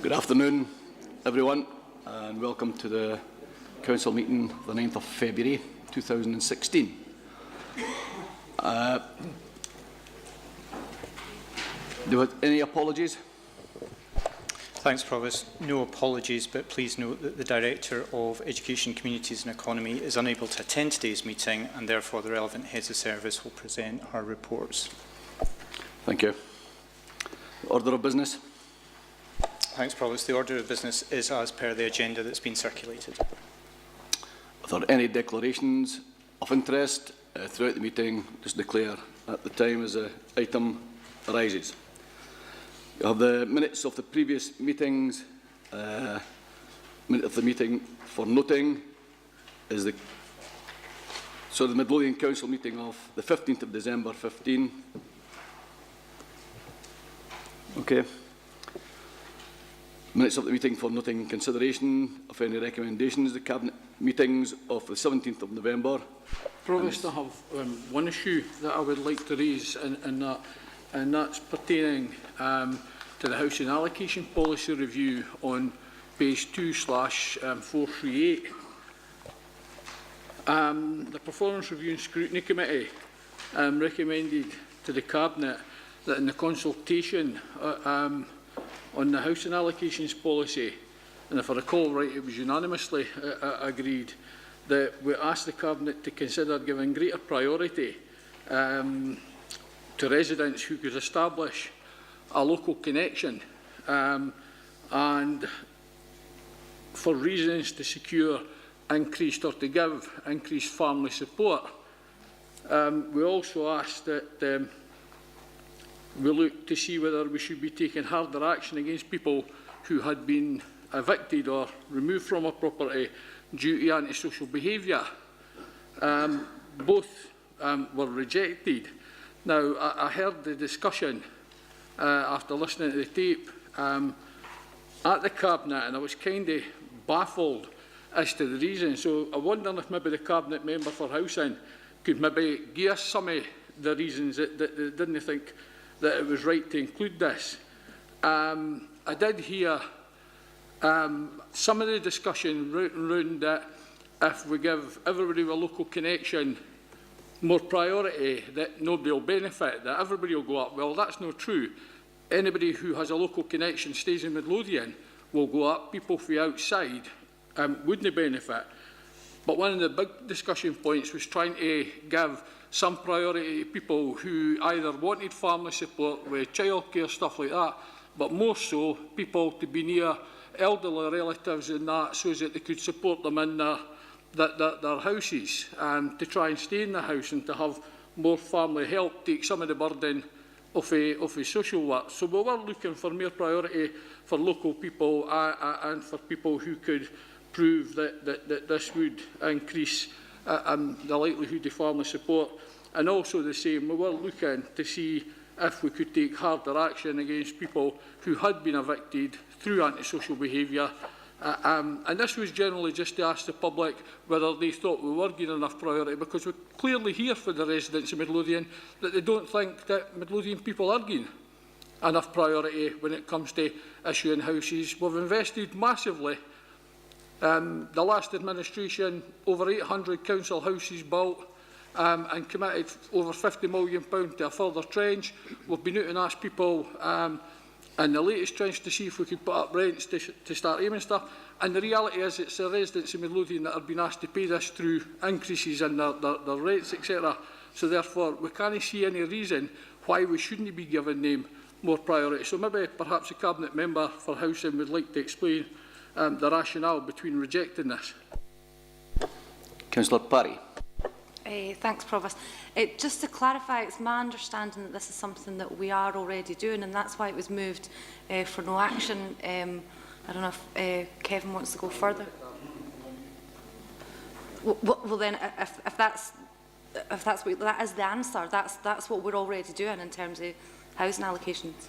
Good afternoon, everyone, and welcome to the Council meeting of the 9th of February 2016. Do you have any apologies? Thanks, Provost. No apologies, but please note that the Director of Education, Communities and Economy is unable to attend today's meeting, and therefore the relevant heads of service will present our reports. Thank you. Order of business. Thanks, Provost. The order of business is as per the agenda that's been circulated. Are there any declarations of interest throughout the meeting? Just declare at the time as the item arises. You have the minutes of the previous meetings. Minute of the meeting for noting is the Midlothian Council meeting of the 15th of December 15. Okay. Minutes of the meeting for noting consideration of any recommendations. The Cabinet meetings of the 17th of November. Provost, I have one issue that I would like to raise, and that's pertaining to the Housing Allocation Policy Review on page 2/438. The Performance Review and Scrutiny Committee recommended to the Cabinet that in the consultation on the housing allocations policy, and if I recall right, it was unanimously agreed that we asked the Cabinet to consider giving greater priority to residents who could establish a local connection and for reasons to secure increased or to give increased family support. We also asked that we look to see whether we should be taking harder action against people who had been evicted or removed from a property due to antisocial behaviour. Both were rejected. Now, I heard the discussion after listening to the tape at the Cabinet, and I was kind of baffled as to the reason. So I wonder if maybe the Cabinet member for Housing could maybe give us some of the reasons that they didn't think that it was right to include this. I did hear some of the discussion round that if we give everybody with a local connection more priority, that nobody will benefit, that everybody will go up. Well, that's not true. Anybody who has a local connection, stays in Midlothian, will go up. People from the outside wouldn't benefit. But one of the big discussion points was trying to give some priority to people who either wanted family support with childcare, stuff like that, but more so people to be near elderly relatives and that, so that they could support them in their houses, and to try and stay in the house and to have more family help, take some of the burden of a social work. So we were looking for more priority for local people and for people who could prove that this would increase the likelihood of family support. And also the same, we were looking to see if we could take harder action against people who had been evicted through antisocial behaviour. And this was generally just to ask the public whether they thought we were giving enough priority, because we clearly hear from the residents of Midlothian that they don't think that Midlothian people are giving enough priority when it comes to issuing houses. We've invested massively. The last administration, over 800 council houses built and committed over £50 million to a further trench. We've been out and asked people in the latest trench to see if we could put up rents to start aiming stuff. And the reality is it's the residents of Midlothian that have been asked to pay this through increases in their rates, etc. So therefore, we can't see any reason why we shouldn't be giving them more priority. So maybe perhaps a Cabinet member for Housing would like to explain the rationale between rejecting this. Councillor Parry. Thanks, Provost. Just to clarify, it's my understanding that this is something that we are already doing, and that's why it was moved for no action. I don't know if Kevin wants to go further. Well then, if that is the answer, that's what we're already doing in terms of housing allocations.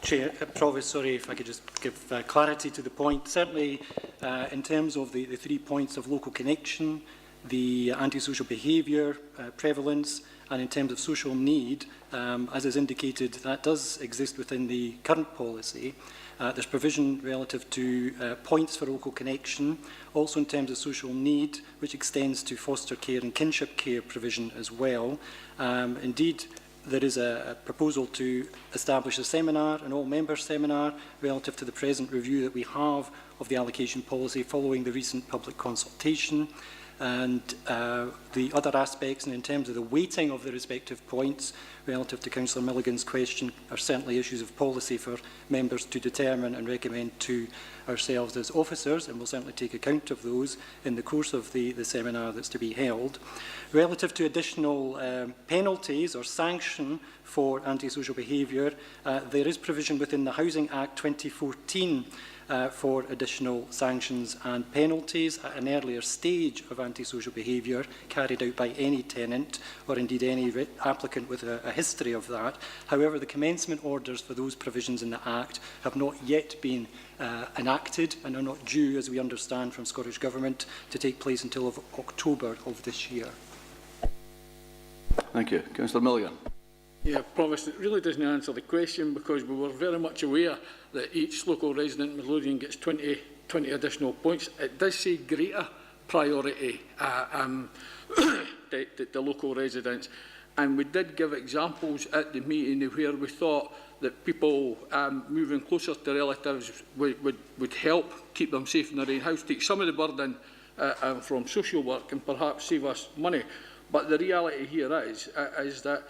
Chair, Provost, sorry if I could just give clarity to the point. Certainly, in terms of the 3 points of local connection, the antisocial behaviour prevalence And in terms of social need, as is indicated, that does exist within the current policy. There's provision relative to points for local connection, also in terms of social need, which extends to foster care and kinship care provision as well. Indeed, there is a proposal to establish a seminar, an all-member seminar, relative to the present review that we have of the allocation policy following the recent public consultation. And the other aspects, and in terms of the weighting of the respective points relative to Councillor Milligan's question, are certainly issues of policy for members to determine and recommend to ourselves as officers, and we'll certainly take account of those in the course of the seminar that's to be held. Relative to additional penalties or sanction for antisocial behaviour, there is provision within the Housing Act 2014 for additional sanctions and penalties at an earlier stage of antisocial behaviour carried out by any tenant or indeed any applicant with a history of that. However, the commencement orders for those provisions in the Act have not yet been enacted and are not due, as we understand from Scottish Government, to take place until October of this year. Thank you. Councillor Milligan. Yeah, Provost, it really doesn't answer the question, because we were very much aware that each local resident in Midlothian gets 20 additional points. It does say greater priority to local residents. And we did give examples at the meeting where we thought that people moving closer to relatives would help keep them safe in their own house, take some of the burden from social work and perhaps save us money. But the reality here is that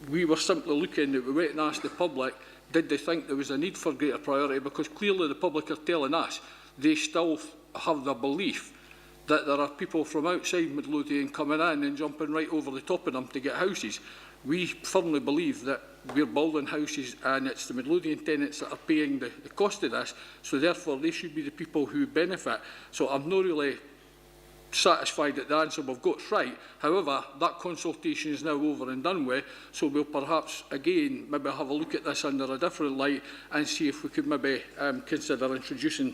we were simply looking, we went and asked the public, did they think there was a need for greater priority? Because clearly the public are telling us they still have the belief that there are people from outside Midlothian coming in and jumping right over the top of them to get houses. We firmly believe that we're building houses and it's the Midlothian tenants that are paying the cost of this, so therefore they should be the people who benefit. So I'm not really satisfied that the answer we've got is right. However, that consultation is now over and done with, so we'll perhaps again maybe have a look at this under a different light and see if we could maybe consider introducing.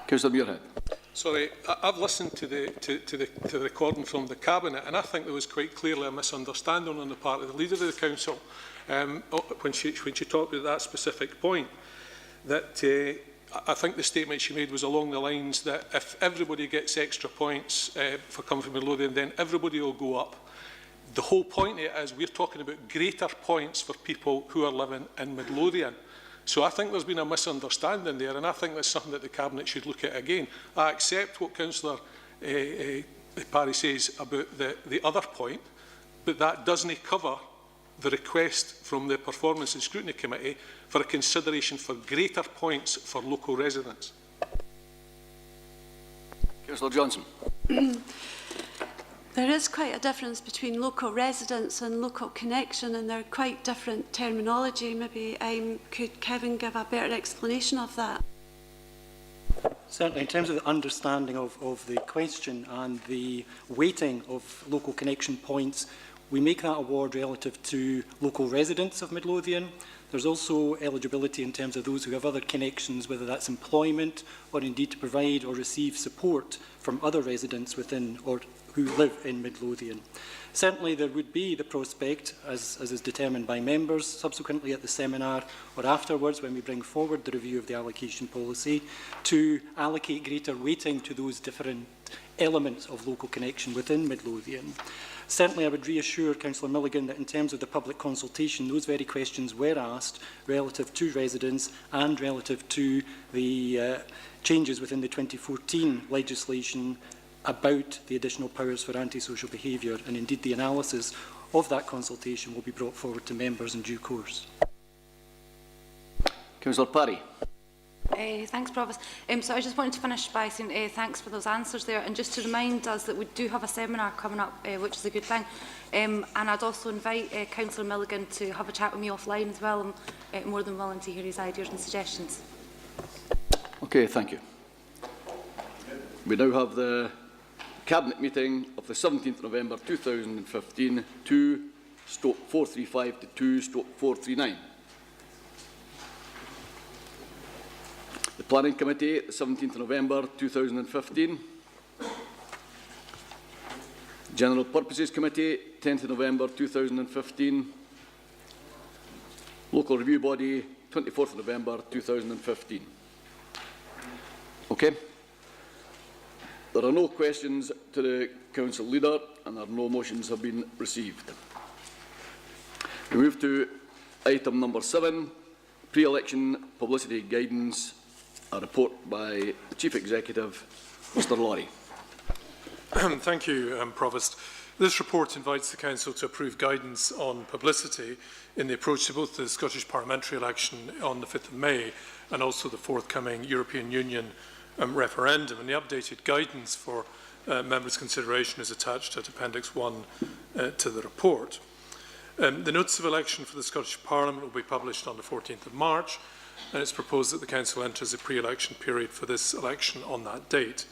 Councillor Muirhead. Sorry, I've listened to the recording from the Cabinet, and I think there was quite clearly a misunderstanding on the part of the Leader of the Council when she talked about that specific point. That I think the statement she made was along the lines that if everybody gets extra points for coming from Midlothian, then everybody will go up. The whole point of it is we're talking about greater points for people who are living in Midlothian. So I think there's been a misunderstanding there, and I think that's something that the Cabinet should look at again. I accept what Councillor Parry says about the other point, but that doesn't cover the request from the Performance and Scrutiny Committee for a consideration for greater points for local residents. Councillor Johnson. There is quite a difference between local residents and local connection, and they're quite different terminology. Maybe could Kevin give a better explanation of that? Certainly, in terms of the understanding of the question and the weighting of local connection points, we make that award relative to local residents of Midlothian. There's also eligibility in terms of those who have other connections, whether that's employment or indeed to provide or receive support from other residents within or who live in Midlothian. Certainly there would be the prospect, as is determined by members, subsequently at the seminar or afterwards when we bring forward the review of the allocation policy, to allocate greater weighting to those different elements of local connection within Midlothian. Certainly I would reassure Councillor Milligan that in terms of the public consultation, those very questions were asked relative to residents and relative to the changes within the 2014 legislation about the additional powers for antisocial behaviour, and indeed the analysis of that consultation will be brought forward to members in due course. Councillor Parry. Thanks, Provost. So I just wanted to finish by saying thanks for those answers there, and just to remind us that we do have a seminar coming up, which is a good thing. And I'd also invite Councillor Milligan to have a chat with me offline as well. I'm more than willing to hear his ideas and suggestions. Okay, thank you. We now have the Cabinet meeting of the 17th November 2015, 2/435 to 2/439. The Planning Committee, the 17th November 2015. General Purposes Committee, 10th of November 2015. Local Review Body, 24th of November 2015. Okay. There are no questions to the Council Leader and no motions have been received. We move to item number 7, pre-election publicity guidance, a report by the Chief Executive, Mr Laurie. Thank you, Provost. This report invites the Council to approve guidance on publicity in the approach to both the Scottish parliamentary election on the 5th of May and also the forthcoming European Union referendum. And the updated guidance for members' consideration is attached at Appendix 1 to the report. The notice of election for the Scottish Parliament will be published on the 14th of March, and it's proposed that the Council enters a pre-election period for this election on that date.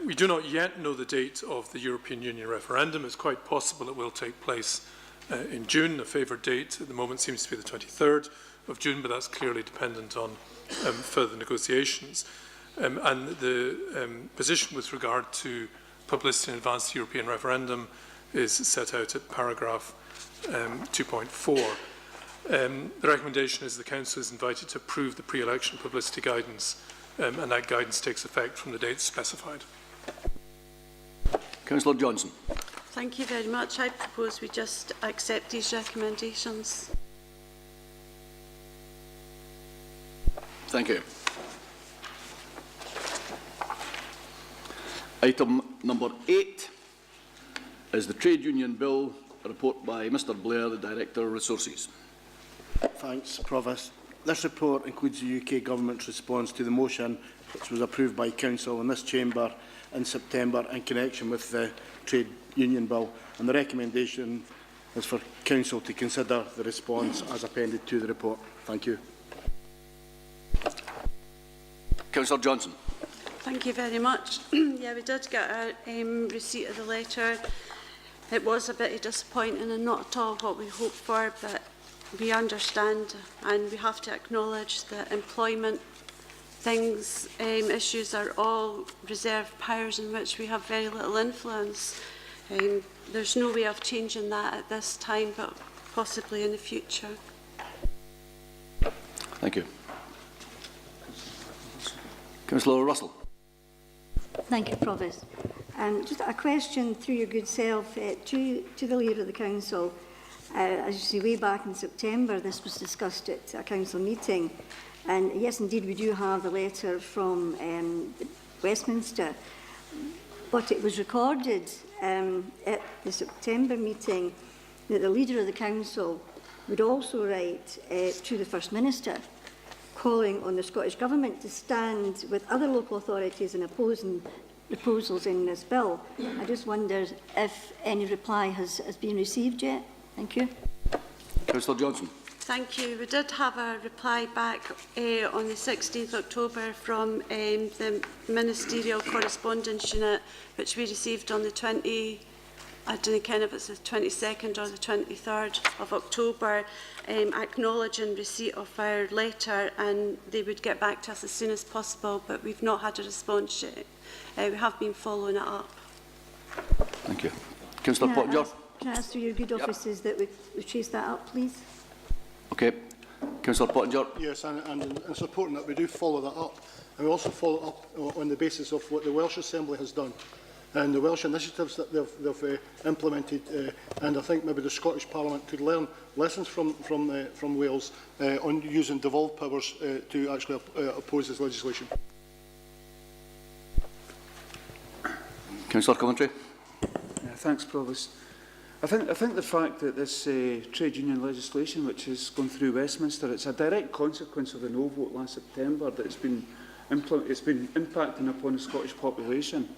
We do not yet know the date of the European Union referendum. It's quite possible it will take place in June. The favoured date at the moment seems to be the 23rd of June, but that's clearly dependent on further negotiations. And the position with regard to publicity in advance of the European referendum is set out at paragraph 2.4. The recommendation is the Council is invited to approve the pre-election publicity guidance, and that guidance takes effect from the date specified. Councillor Johnson. Thank you very much. I propose we just accept these recommendations. Thank you. Item number 8 is the Trade Union Bill, a report by Mr Blair, the Director of Resources. Thanks, Provost. This report includes the UK Government's response to the motion which was approved by Council in this chamber in September in connection with the Trade Union Bill, and the recommendation is for Council to consider the response as appended to the report. Thank you. Councillor Johnson. Thank you very much. Yeah, we did get a receipt of the letter. It was a bit disappointing and not at all what we hoped for, but we understand and we have to acknowledge that employment issues are all reserved powers in which we have very little influence. There's no way of changing that at this time, but possibly in the future. Thank you. Councillor Russell. Thank you, Provost. Just a question through your good self to the Leader of the Council. As you see, way back in September, this was discussed at a Council meeting. And yes, indeed, we do have the letter from Westminster. But it was recorded at the September meeting that the Leader of the Council would also write to the First Minister, calling on the Scottish Government to stand with other local authorities in opposing proposals in this bill. I just wondered if any reply has been received yet. Thank you. Councillor Johnson. Thank you. We did have a reply back on the 16th October from the Ministerial Correspondence Unit, which we received on the I don't know if it's the 22nd or the 23rd of October, acknowledging receipt of our letter, and they would get back to us as soon as possible, but we've not had a response yet. We have been following it up. Thank you. Councillor Pottinger. Can I ask through your good offices that we chase that up, please? Okay. Councillor Pottinger. Yes, and in supporting that, we do follow that up. And we also follow up on the basis of what the Welsh Assembly has done and the Welsh initiatives that they've implemented. And I think maybe the Scottish Parliament could learn lessons from Wales on using devolved powers to actually oppose this legislation. Councillor Coventry. Thanks, Provost. I think the fact that this trade union legislation, which has gone through Westminster, it's a direct consequence of the no vote last September that it's been impacting upon the Scottish population.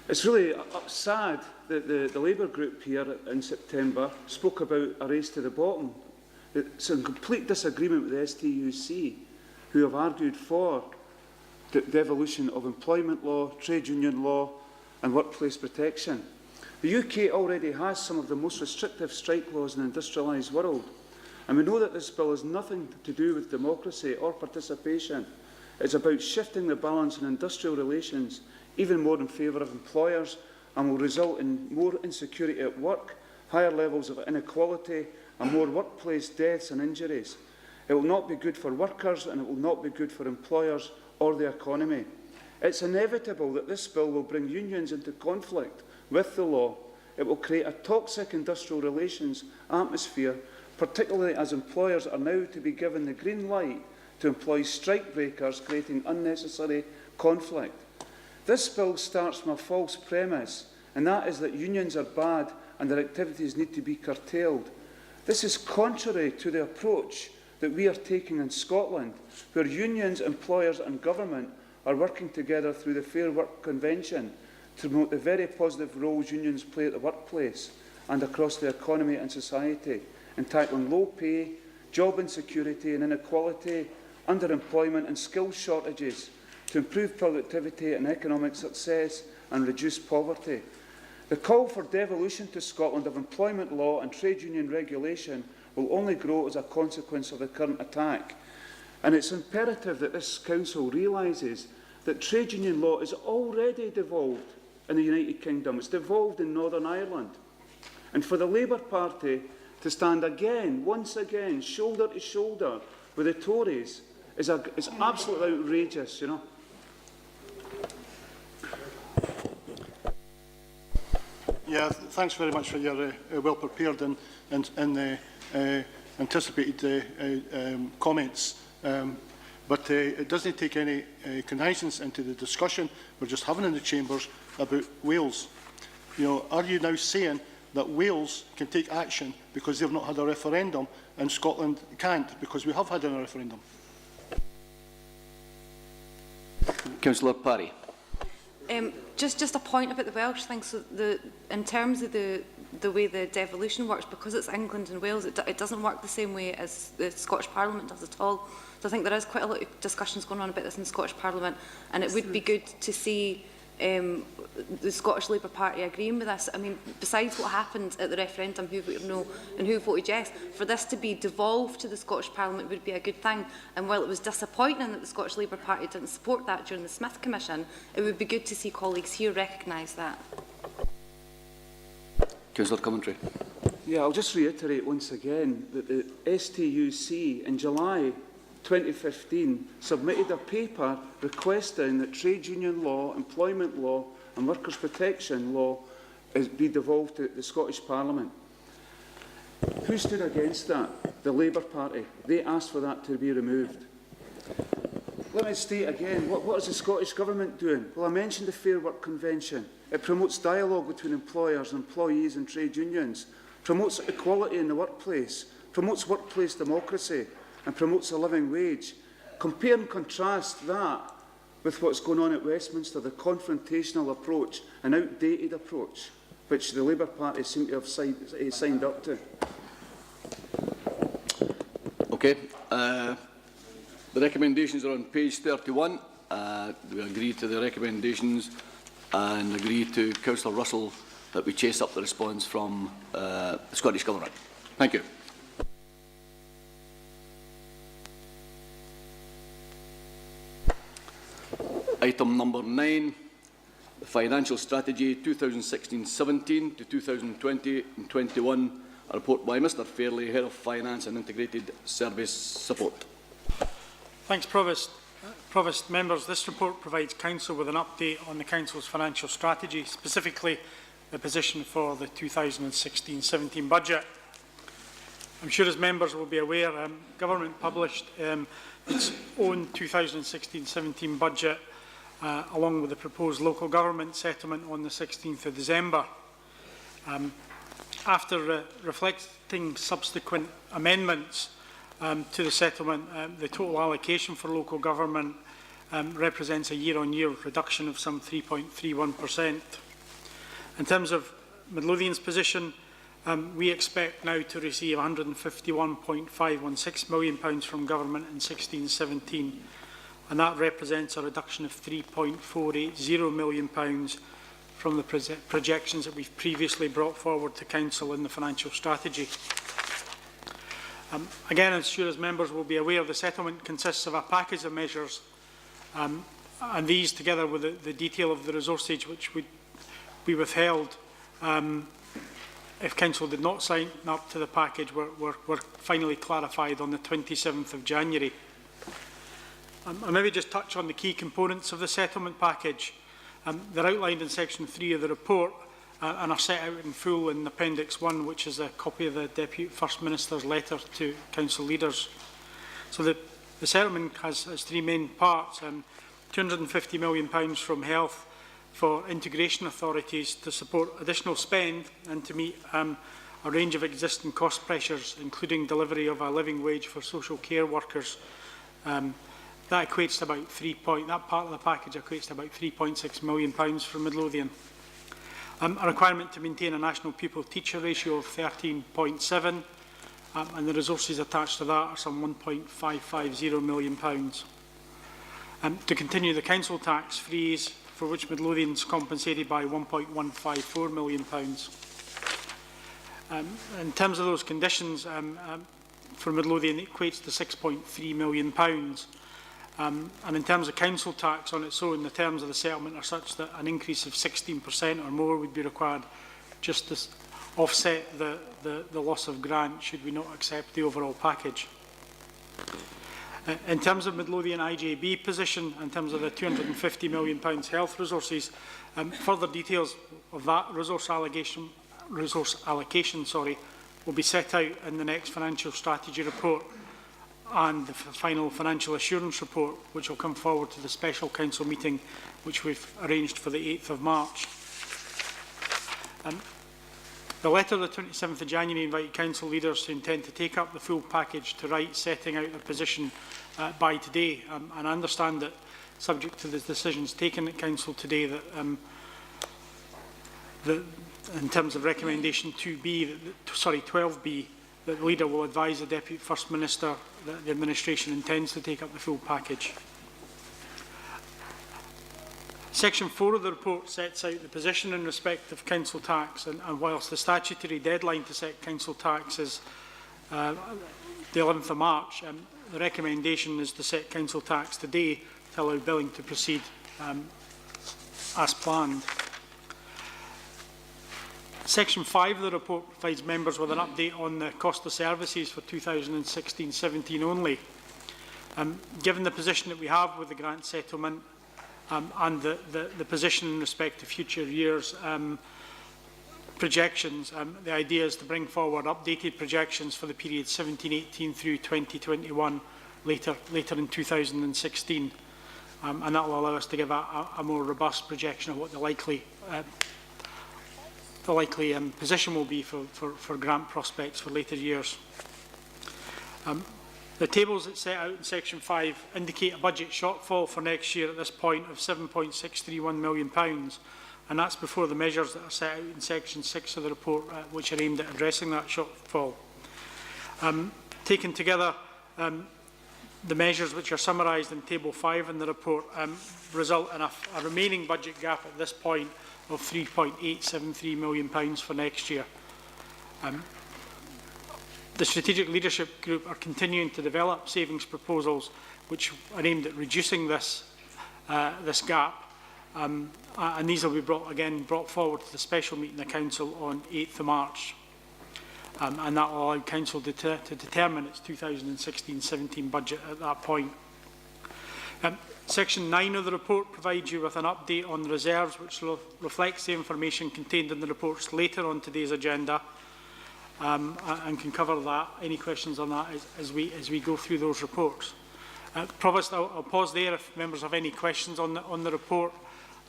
It's really sad that the Labour group here in September spoke about a race to the bottom. It's in complete disagreement with the STUC, who have argued for the evolution of employment law, trade union law and workplace protection. The UK already has some of the most restrictive strike laws in the industrialised world, and we know that this bill has nothing to do with democracy or participation. It's about shifting the balance in industrial relations even more in favour of employers and will result in more insecurity at work, higher levels of inequality and more workplace deaths and injuries. It will not be good for workers and it will not be good for employers or the economy. It's inevitable that this bill will bring unions into conflict with the law. It will create a toxic industrial relations atmosphere, particularly as employers are now to be given the green light to employ strike breakers, creating unnecessary conflict. This bill starts from a false premise, and that is that unions are bad and their activities need to be curtailed. This is contrary to the approach that we are taking in Scotland, where unions, employers and government are working together through the Fair Work Convention to promote the very positive roles unions play at the workplace and across the economy and society in tackling low pay, job insecurity and inequality, underemployment and skills shortages, to improve productivity and economic success and reduce poverty. The call for devolution to Scotland of employment law and trade union regulation will only grow as a consequence of the current attack. And it's imperative that this Council realises that trade union law is already devolved in the United Kingdom. It's devolved in Northern Ireland. And for the Labour Party to stand again, once again, shoulder to shoulder with the Tories is absolutely outrageous, you know. Yeah, thanks very much for your well-prepared and anticipated comments. But it doesn't take any connivance into the discussion we're just having in the chambers about Wales. You know, are you now saying that Wales can take action because they've not had a referendum and Scotland can't because we have had a referendum? Councillor Parry. Just a point about the Welsh thing. So in terms of the way the devolution works, because it's England and Wales, it doesn't work the same way as the Scottish Parliament does at all. So I think there is quite a lot of discussions going on about this in the Scottish Parliament, and it would be good to see the Scottish Labour Party agreeing with us. I mean, besides what happened at the referendum, who voted no and who voted yes, for this to be devolved to the Scottish Parliament would be a good thing. And while it was disappointing that the Scottish Labour Party didn't support that during the Smith Commission, it would be good to see colleagues here recognise that. Councillor Coventry. Yeah, I'll just reiterate once again that the STUC in July 2015 submitted a paper requesting that trade union law, employment law and workers' protection law be devolved to the Scottish Parliament. Who stood against that? The Labour Party. They asked for that to be removed. Let me state again, what is the Scottish Government doing? Well, I mentioned the Fair Work Convention. It promotes dialogue between employers, employees and trade unions, promotes equality in the workplace, promotes workplace democracy and promotes a living wage. Compare and contrast that with what's going on at Westminster, the confrontational approach, an outdated approach, which the Labour Party seem to have signed up to. Okay. The recommendations are on page 31. We agree to the recommendations and agree to Councillor Russell that we chase up the response from the Scottish Government. Thank you. Item number 9, the Financial Strategy 2016-17 to 2020-21, a report by Mr Fairley, Head of Finance and Integrated Service Support. Thanks, Provost. Provost, members, this report provides Council with an update on the Council's financial strategy, specifically the position for the 2016-17 budget. I'm sure as members will be aware, Government published its own 2016-17 budget along with the proposed local government settlement on the 16th of December. After reflecting subsequent amendments to the settlement, the total allocation for local government represents a year-on-year reduction of some 3.31%. In terms of Midlothian's position, we expect now to receive £151.516 million from government in 16-17, and that represents a reduction of £3.480 million from the projections that we've previously brought forward to Council in the financial strategy. Again, as sure as members will be aware, the settlement consists of a package of measures, and these, together with the detail of the resources which would be withheld if Council did not sign up to the package were finally clarified on the 27th of January. I'll maybe just touch on the key components of the settlement package. They're outlined in section 3 of the report and are set out in full in Appendix 1, which is a copy of the Deputy First Minister's letter to Council leaders. So the settlement has 3 main parts: £250 million from health for integration authorities to support additional spend and to meet a range of existing cost pressures, including delivery of a living wage for social care workers. That equates to about that part of the package equates to about £3.6 million for Midlothian. A requirement to maintain a national pupil-teacher ratio of 13.7, and the resources attached to that are some £1.550 million. To continue the council tax freeze, for which Midlothian is compensated by £1.154 million. In terms of those conditions, for Midlothian, it equates to £6.3 million. And in terms of council tax on its own, the terms of the settlement are such that an increase of 16% or more would be required just to offset the loss of grant should we not accept the overall package. In terms of Midlothian IJB position, in terms of the £250 million health resources, further details of that resource allocation will be set out in the next financial strategy report and the final financial assurance report, which will come forward to the special council meeting, which we've arranged for the 8th of March. The letter of the 27th of January invited council leaders who intend to take up the full package to write setting out their position by today. And I understand that, subject to the decisions taken at council today, that in terms of recommendation 12B, that the leader will advise the Deputy First Minister that the administration intends to take up the full package. Section 4 of the report sets out the position in respect of council tax, and whilst the statutory deadline to set council tax is the 11th of March, the recommendation is to set council tax today to allow billing to proceed as planned. Section 5 of the report provides members with an update on the cost of services for 2016-17 only. Given the position that we have with the grant settlement and the position in respect to future years' projections, the idea is to bring forward updated projections for the period 17-18 through 2021 later in 2016. And that will allow us to give a more robust projection of what the likely position will be for grant prospects for later years. The tables that set out in Section 5 indicate a budget shortfall for next year at this point of £7.631 million, and that's before the measures that are set out in Section 6 of the report, which are aimed at addressing that shortfall. Taken together, the measures which are summarised in Table 5 in the report result in a remaining budget gap at this point of £3.873 million for next year. The Strategic Leadership Group are continuing to develop savings proposals which are aimed at reducing this gap, and these will be brought forward to the special meeting of Council on 8th of March, and that will allow Council to determine its 2016-17 budget at that point. Section 9 of the report provides you with an update on the reserves, which reflects the information contained in the reports later on today's agenda, and can cover that. Any questions on that as we go through those reports? Provost, I'll pause there if members have any questions on the report.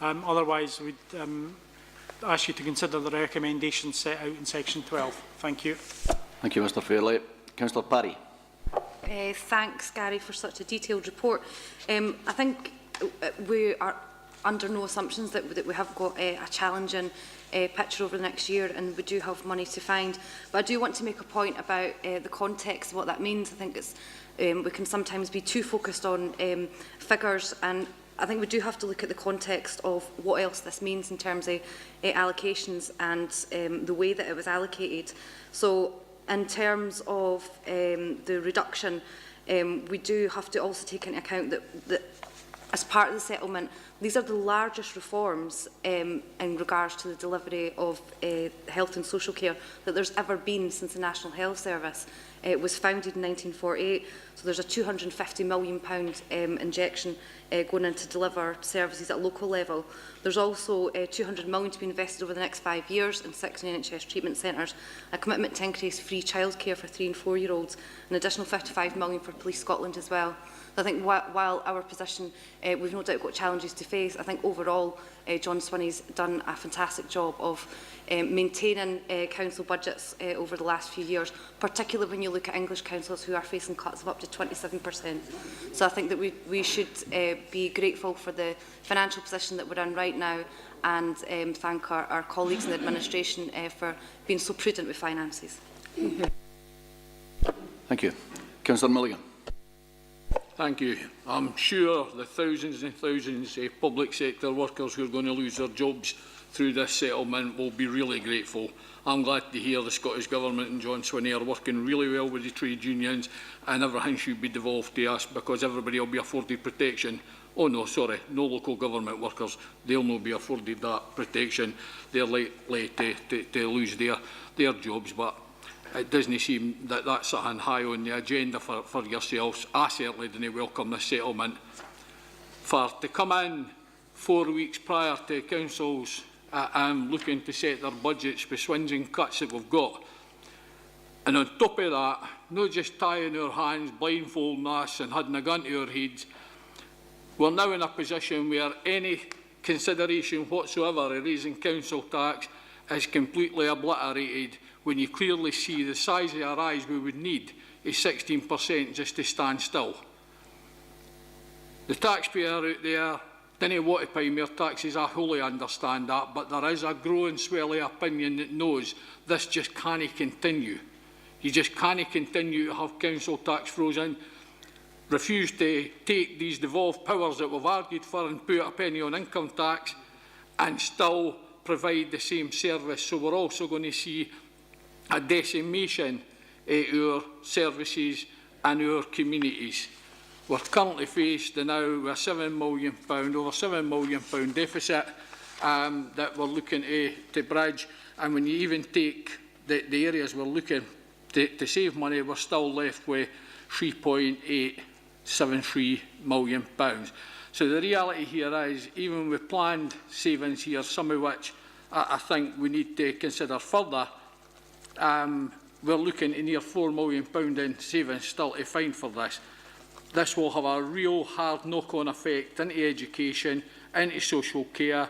Otherwise, we'd ask you to consider the recommendations set out in Section 12. Thank you. Thank you, Mr Fairley. Councillor Parry. Thanks, Gary, for such a detailed report. I think we are under no assumptions that we have got a challenging picture over the next year, and we do have money to find. But I do want to make a point about the context of what that means. I think it's we can sometimes be too focused on figures, and I think we do have to look at the context of what else this means in terms of allocations and the way that it was allocated. So in terms of the reduction, we do have to also take into account that as part of the settlement, these are the largest reforms in regards to the delivery of health and social care that there's ever been since the National Health Service. It was founded in 1948, so there's a £250 million injection going in to deliver services at local level. There's also £200 million to be invested over the next 5 years in 6 NHS treatment centres, a commitment to increase free childcare for 3- and 4-year-olds, an additional £55 million for Police Scotland as well. I think while our position, we've no doubt got challenges to face, I think overall John Swinney's done a fantastic job of maintaining council budgets over the last few years, particularly when you look at English councils who are facing cuts of up to 27%. So I think that we should be grateful for the financial position that we're in right now, and thank our colleagues in the administration for being so prudent with finances. Thank you. Councillor Milligan. Thank you. I'm sure the thousands and thousands of public sector workers who are going to lose their jobs through this settlement will be really grateful. I'm glad to hear the Scottish Government and John Swinney are working really well with the trade unions, and everything should be devolved to us because everybody will be afforded protection. Oh no, sorry, no local government workers. They'll not be afforded that protection. They're likely to lose their jobs, but it doesn't seem that that's something high on the agenda for yourselves. I certainly didn't welcome this settlement. To come in 4 weeks prior to councils looking to set their budgets with swinging cuts that we've got, and on top of that, not just tying our hands, blindfolding us and holding a gun to our heads, we're now in a position where any consideration whatsoever of raising council tax is completely obliterated, when you clearly see the size of a rise we would need is 16% just to stand still. The taxpayer out there didn't want to pay more taxes, I wholly understand that, but there is a growing swell of opinion that knows this just can't continue. You just can't continue to have council tax frozen, refuse to take these devolved powers that we've argued for and put a penny on income tax and still provide the same service. So we're also going to see a decimation of our services and our communities. We're currently faced now with a £7 million, over £7 million deficit that we're looking to bridge, and when you even take the areas we're looking to save money, we're still left with £3.873 million. So the reality here is, even with planned savings here, some of which I think we need to consider further, we're looking at near £4 million in savings still to find for this. This will have a real hard knock-on effect into education, into social care,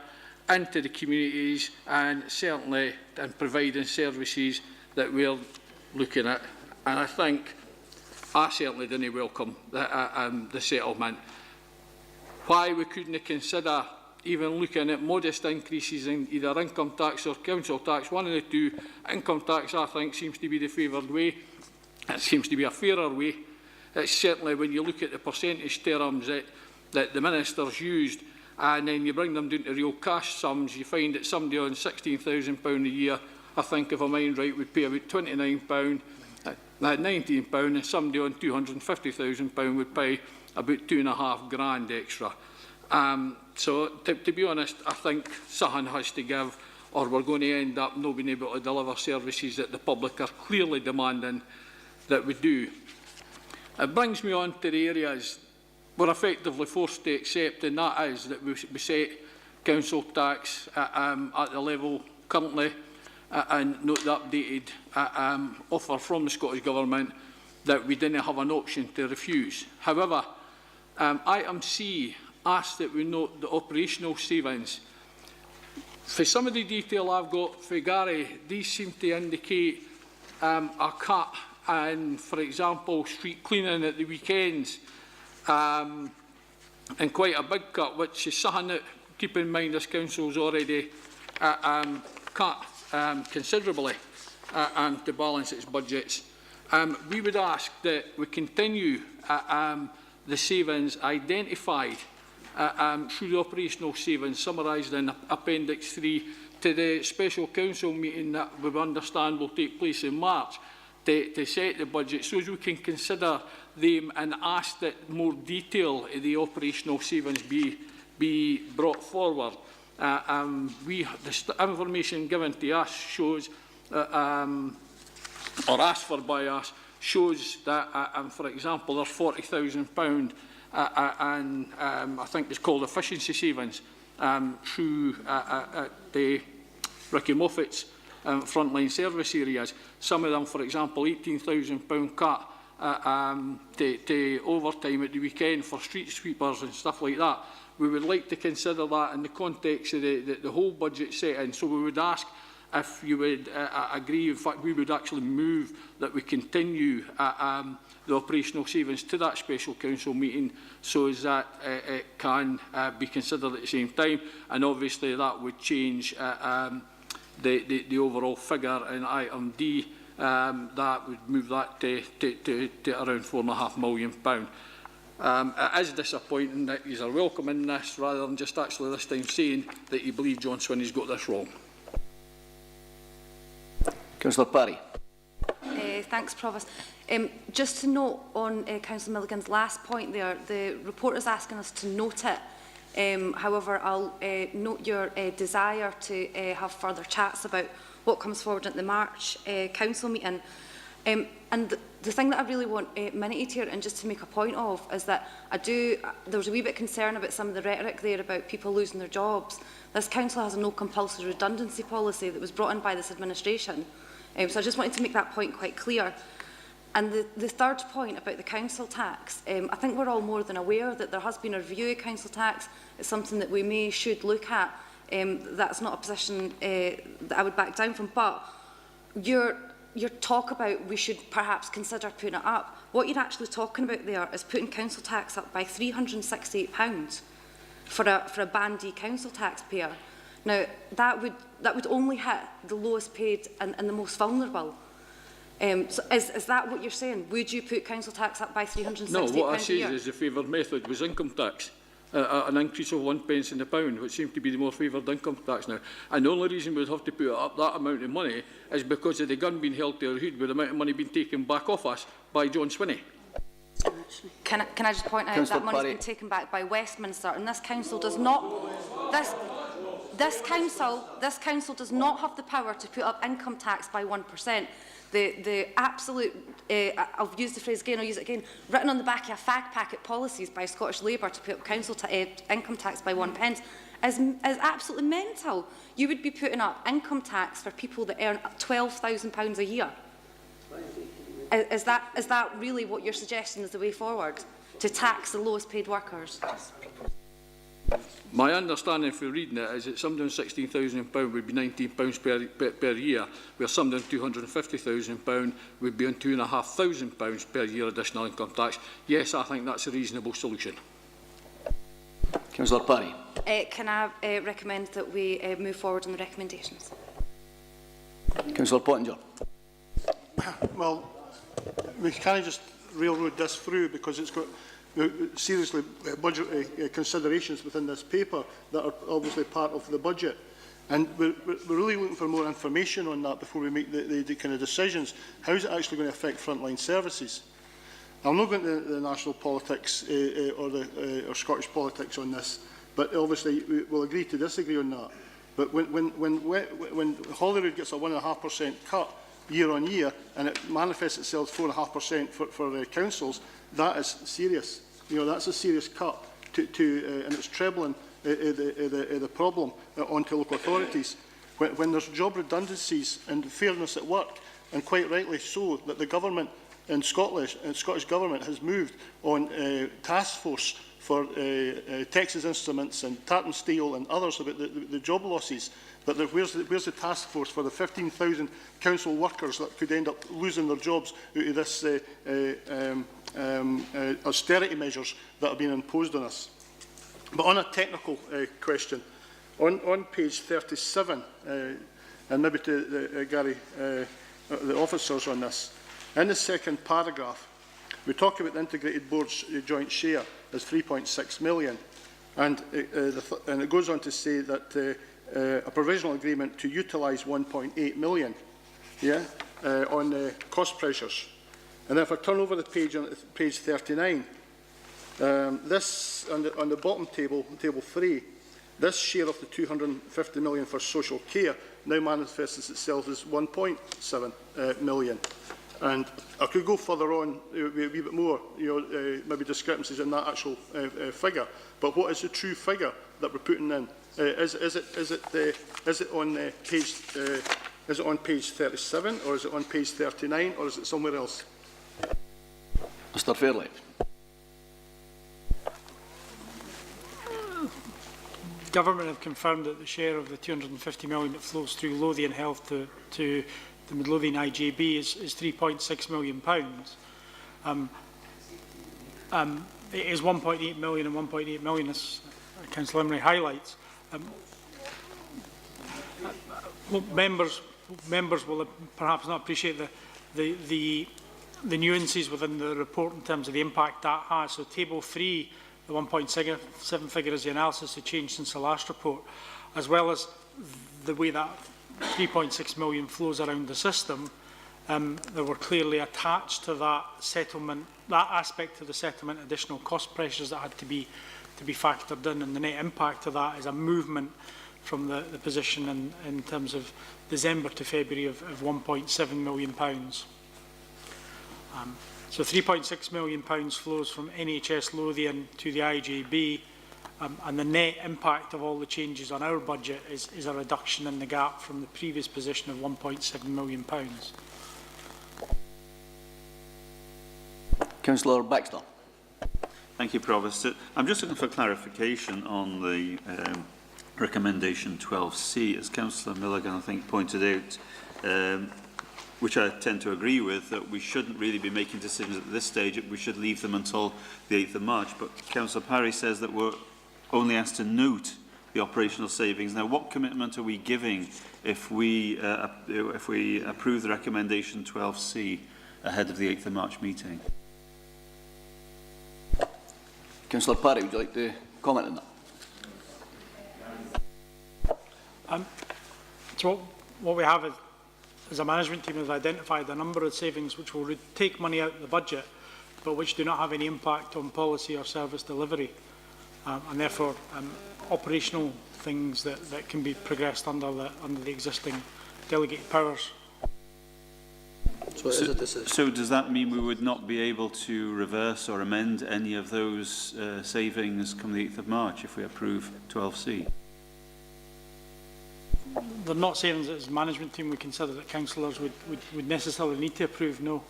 into the communities, and certainly in providing services that we're looking at. And I think I certainly didn't welcome the settlement. Why we couldn't consider even looking at modest increases in either income tax or council tax, one of the two. Income tax, I think, seems to be the favoured way. It seems to be a fairer way. It's certainly, when you look at the percentage terms that the ministers used, and then you bring them down to real cash sums, you find that somebody on £16,000 a year, I think, if I mind right, would pay about £29, £19, and somebody on £250,000 would pay about £2.5 grand extra. So, to be honest, I think something has to give, or we're going to end up not being able to deliver services that the public are clearly demanding that we do. It brings me on to the areas we're effectively forced to accept, and that is that we set council tax at the level currently, and note the updated offer from the Scottish Government that we didn't have an option to refuse. However, item C asks that we note the operational savings. For some of the detail I've got for Gary, these seem to indicate a cut and, for example, street cleaning at the weekends, and quite a big cut, which is something that, keep in mind, this council's already cut considerably to balance its budgets. We would ask that we continue the savings identified through the operational savings summarised in Appendix 3 to the special council meeting that we understand will take place in March, to set the budget so as we can consider them and ask that more detail in the operational savings be brought forward. The information given to us shows, or asked for by us, shows that, for example, there's £40,000 and I think it's called efficiency savings through the Ricky Moffat's frontline service areas. Some of them, for example, £18,000 cut to overtime at the weekend for street sweepers and stuff like that. We would like to consider that in the context of the whole budget setting. So we would ask if you would agree. In fact, we would actually move that we continue the operational savings to that special council meeting so as that it can be considered at the same time. And obviously that would change the overall figure in item D. That would move that to around £4.5 million. It is disappointing that you are welcoming this rather than just actually this time saying that you believe John Swinney's got this wrong. Councillor Parry. Thanks, Provost. Just to note on Councillor Milligan's last point there, the report is asking us to note it. However, I'll note your desire to have further chats about what comes forward at the March Council meeting. And the thing that I really want minuted here, and just to make a point of, is that there was a wee bit of concern about some of the rhetoric there about people losing their jobs. This council has a no compulsory redundancy policy that was brought in by this administration. So I just wanted to make that point quite clear. And the third point about the council tax, I think we're all more than aware that there has been a review of council tax. It's something that we should look at. That's not a position that I would back down from. But your talk about we should perhaps consider putting it up, what you're actually talking about there is putting council tax up by £368 for a Band D council taxpayer. Now, that would only hit the lowest paid and the most vulnerable. So is that what you're saying? Would you put council tax up by £368 No, what I a say year? is the favoured method was income tax. An increase of 1 pence in the pound, which seems to be the more favoured income tax now. And the only reason we'd have to put up that amount of money is because of the gun being held to our head with the amount of money being taken back off us by John Swinney. Can I just point out that money's been taken back by Westminster, and this council does not. This council does not have the power to put up income tax by 1%. The absolute, I'll use the phrase again, I'll use it again, written on the back of a fag packet policies by Scottish Labour to put up council income tax by 1 pence is absolutely mental. You would be putting up income tax for people that earn £12,000 a year. Is that really what you're suggesting is the way forward? To tax the lowest paid workers? My understanding for reading it is that somebody on £16,000 would be £19 per year, where somebody on £250,000 would be on £2,500 per year additional income tax. Yes, I think that's a reasonable solution. Councillor Parry. Can I recommend that we move forward on the recommendations? Councillor Pottinger. Well, we can't just railroad this through because it's got seriously budgetary considerations within this paper that are obviously part of the budget. And we're really looking for more information on that before we make the kind of decisions. How is it actually going to affect frontline services? I'm not going to the national politics or Scottish politics on this, but obviously we'll agree to disagree on that. But when Holyrood gets a 1.5% cut year on year and it manifests itself 4.5% for councils, that is serious. You know, that's a serious cut and it's trebling the problem onto local authorities. When there's job redundancies and fairness at work, and quite rightly so, that the government in Scotland, Scottish Government has moved on task force for Texas Instruments and Tartan Steel and others about the job losses. But where's the task force for the 15,000 council workers that could end up losing their jobs out of this austerity measures that have been imposed on us? But on a technical question, on page 37, and maybe to Gary, the officers on this, in the second paragraph, we talk about the integrated board's joint share as 3.6 million, and it goes on to say that a provisional agreement to utilise 1.8 million. Yeah, on cost pressures. And if I turn over the page on page 39, this on the bottom table, table 3, this share of the 250 million for social care now manifests itself as 1.7 million. And I could go further on a wee bit more, maybe discrepancies in that actual figure. But what is the true figure that we're putting in? Is it on page 37, or is it on page 39, or is it somewhere else? Mr. Fairley. Government have confirmed that the share of the 250 million that flows through Lothian Health to the Midlothian IJB is £3.6 million. It is 1.8 million and 1.8 million, as Councillor Emery highlights. Members will perhaps not appreciate the nuances within the report in terms of the impact that has. So table 3, the 1.7 figure is the analysis that changed since the last report, as well as the way that 3.6 million flows around the system. There were clearly attached to that settlement, that aspect of the settlement, additional cost pressures that had to be factored in, and the net impact of that is a movement from the position in terms of December to February of £1.7 million. So £3.6 million flows from NHS Lothian to the IJB, and the net impact of all the changes on our budget is a reduction in the gap from the previous position of £1.7 million. Councillor Baxter. Thank you, Provost. I'm just looking for clarification on the recommendation 12C, as Councillor Milligan, I think, pointed out, which I tend to agree with, that we shouldn't really be making decisions at this stage. We should leave them until the 8th of March. But Councillor Parry says that we're only asked to note the operational savings. Now, what commitment are we giving if we approve the recommendation 12C ahead of the 8th of March meeting? Councillor Parry, would you like to comment on that? So what we have as a management team has identified a number of savings which will take money out of the budget, but which do not have any impact on policy or service delivery, and therefore operational things that can be progressed under the existing delegated powers. So does that mean we would not be able to reverse or amend any of those savings come the 8th of March if we approve 12C? They're not savings that as a management team we consider that councillors would necessarily need to approve, no.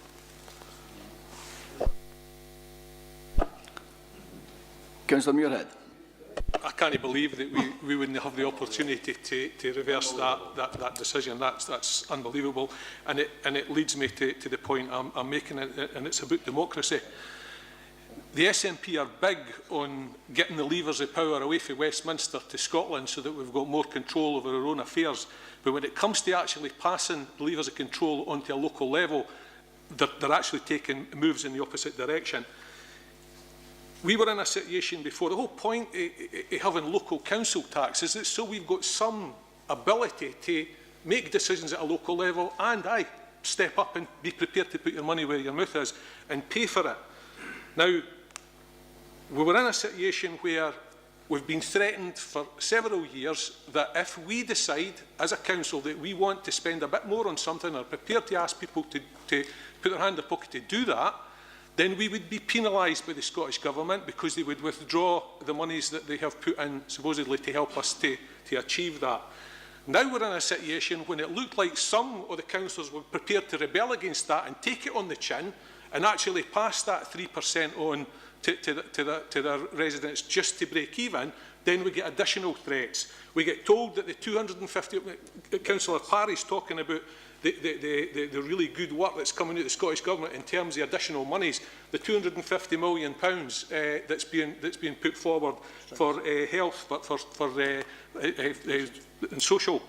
Councillor Muirhead. I can't believe that we wouldn't have the opportunity to reverse that decision. That's unbelievable, and it leads me to the point I'm making, and it's about democracy. The SNP are big on getting the levers of power away from Westminster to Scotland so that we've got more control over our own affairs. But when it comes to actually passing the levers of control onto a local level, they're actually taking moves in the opposite direction. We were in a situation before. The whole point of having local council tax is that so we've got some ability to make decisions at a local level and step up and be prepared to put your money where your mouth is and pay for it. Now, we were in a situation where we've been threatened for several years that if we decide as a council that we want to spend a bit more on something or prepared to ask people to put their hand in their pocket to do that, then we would be penalised by the Scottish Government because they would withdraw the monies that they have put in supposedly to help us to achieve that. Now we're in a situation when it looked like some of the councillors were prepared to rebel against that and take it on the chin and actually pass that 3% on to their residents just to break even. Then we get additional threats. We get told that the 250, Councillor Parry's talking about the really good work that's coming out of the Scottish Government in terms of additional monies. The £250 million that's being put forward for health, but for and social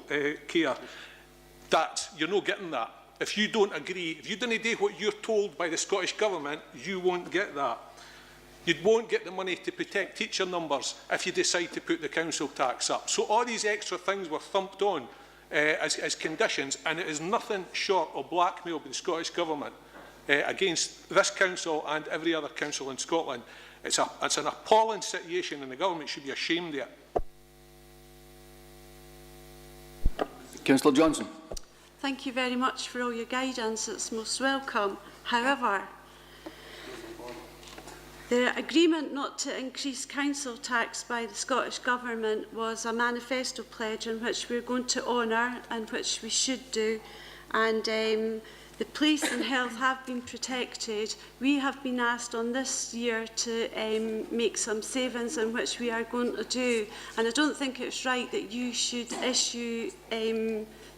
care, that you're not getting that. If you don't agree, if you don't do what you're told by the Scottish Government, you won't get that. You won't get the money to protect teacher numbers if you decide to put the council tax up. So all these extra things were thumped on as conditions, and it is nothing short of blackmail by the Scottish Government against this council and every other council in Scotland. It's an appalling situation, and the government should be ashamed of it. Councillor Johnson. Thank you very much for all your guidance. It's most welcome. However, the agreement not to increase council tax by the Scottish Government was a manifesto pledge in which we're going to honour and which we should do. And the police and health have been protected. We have been asked on this year to make some savings, in which we are going to do. And I don't think it's right that you should issue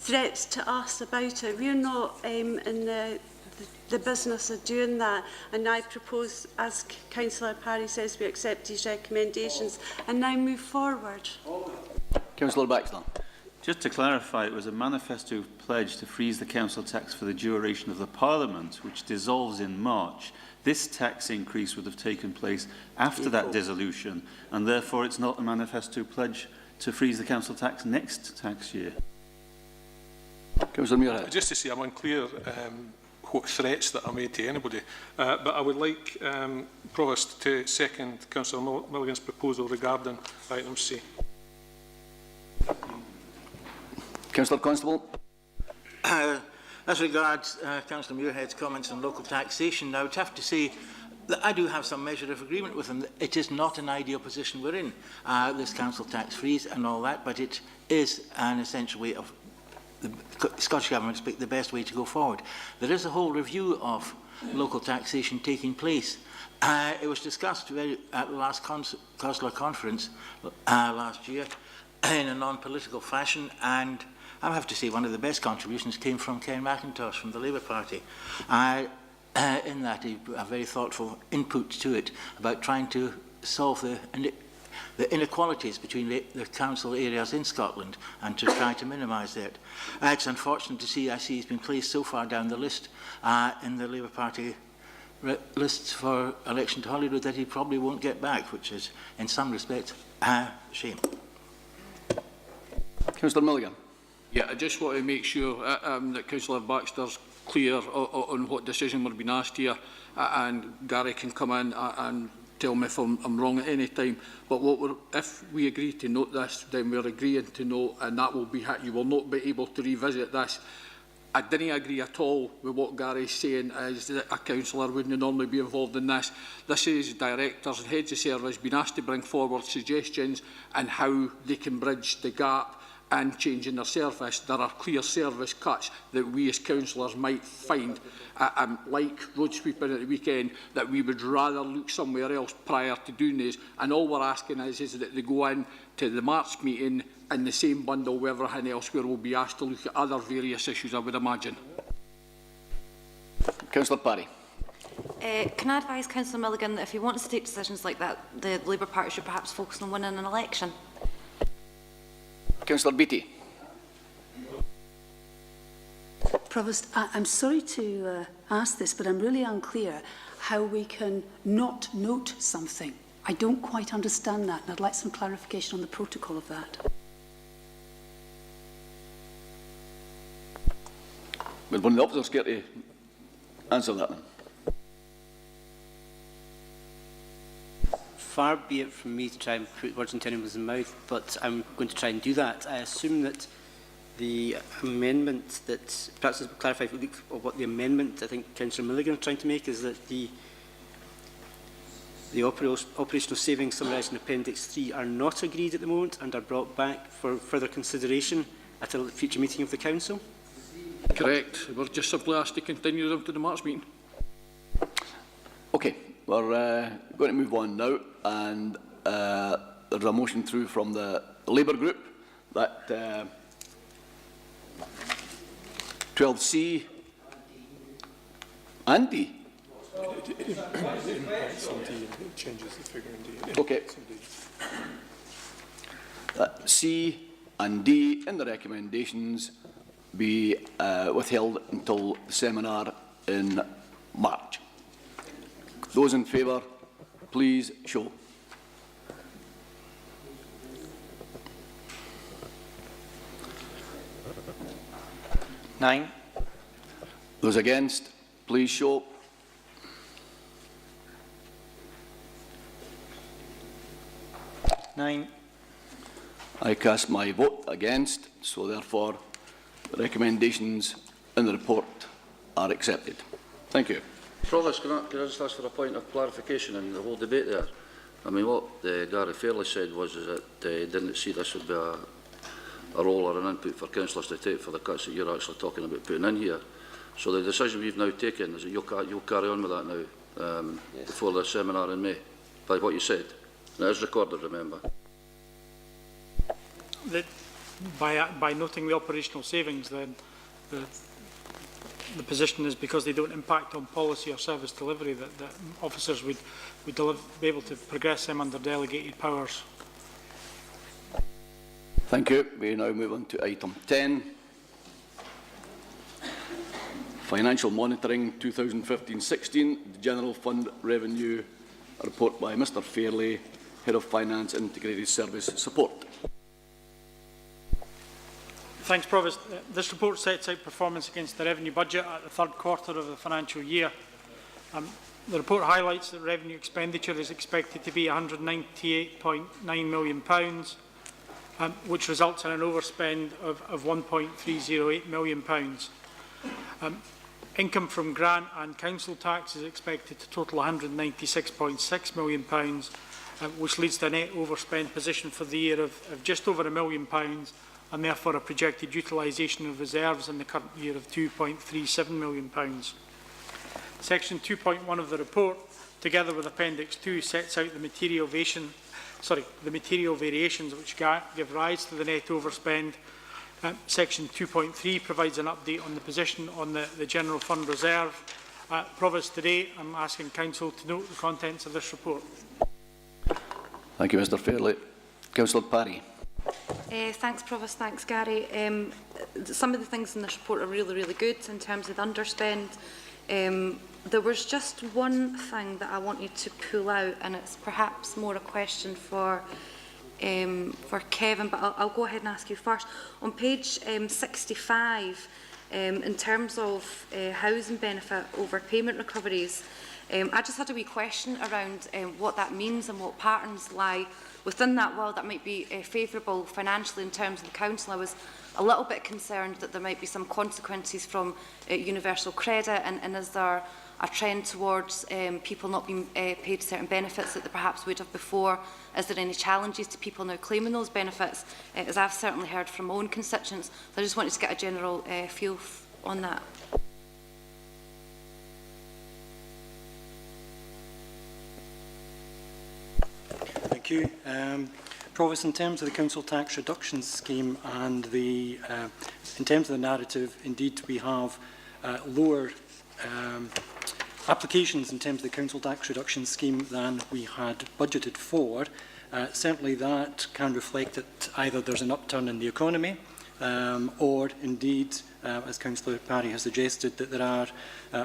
threats to us about it. We're not in the business of doing that, and I propose, as Councillor Parry says, we accept his recommendations and now move forward. Councillor Baxter. Just to clarify, it was a manifesto pledge to freeze the council tax for the duration of the Parliament, which dissolves in March. This tax increase would have taken place after that dissolution, and therefore it's not a manifesto pledge to freeze the council tax next tax year. Councillor Muirhead. Just to say, I'm unclear what threats that are made to anybody, but I would like Provost to second Councillor Milligan's proposal regarding item C. Councillor Constable. As regards Councillor Muirhead's comments on local taxation, I would have to say that I do have some measure of agreement with him. It is not an ideal position we're in, this council tax freeze and all that, but it is an essential way of the Scottish Government to pick the best way to go forward. There is a whole review of local taxation taking place. It was discussed at the last Councillor Conference last year in a non-political fashion, and I have to say one of the best contributions came from Ken McIntosh from the Labour Party. In that, a very thoughtful input to it about trying to solve the inequalities between the council areas in Scotland and to try to minimise that. It's unfortunate to see, I see he's been placed so far down the list in the Labour Party lists for election to Holyrood that he probably won't get back, which is in some respects a shame. Councillor Milligan. Yeah, I just want to make sure that Councillor Baxter's clear on what decision we're being asked here, and Gary can come in and tell me if I'm wrong at any time. But if we agree to note this, then we're agreeing to note, and that will be you will not be able to revisit this. I didn't agree at all with what Gary's saying, is that a councillor wouldn't normally be involved in this. This is directors and heads of service being asked to bring forward suggestions and how they can bridge the gap and changing their service. There are clear service cuts that we as councillors might find, like road sweeping at the weekend, that we would rather look somewhere else prior to doing this. And all we're asking is that they go in to the March meeting in the same bundle with everything else, where we'll be asked to look at other various issues, I would imagine. Councillor Parry. Can I advise Councillor Milligan that if he wants to take decisions like that, the Labour Party should perhaps focus on winning an election? Councillor Beattie. Provost, I'm sorry to ask this, but I'm really unclear how we can not note something. I don't quite understand that, and I'd like some clarification on the protocol of that. Well, one of the officers get to answer that then. Far be it from me to try and put words into anyone's mouth, but I'm going to try and do that. I assume that the amendment that, perhaps to clarify what the amendment I think Councillor Milligan is trying to make is that the operational savings summarised in Appendix 3 are not agreed at the moment and are brought back for further consideration at a future meeting of the Council? Correct. We're just simply asked to continue them to the March meeting. Okay, we're going to move on now, and there's a motion through from the Labour group that 12C and D. Okay. C and D in the recommendations be withheld until the seminar in March. Those in favour, please show. 9. Those against, please show. Nine. I cast my vote against, so therefore the recommendations in the report are accepted. Thank you. Provost, can I just ask for a point of clarification in the whole debate there? I mean, what Gary Fairley said was that he didn't see this would be a role or an input for councillors to take for the cuts that you're actually talking about putting in here. So the decision we've now taken is that you'll carry on with that now before the seminar in May, by what you said. And it is recorded, remember. That by noting the operational savings, then the position is because they don't impact on policy or service delivery that officers would be able to progress them under delegated powers. Thank you. We now move on to item 10. Financial Monitoring 2015-16, the General Fund Revenue Report by Mr Fairley, Head of Finance Integrated Service Support. Thanks, Provost. This report sets out performance against the revenue budget at the third quarter of the financial year. The report highlights that revenue expenditure is expected to be £198.9 million, which results in an overspend of £1.308 million. Income from grant and council tax is expected to total £196.6 million, which leads to a net overspend position for the year of just over £1 million, and therefore a projected utilisation of reserves in the current year of £2.37 million. Section 2.1 of the report, together with Appendix 2, sets out the material variations which give rise to the net overspend. Section 2.3 provides an update on the position on the General Fund Reserve. Provost, today I'm asking Council to note the contents of this report. Thank you, Mr Fairley. Councillor Parry. Thanks, Provost. Thanks, Gary. Some of the things in this report are really good in terms of the underspend. There was just one thing that I wanted to pull out, and it's perhaps more a question for Kevin, but I'll go ahead and ask you first. On page 65, in terms of housing benefit overpayment recoveries, I just had a wee question around what that means and what patterns lie within that. While that might be favourable financially in terms of the council, I was a little bit concerned that there might be some consequences from universal credit, and is there a trend towards people not being paid certain benefits that they perhaps would have before? Is there any challenges to people now claiming those benefits? As I've certainly heard from my own constituents, so I just wanted to get a general feel on that. Thank you. Provost, in terms of the council tax reduction scheme and in terms of the narrative, indeed we have lower applications in terms of the council tax reduction scheme than we had budgeted for. Certainly that can reflect that either there's an upturn in the economy or indeed, as Councillor Parry has suggested, that there are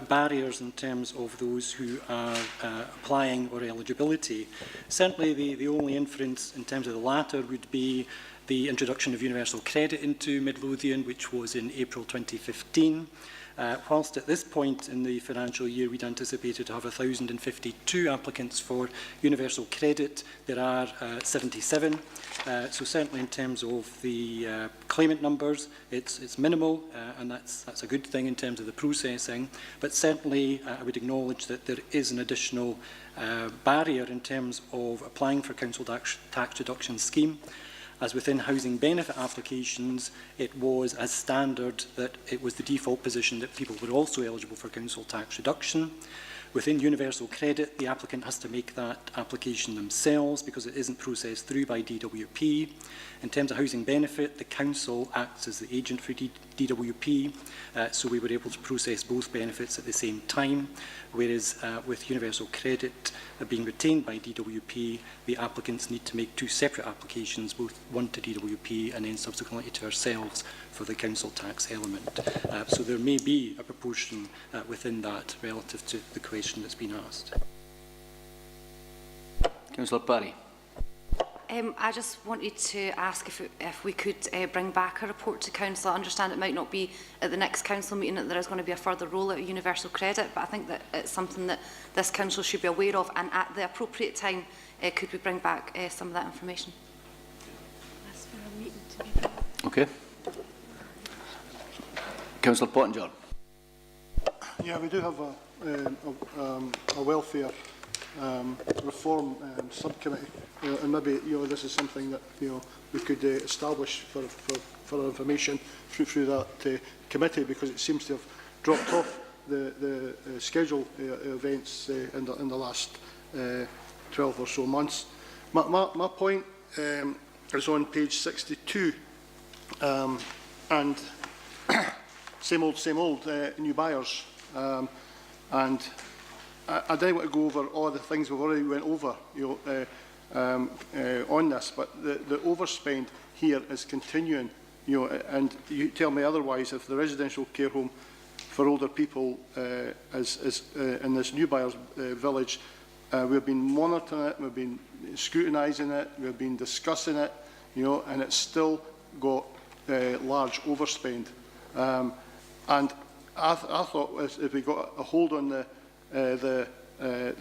barriers in terms of those who are applying or eligibility. Certainly the only inference in terms of the latter would be the introduction of universal credit into Midlothian, which was in April 2015. Whilst at this point in the financial year we'd anticipated to have 1,052 applicants for universal credit, there are 77. So certainly in terms of the claimant numbers, it's minimal, and that's a good thing in terms of the processing. But certainly I would acknowledge that there is an additional barrier in terms of applying for council tax reduction scheme. As within housing benefit applications, it was as standard that it was the default position that people were also eligible for council tax reduction. Within universal credit, the applicant has to make that application themselves because it isn't processed through by DWP. In terms of housing benefit, the council acts as the agent for DWP, so we were able to process both benefits at the same time, whereas with universal credit being retained by DWP, the applicants need to make two separate applications, both one to DWP and then subsequently to ourselves for the council tax element. So there may be a proportion within that relative to the question that's been asked. Councillor Parry. I just wanted to ask if we could bring back a report to Council. I understand it might not be at the next Council meeting that there is going to be a further rollout of universal credit, but I think that it's something that this Council should be aware of, and at the appropriate time, could we bring back some of that information? Okay. Councillor Pottinger. Yeah, we do have a welfare reform subcommittee, and maybe this is something that we could establish for our information through that committee, because it seems to have dropped off the schedule events in the last 12 or so months. My point is on page 62, and same old new buyers, and I don't want to go over all the things we've already went over on this, but the overspend here is continuing, and you tell me otherwise. If the residential care home for older people is in this new buyers village, we've been monitoring it, we've been scrutinising it, we've been discussing it, and it's still got large overspend. And I thought if we got a hold on the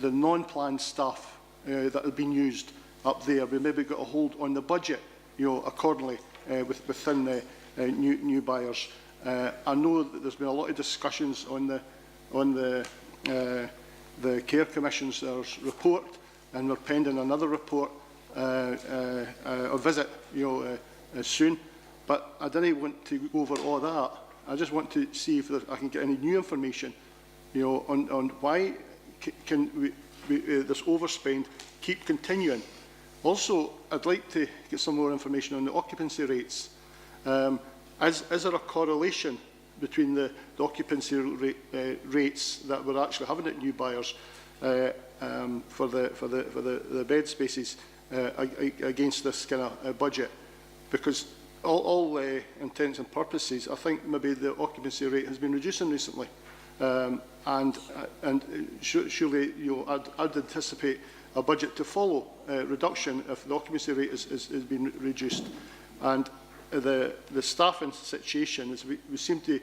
non-planned stuff that had been used up there, we maybe got a hold on the budget, accordingly within the new buyers. I know that there's been a lot of discussions on the Care Commission's report, and we're pending another report or visit, soon. But I didn't want to go over all that. I just want to see if I can get any new information, on why can this overspend keep continuing. Also, I'd like to get some more information on the occupancy rates. Is there a correlation between the occupancy rates that we're actually having at new buyers for the bed spaces against this kind of budget? Because all intents and purposes, I think maybe the occupancy rate has been reducing recently, and surely I'd anticipate a budget to follow reduction if the occupancy rate has been reduced. And the staffing situation is we seem to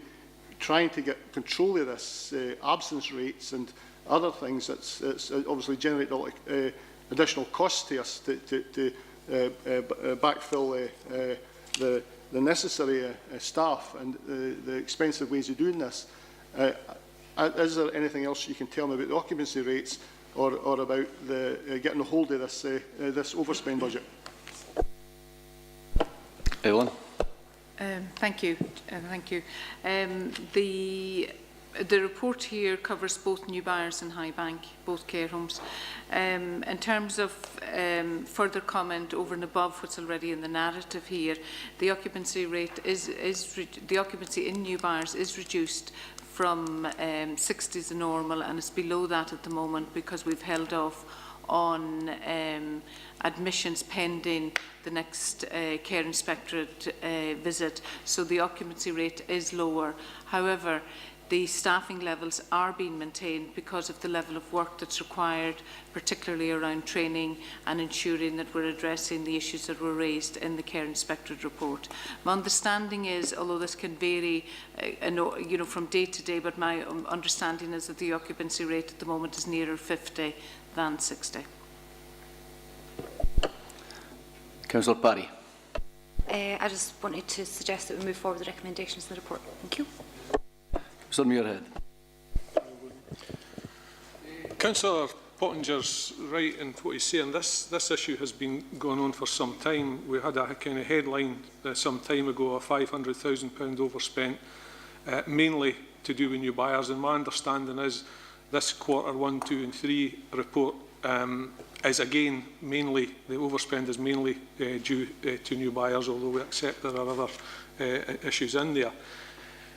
trying to get control of this absence rates and other things that's obviously generate a lot of additional costs to us to backfill the necessary staff and the expensive ways of doing this. Is there anything else you can tell me about the occupancy rates or about getting a hold of this this overspend budget? Ellen. Thank you. Thank you. The report here covers both new buyers and High Bank, both care homes. In terms of further comment over and above what's already in the narrative here, the occupancy rate the occupancy in new buyers is reduced from 60 is the normal, and it's below that at the moment because we've held off on admissions pending the next care inspectorate visit. So the occupancy rate is lower. However, the staffing levels are being maintained because of the level of work that's required, particularly around training and ensuring that we're addressing the issues that were raised in the Care Inspectorate report. My understanding is, although this can vary from day to day, but my understanding is that the occupancy rate at the moment is nearer 50 than 60. Councillor Parry. I just wanted to suggest that we move forward with the recommendations in the report. Thank you. Councillor Muirhead. Councillor Pottinger's right in what he's saying. This issue has been going on for some time. We had a kind of headline some time ago of £500,000 overspent, mainly to do with new buyers. And my understanding is this quarter 1, 2 and 3 report is again mainly, the overspend is mainly due to new buyers, although we accept there are other issues in there.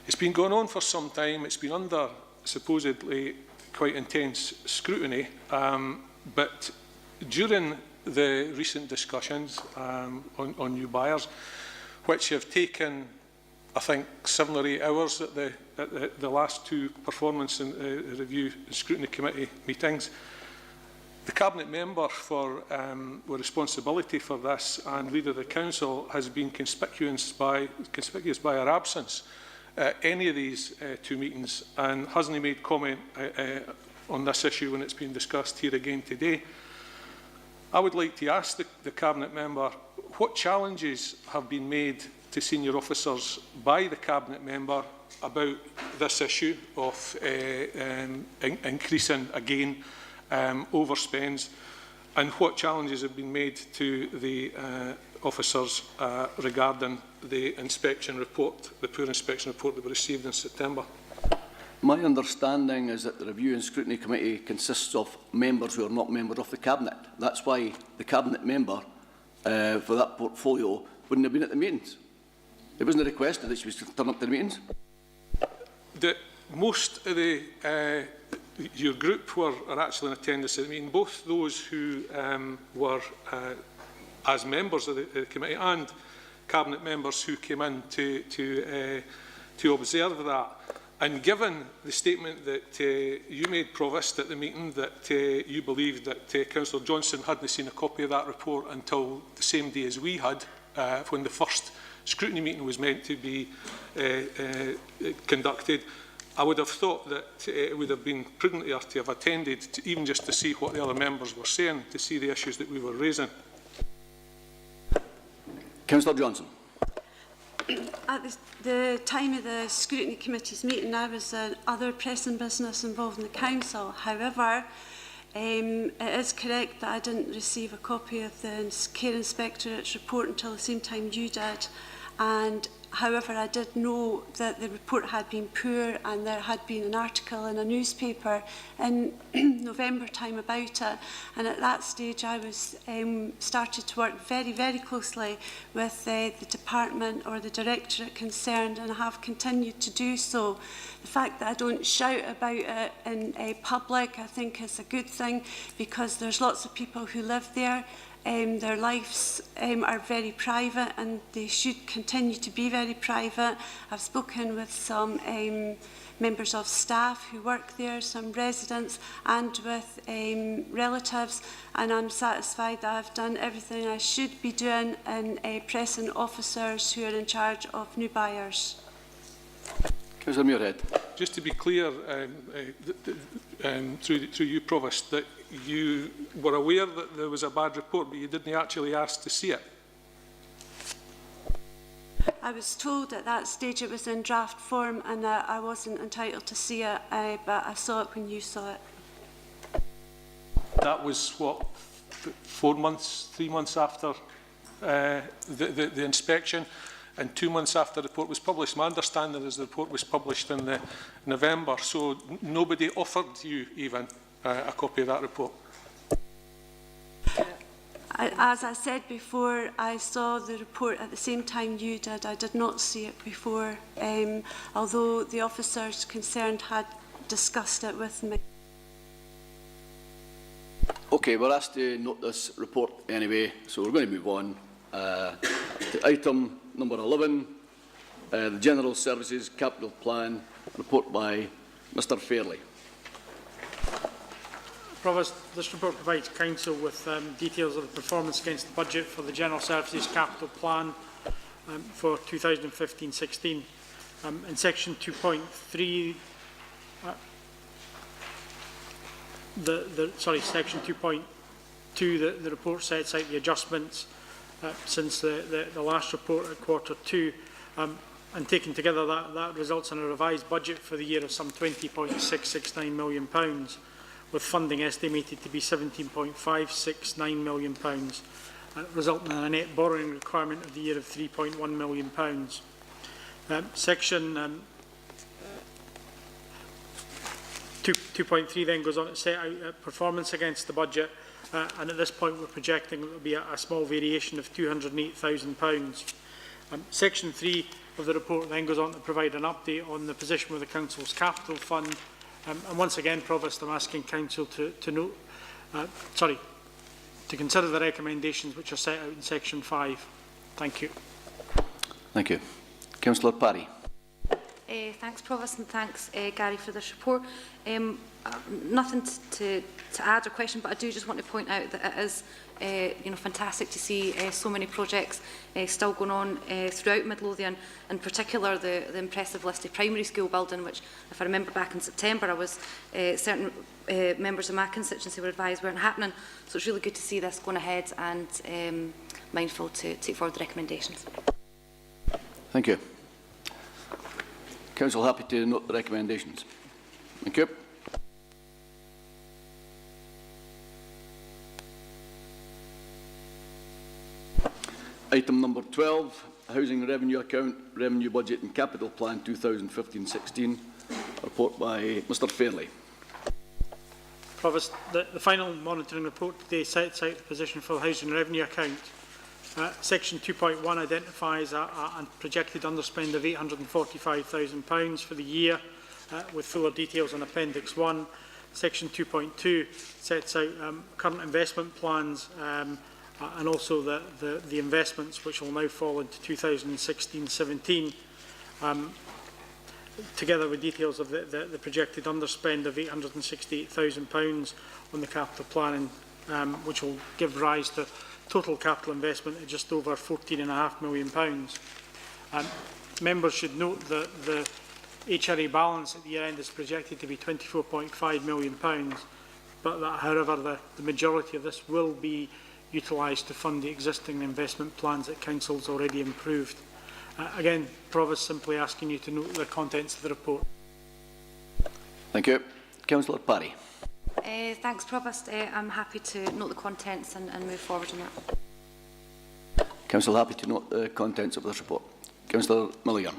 It's been going on for some time. It's been under supposedly quite intense scrutiny, but during the recent discussions on new buyers, which have taken, I think, 7 or 8 hours at the last 2 performance and review and scrutiny committee meetings, The Cabinet member for with responsibility for this and Leader of the Council has been conspicuous by her absence at any of these two meetings, and hasn't made comment on this issue when it's been discussed here again today. I would like to ask the Cabinet member what challenges have been made to senior officers by the Cabinet member about this issue of increasing again overspends, and what challenges have been made to the officers regarding the inspection report, the poor inspection report that we received in September. My understanding is that the Review and Scrutiny Committee consists of members who are not members of the Cabinet. That's why the Cabinet member for that portfolio wouldn't have been at the meetings. It wasn't requested that she was to turn up to the meetings. Most of the your group are actually in attendance at the meeting, both those who were as members of the committee and Cabinet members who came in to observe that. And given the statement that you made, Provost, at the meeting, that you believed that Councillor Johnson hadn't seen a copy of that report until the same day as we had, when the first scrutiny meeting was meant to be conducted, I would have thought that it would have been prudent to have attended, even just to see what the other members were saying, to see the issues that we were raising. Councillor Johnson. At the time of the Scrutiny Committee's meeting, I was other pressing business involving the Council. However, it is correct that I didn't receive a copy of the Care Inspectorate's report until the same time you did. And however, I did know that the report had been poor, and there had been an article in a newspaper in November time about it. And at that stage, I was started to work very, very closely with the department or the directorate concerned, and I have continued to do so. The fact that I don't shout about it in public, I think, is a good thing, because there's lots of people who live there. Their lives are very private, and they should continue to be very private. I've spoken with some members of staff who work there, some residents, and with relatives, and I'm satisfied that I've done everything I should be doing in pressing officers who are in charge of new buyers. Councillor Muirhead. Just to be clear, through you, Provost, that you were aware that there was a bad report, but you didn't actually ask to see it. I was told at that stage it was in draft form, and that I wasn't entitled to see it, but I saw it when you saw it. That was, what, 3 months after the inspection, and 2 months after the report was published. My understanding is the report was published in November, so nobody offered you even a copy of that report. As I said before, I saw the report at the same time you did. I did not see it before, although the officers concerned had discussed it with me. Okay, we're asked to note this report anyway, so we're going to move on to item number 11, the General Services Capital Plan, report by Mr Fairley. Provost, this report provides Council with details of the performance against the budget for the General Services Capital Plan for 2015-16. In section 2.3, section 2.2, the report sets out the adjustments since the last report at Q2, and taken together that results in a revised budget for the year of some £20.669 million, with funding estimated to be £17.569 million, resulting in a net borrowing requirement of the year of £3.1 million. Section 2.3 then goes on to set out performance against the budget, and at this point we're projecting it will be a small variation of £208,000. Section 3 of the report then goes on to provide an update on the position with the Council's capital fund. And once again, Provost, I'm asking Council to consider the recommendations which are set out in Section 5. Thank you. Thank you. Councillor Parry. Thanks, Provost, and thanks, Gary, for this report. Nothing to add or question, but I do just want to point out that it is fantastic to see so many projects still going on throughout Midlothian, in particular the impressive listed primary school building, which, if I remember back in September, I was certain members of my constituency were advised weren't happening. So it's really good to see this going ahead, and mindful to take forward the recommendations. Thank you. Council happy to note the recommendations. Thank you. Item number 12, Housing Revenue Account, Revenue Budget and Capital Plan 2015-16. Report by Mr Fairley. Provost, the final monitoring report today sets out the position for the Housing Revenue Account. Section 2.1 identifies a projected underspend of £845,000 for the year, with fuller details on Appendix 1. Section 2.2 sets out current investment plans and also the investments which will now fall into 2016-17, together with details of the projected underspend of £868,000 on the capital planning, which will give rise to total capital investment of just over £14.5 million. Members should note that the HRA balance at the year end is projected to be £24.5 million, but that, however, the majority of this will be utilised to fund the existing investment plans that Council's already improved. Again, Provost, simply asking you to note the contents of the report. Thank you. Councillor Parry. Thanks, Provost. I'm happy to note the contents and move forward on that. Council happy to note the contents of this report. Councillor Milligan.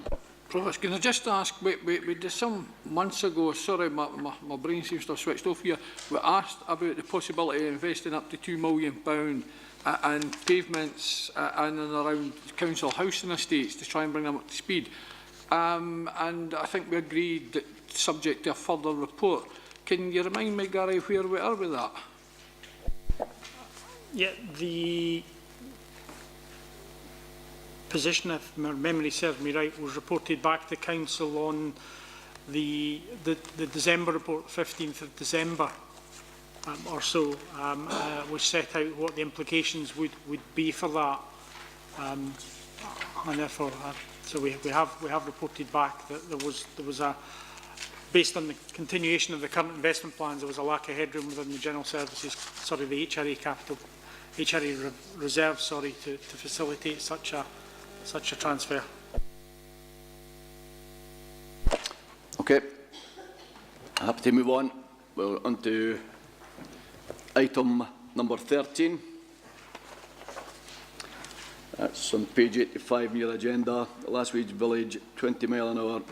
Provost, can I just ask, we did some months ago, sorry, my brain seems to have switched off here, we asked about the possibility of investing up to £2 million and pavements in and around council housing estates to try and bring them up to speed. And I think we agreed that, subject to a further report. Can you remind me, Gary, where we are with that? Yeah, the position, if my memory serves me right, was reported back to Council on the December report, 15th of December or so, which set out what the implications would be for that. And therefore, so we have reported back that there was a, based on the continuation of the current investment plans, there was a lack of headroom within the general services, sorry, the HRA reserve, sorry, to facilitate such a transfer. Okay. Happy to move on. We're on to item number 13. That's on page 85 in your agenda. The Last Wage Village 20 mile an hour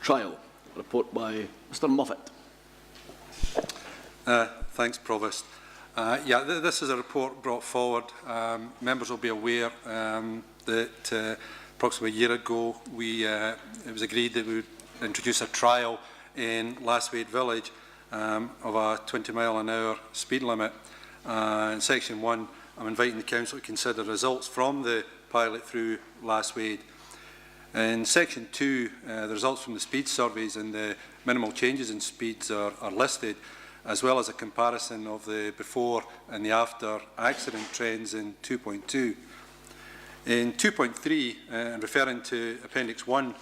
trial. Report by Mr Moffat. Thanks, Provost. This is a report brought forward. Members will be aware that approximately a year ago it was agreed that we would introduce a trial in Last Wade Village of a 20 mile an hour speed limit. In section 1, I'm inviting the Council to consider results from the pilot through Last Wade. In section 2, the results from the speed surveys and the minimal changes in speeds are listed, as well as a comparison of the before and the after accident trends in 2.2. In 2.3, and referring to Appendix 1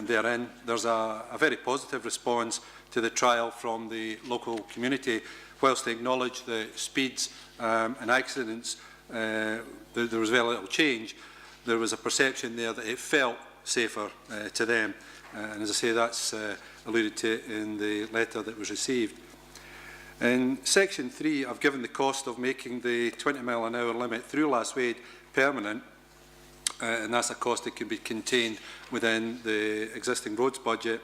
therein, there's a very positive response to the trial from the local community. Whilst they acknowledge the speeds and accidents, there was very little change. There was a perception there that it felt safer to them. And as I say, that's alluded to in the letter that was received. In section 3, I've given the cost of making the 20 mile an hour limit through Last Wade permanent, and that's a cost that can be contained within the existing roads budget.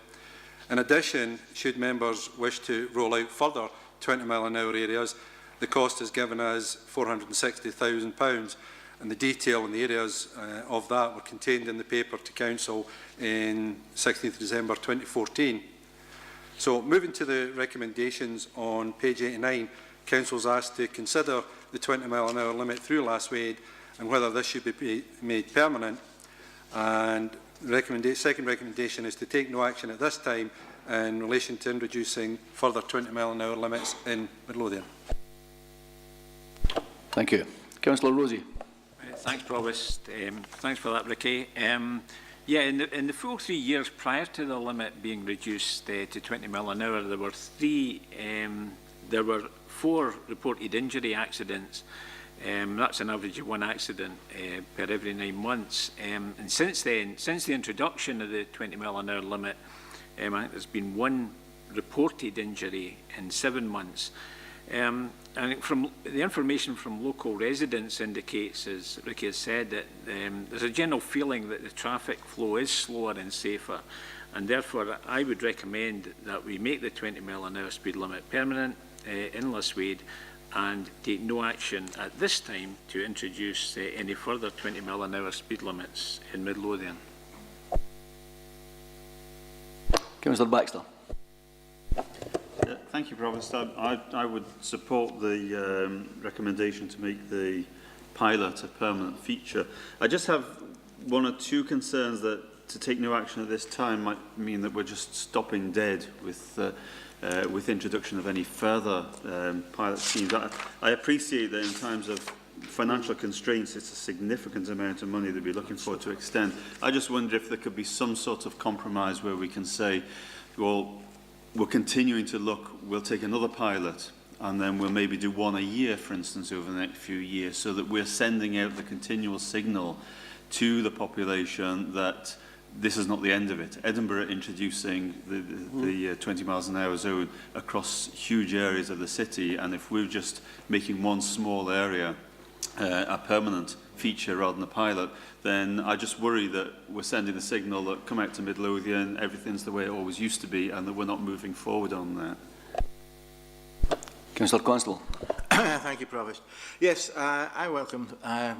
In addition, should members wish to roll out further 20 mile an hour areas, the cost is given as £460,000, and the detail in the areas of that were contained in the paper to Council in 16th December 2014. So, moving to the recommendations on page 89, Council is asked to consider the 20 mile an hour limit through Last Wade and whether this should be made permanent. And second recommendation is to take no action at this time in relation to introducing further 20-mile-an-hour limits in Midlothian. Thank you. Councillor Rosie. Thanks, Provost. Thanks for that, Ricky. Yeah, in the full 3 years prior to the limit being reduced to 20 mile an hour, there were 4 reported injury accidents. That's an average of 1 accident per every 9 months. And since then, since the introduction of the 20 mile an hour limit, I think there's been 1 reported injury in 7 months. And from the information from local residents indicates, as Ricky has said, that there's a general feeling that the traffic flow is slower and safer, and therefore I would recommend that we make the 20 mile an hour speed limit permanent in Lithwaite and take no action at this time to introduce any further 20 mile an hour speed limits in Midlothian. Councillor Baxter. Thank you, Provost. I would support the recommendation to make the pilot a permanent feature. I just have 1 or 2 concerns that to take no action at this time might mean that we're just stopping dead with introduction of any further pilot schemes. I appreciate that in times of financial constraints, it's a significant amount of money that we're looking for to extend. I just wonder if there could be some sort of compromise where we can say, well, we're continuing to look, we'll take another pilot, and then we'll maybe do 1 a year, for instance, over the next few years, so that we're sending out the continual signal to the population that this is not the end of it. Edinburgh introducing the 20 miles an hour zone across huge areas of the city, and if we're just making 1 small area a permanent feature rather than a pilot, then I just worry that we're sending the signal that come out to Midlothian, everything's the way it always used to be, and that we're not moving forward on that. Councillor Constable. Thank you, Provost. Yes, I welcome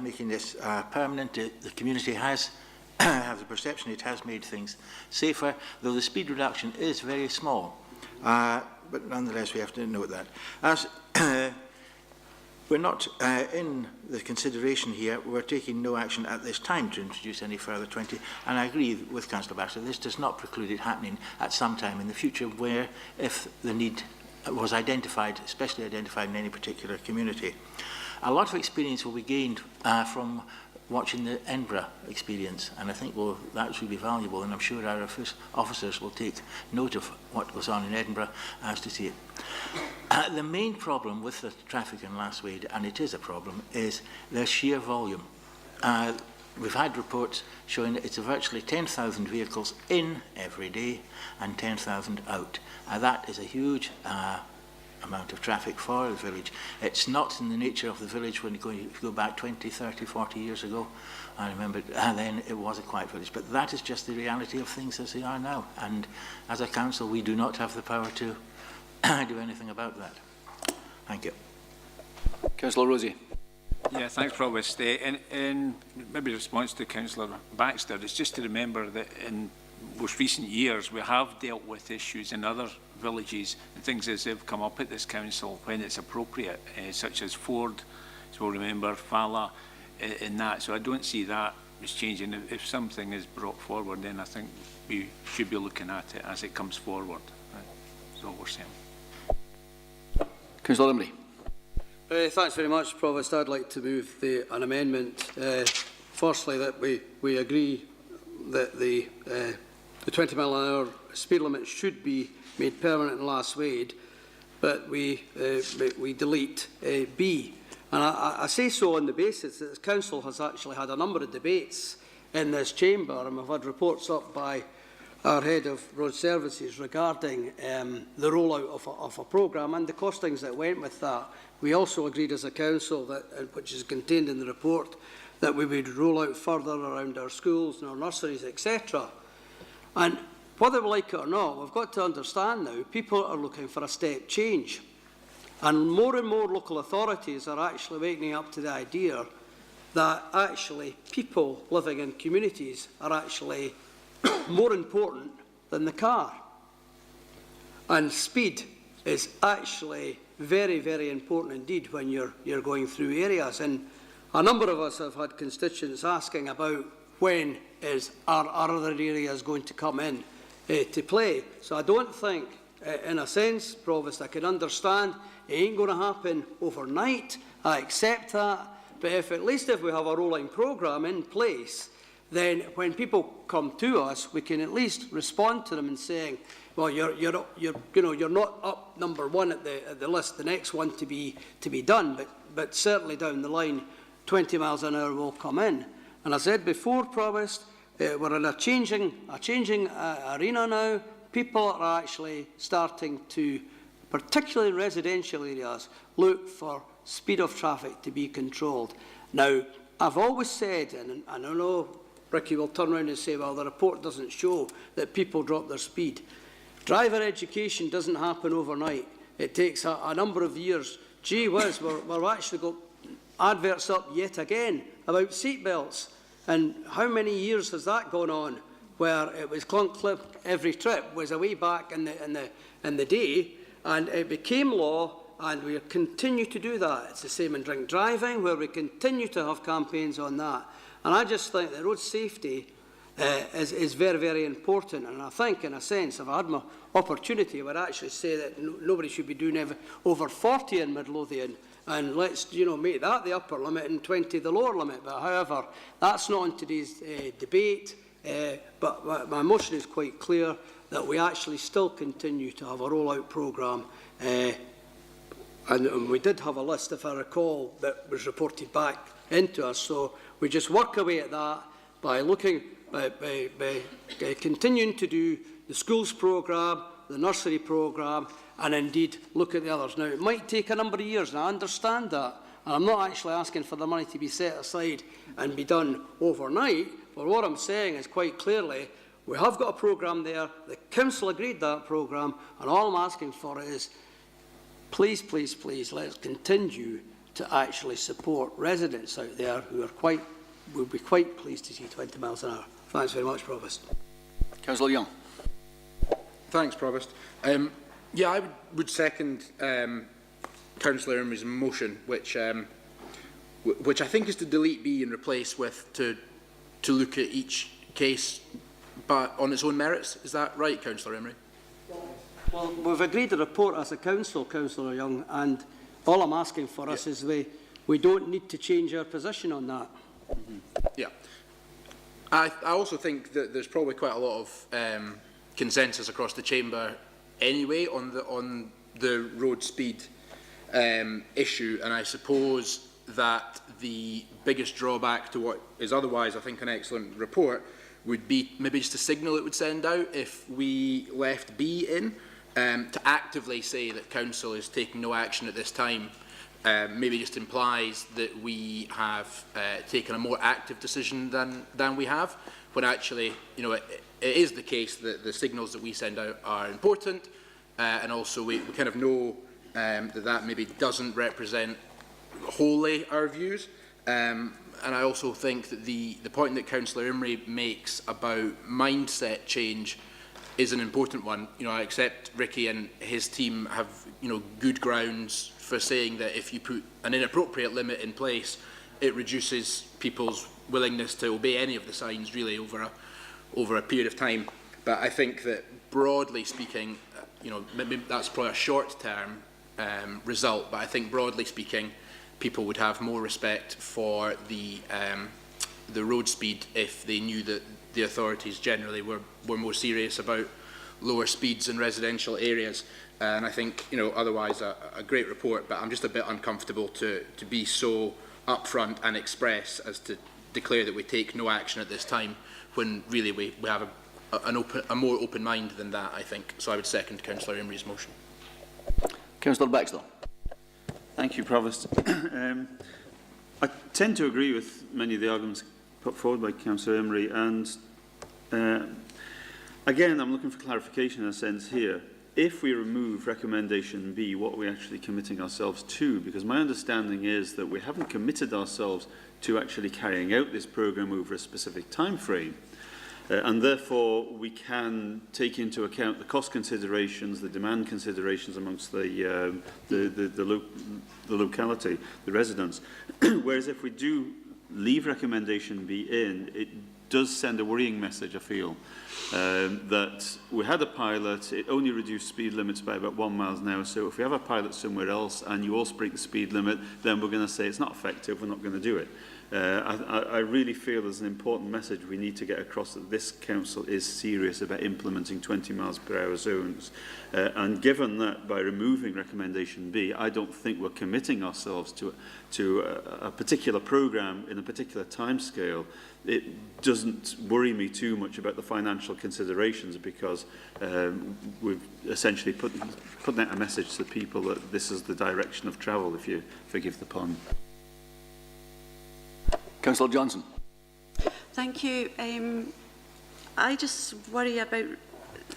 making this permanent. The community has the perception it has made things safer, though the speed reduction is very small. But nonetheless, we have to note that. As we're not in the consideration here, we're taking no action at this time to introduce any further 20, and I agree with Councillor Baxter, this does not preclude it happening at some time in the future where, if the need was identified, especially identified in any particular community. A lot of experience will be gained from watching the Edinburgh experience, and I think that will be valuable, and I'm sure our officers will take note of what goes on in Edinburgh as to see it. The main problem with the traffic in Lithwaite, and it is a problem, is the sheer volume. We've had reports showing that it's virtually 10,000 vehicles in every day and 10,000 out. That is a huge amount of traffic for the village. It's not in the nature of the village when you go back 20, 30, 40 years ago. I remember then it was a quiet village, but that is just the reality of things as they are now. And as a council, we do not have the power to do anything about that. Thank you. Councillor Rosie. Yeah, thanks, Provost. In maybe response to Councillor Baxter, it's just to remember that in most recent years we have dealt with issues in other villages and things as they've come up at this council when it's appropriate, such as Ford, as we'll remember, Fala, in that. So I don't see that as changing. If something is brought forward, then I think we should be looking at it as it comes forward. That's all we're saying. Councillor Limley. Thanks very much, Provost. I'd like to move an amendment. Firstly, that we agree that the 20 mile an hour speed limit should be made permanent in Lithwaite, but we delete B. And I say so on the basis that the Council has actually had a number of debates in this chamber, and we've had reports up by our Head of Road Services regarding the rollout of a programme and the costings that went with that. We also agreed as a Council, that, which is contained in the report, that we would roll out further around our schools and our nurseries, etc. And whether we like it or not, we've got to understand now, people are looking for a step change. And more local authorities are actually waking up to the idea that actually people living in communities are actually more important than the car. And speed is actually very, very important indeed when you're going through areas. And a number of us have had constituents asking about when is our other areas going to come in to play. So I don't think, in a sense, Provost, I can understand it ain't going to happen overnight. I accept that. But if at least if we have a rolling programme in place, then when people come to us, we can at least respond to them and saying, well, you're not up number one at the list, the next one to be done, but certainly down the line, 20 miles an hour will come in. And I said before, Provost, we're in a changing arena now. People are actually starting to, particularly in residential areas, look for speed of traffic to be controlled. Now, I've always said, and I don't know, Ricky will turn around and say, well, the report doesn't show that people drop their speed. Driver education doesn't happen overnight. It takes a number of years. Gee whiz, we've actually got adverts up yet again about seat belts. And how many years has that gone on where it was clunk clip every trip was a way back in the day, and it became law, and we continue to do that. It's the same in drink driving, where we continue to have campaigns on that. And I just think that road safety is very, very important. And I think, in a sense, if I had my opportunity, I would actually say that nobody should be doing over 40 in Midlothian, and let's make that the upper limit and 20 the lower limit. But however, that's not in today's debate. But my motion is quite clear that we actually still continue to have a rollout programme. And we did have a list, if I recall, that was reported back into us. So we just work away at that by looking, by continuing to do the schools programme, the nursery programme, and indeed look at the others. Now, it might take a number of years, and I understand that. And I'm not actually asking for the money to be set aside and be done overnight. But what I'm saying is quite clearly, we have got a programme there. The Council agreed that programme, and all I'm asking for is, please, please, please, let's continue to actually support residents out there who are will be quite pleased to see 20 miles an hour. Thanks very much, Provost. Councillor Young. Thanks, Provost. Yeah, I would second Councillor Emery's motion, which I think is to delete B and replace with to look at each case but on its own merits. Is that right, Councillor Emery? Well, we've agreed a report as a council, Councillor Young, and all I'm asking for us is we don't need to change our position on that. Yeah. I also think that there's probably quite a lot of consensus across the chamber anyway on the road speed issue, and I suppose that the biggest drawback to what is otherwise, I think, an excellent report would be maybe just a signal it would send out if we left B in, to actively say that Council is taking no action at this time. Maybe just implies that we have taken a more active decision than we have, when actually, it is the case that the signals that we send out are important, and also we kind of know that maybe doesn't represent wholly our views. And I also think that the point that Councillor Emery makes about mindset change is an important one. I accept Ricky and his team have, good grounds for saying that if you put an inappropriate limit in place, it reduces people's willingness to obey any of the signs really over a period of time. But I think that broadly speaking, maybe that's probably a short-term result, but I think broadly speaking, people would have more respect for the road speed if they knew that the authorities generally were more serious about lower speeds in residential areas. And I think, otherwise a great report, but I'm just a bit uncomfortable to be so upfront and express as to declare that we take no action at this time, when really we have a more open mind than that, I think. So I would second Councillor Emery's motion. Councillor Baxter. Thank you, Provost. I tend to agree with many of the arguments put forward by Councillor Emery, and again, I'm looking for clarification in a sense here. If we remove recommendation B, what are we actually committing ourselves to? Because my understanding is that we haven't committed ourselves to actually carrying out this programme over a specific time frame. And therefore, we can take into account the cost considerations, the demand considerations amongst the locality, the residents. Whereas if we do leave recommendation B in, it does send a worrying message, I feel, that we had a pilot, it only reduced speed limits by about 1 mile an hour, so if we have a pilot somewhere else and you also break the speed limit, then we're going to say it's not effective, we're not going to do it. I really feel there's an important message we need to get across, that this council is serious about implementing 20 miles per hour zones. And given that by removing recommendation B, I don't think we're committing ourselves to a particular programme in a particular timescale, it doesn't worry me too much about the financial considerations, because we've essentially put out a message to people that this is the direction of travel, if you forgive the pun. Councillor Johnson. Thank you. I just worry about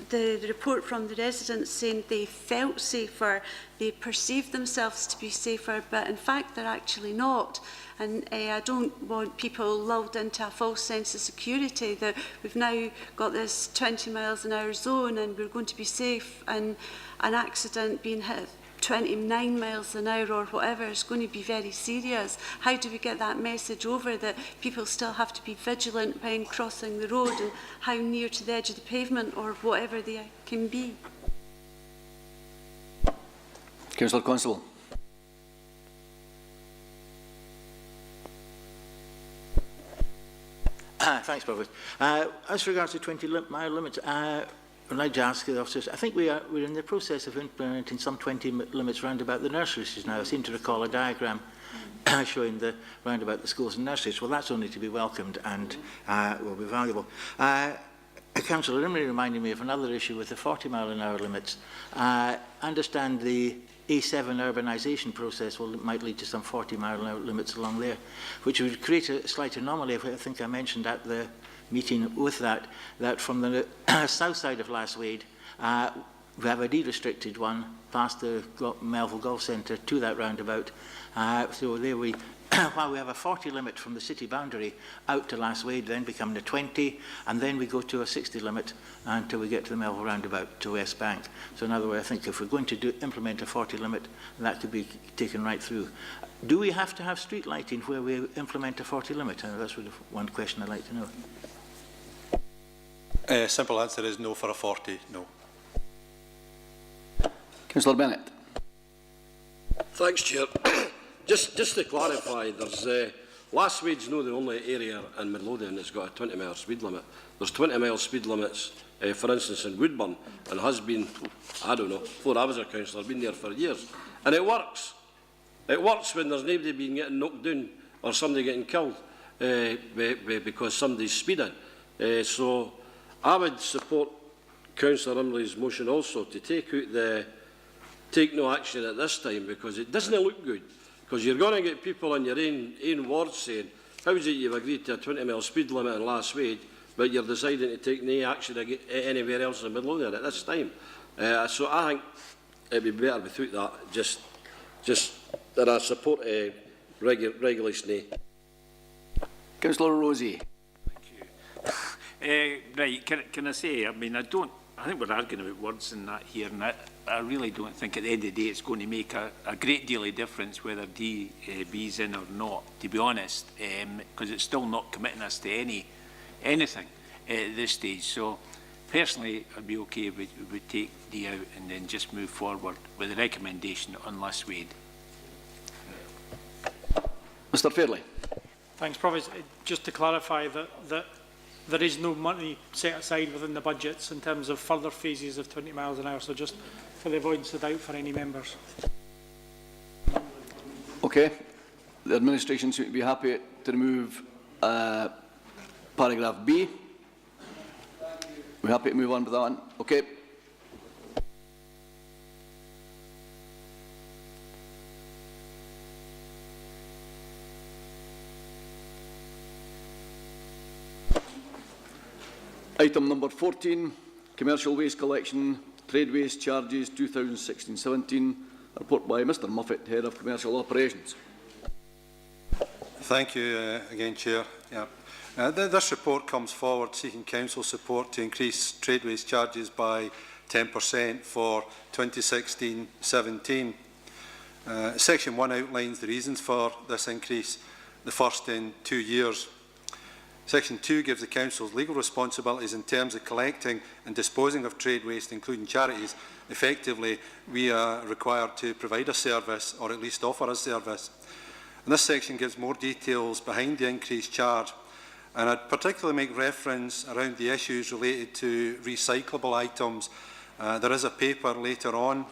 the report from the residents saying they felt safer, they perceived themselves to be safer, but in fact they're actually not. And I don't want people lulled into a false sense of security that we've now got this 20 miles an hour zone and we're going to be safe, and an accident being hit 29 miles an hour or whatever is going to be very serious. How do we get that message over that people still have to be vigilant when crossing the road, and how near to the edge of the pavement or whatever they can be? Councillor Constable. Thanks, Provost. As regards to 20-mile limits, I'd like to ask the officers, I think we're in the process of implementing some 20 limits round about the nurseries now. I seem to recall a diagram showing the round about the schools and nurseries. Well, that's only to be welcomed and will be valuable. Councillor Rimley reminded me of another issue with the 40-mile-an-hour limits. I understand the A7 urbanisation process might lead to some 40-mile-an-hour limits along there, which would create a slight anomaly. I think I mentioned at the meeting with that from the south side of Lasswade, we have a de-restricted one past the Melville Golf Centre to that roundabout. So there we, while we have a 40 limit from the city boundary out to Lasswade, then becoming a 20, and then we go to a 60 limit until we get to the Melville roundabout to West Bank. So in other words, I think if we're going to implement a 40 limit, that could be taken right through. Do we have to have street lighting where we implement a 40 limit? That's one question I'd like to know. Simple answer is no for a 40, no. Councillor Bennett. Thanks, Chair. just to clarify, there's Lasswade's not the only area in Midlothian that's got a 20-mile speed limit. There's 20-mile speed limits, for instance, in Woodburn, and has been, I don't know, before I was a councillor, been there for years. And it works. It works when there's nobody being getting knocked down or somebody getting killed because somebody's speeding. So I would support Councillor Imley's motion also to take no action at this time, because it doesn't look good. Because you're going to get people in your own ward saying, how is it you've agreed to a 20-mile speed limit in Lasswade, but you're deciding to take no action anywhere else in Midlothian at this time? So I think it'd be better without that. Just that I support regulation A. Councillor Rosie. Right, can I say, I mean, I think we're arguing about words in that here, and I really don't think at the end of the day it's going to make a great deal of difference whether DB's in or not, to be honest, because it's still not committing us to anything at this stage. So personally, I'd be okay if we take D out and then just move forward with the recommendation on Lasswade. Mr. Fairley. Thanks, Provost. Just to clarify that there is no money set aside within the budgets in terms of further phases of 20 miles an hour, so just for the avoidance of doubt for any members. Okay. The administration seems to be happy to remove paragraph B. We're happy to move on with that one. Okay. Item number 14, Commercial Waste Collection, Trade Waste Charges 2016-17, report by Mr Muffet, Head of Commercial Operations. Thank you again, Chair. Yeah. This report comes forward seeking Council support to increase trade waste charges by 10% for 2016-17. Section 1 outlines the reasons for this increase, the first in 2 years. Section 2 gives the Council's legal responsibilities in terms of collecting and disposing of trade waste, including charities. Effectively, we are required to provide a service, or at least offer a service. And this section gives more details behind the increased charge. And I'd particularly make reference around the issues related to recyclable items. There is a paper later on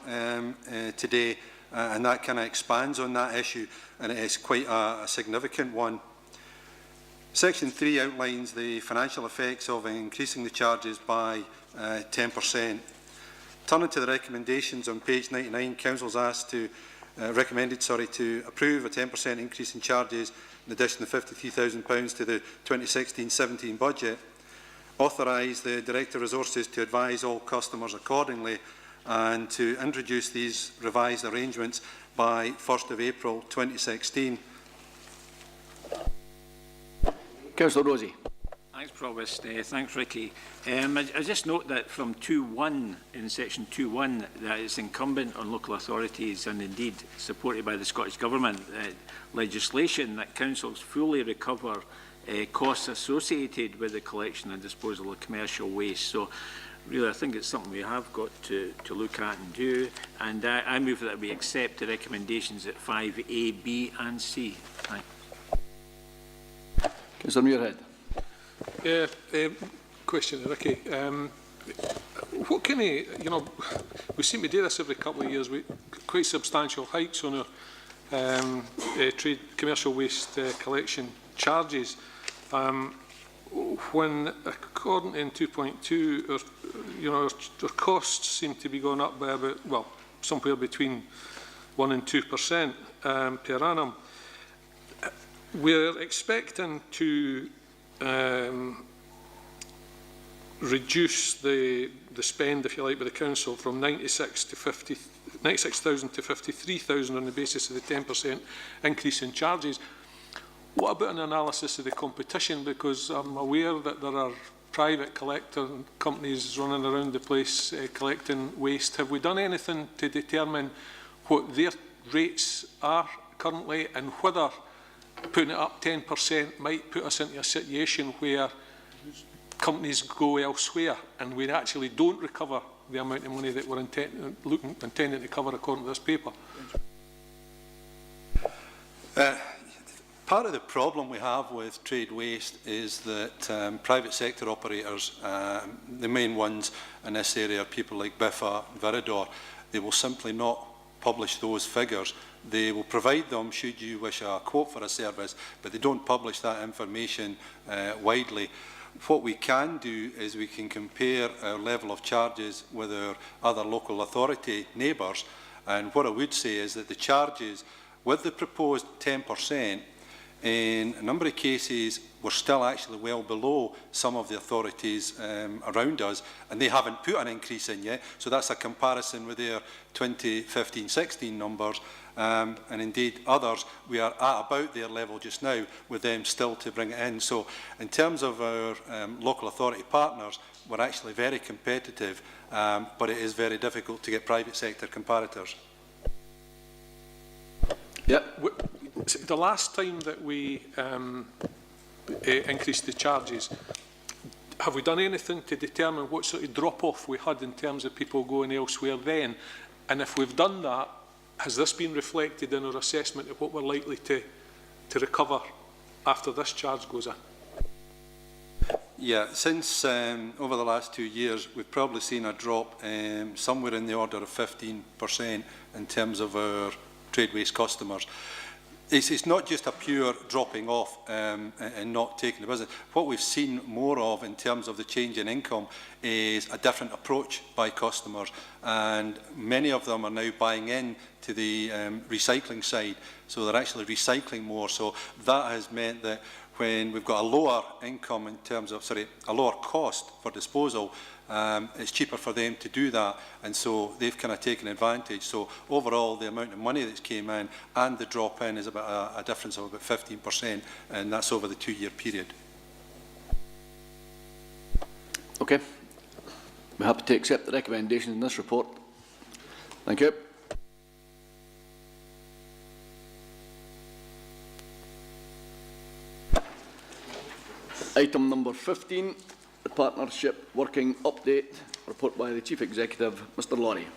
today, and that kind of expands on that issue, and it is quite a significant one. Section 3 outlines the financial effects of increasing the charges by 10%. Turning to the recommendations on page 99, Council's asked to recommended to approve a 10% increase in charges in addition to £53,000 to the 2016-17 budget, authorise the Director of Resources to advise all customers accordingly, and to introduce these revised arrangements by 1st of April 2016. Councillor Rosie. Thanks, Provost. Thanks, Ricky. I just note that from 2.1 in section 2.1 that it's incumbent on local authorities and indeed supported by the Scottish Government legislation that councils fully recover costs associated with the collection and disposal of commercial waste. So really I think it's something we have got to look at and do, and I move that we accept the recommendations at 5A, B and C. Thanks. Councillor Muirhead. Question, Ricky. What can we seem to do this every couple of years with quite substantial hikes on our trade commercial waste collection charges. When, according to 2.2, our costs seem to be going up by about, well, somewhere between 1 and 2% per annum. We're expecting to reduce the spend, if you like, by the council from 96,000 to 53,000 on the basis of the 10% increase in charges. What about an analysis of the competition? Because I'm aware that there are private collector companies running around the place collecting waste. Have we done anything to determine what their rates are currently, and whether putting it up 10% might put us into a situation where companies go elsewhere and we actually don't recover the amount of money that we're intending to cover according to this paper? Part of the problem we have with trade waste is that private sector operators, the main ones in this area are people like Biffa, Viridor, they will simply not publish those figures. They will provide them should you wish a quote for a service, but they don't publish that information widely. What we can do is we can compare our level of charges with our other local authority neighbours, and what I would say is that the charges with the proposed 10% in a number of cases we're still actually well below some of the authorities around us, and they haven't put an increase in yet, so that's a comparison with their 2015-16 numbers, and indeed others we are at about their level just now, with them still to bring it in. So in terms of our local authority partners, we're actually very competitive, but it is very difficult to get private sector comparators. Yeah. The last time that we increased the charges, have we done anything to determine what sort of drop-off we had in terms of people going elsewhere then? And if we've done that, has this been reflected in our assessment of what we're likely to recover after this charge goes in? Yeah, since over the last 2 years, we've probably seen a drop somewhere in the order of 15% in terms of our trade waste customers. It's not just a pure dropping off and not taking the business. What we've seen more of in terms of the change in income is a different approach by customers, and many of them are now buying in to the recycling side, so they're actually recycling more. So that has meant that when we've got a lower income in terms of, a lower cost for disposal, it's cheaper for them to do that, and so they've kind of taken advantage. So overall, the amount of money that's came in and the drop in is about a difference of about 15%, and that's over the 2-year period. Okay. We're happy to accept the recommendations in this report. Thank you. Item number 15, the Partnership Working Update, report by the Chief Executive, Mr Laurie.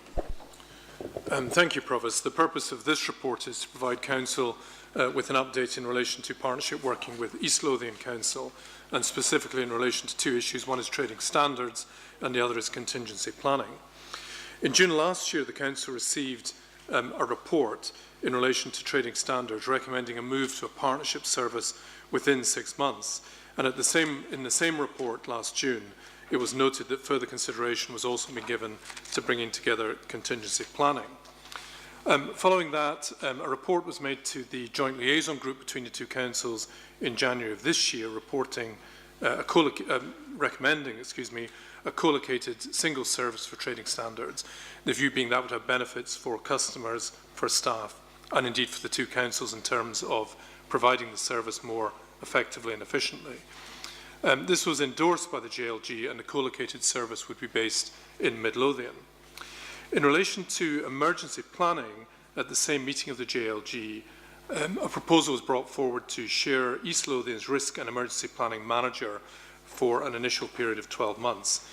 Thank you, Provost. The purpose of this report is to provide Council with an update in relation to partnership working with East Lothian Council, and specifically in relation to two issues. One is trading standards and the other is contingency planning. In June last year, the Council received a report in relation to trading standards recommending a move to a partnership service within 6 months. And in the same report last June, it was noted that further consideration was also being given to bringing together contingency planning. Following that, a report was made to the joint liaison group between the two councils in January of this year, recommending a co-located single service for trading standards. The view being that would have benefits for customers, for staff, and indeed for the two councils in terms of providing the service more effectively and efficiently. This was endorsed by the JLG, and the co-located service would be based in Midlothian. In relation to emergency planning, at the same meeting of the JLG, a proposal was brought forward to share East Lothian's risk and emergency planning manager for an initial period of 12 months.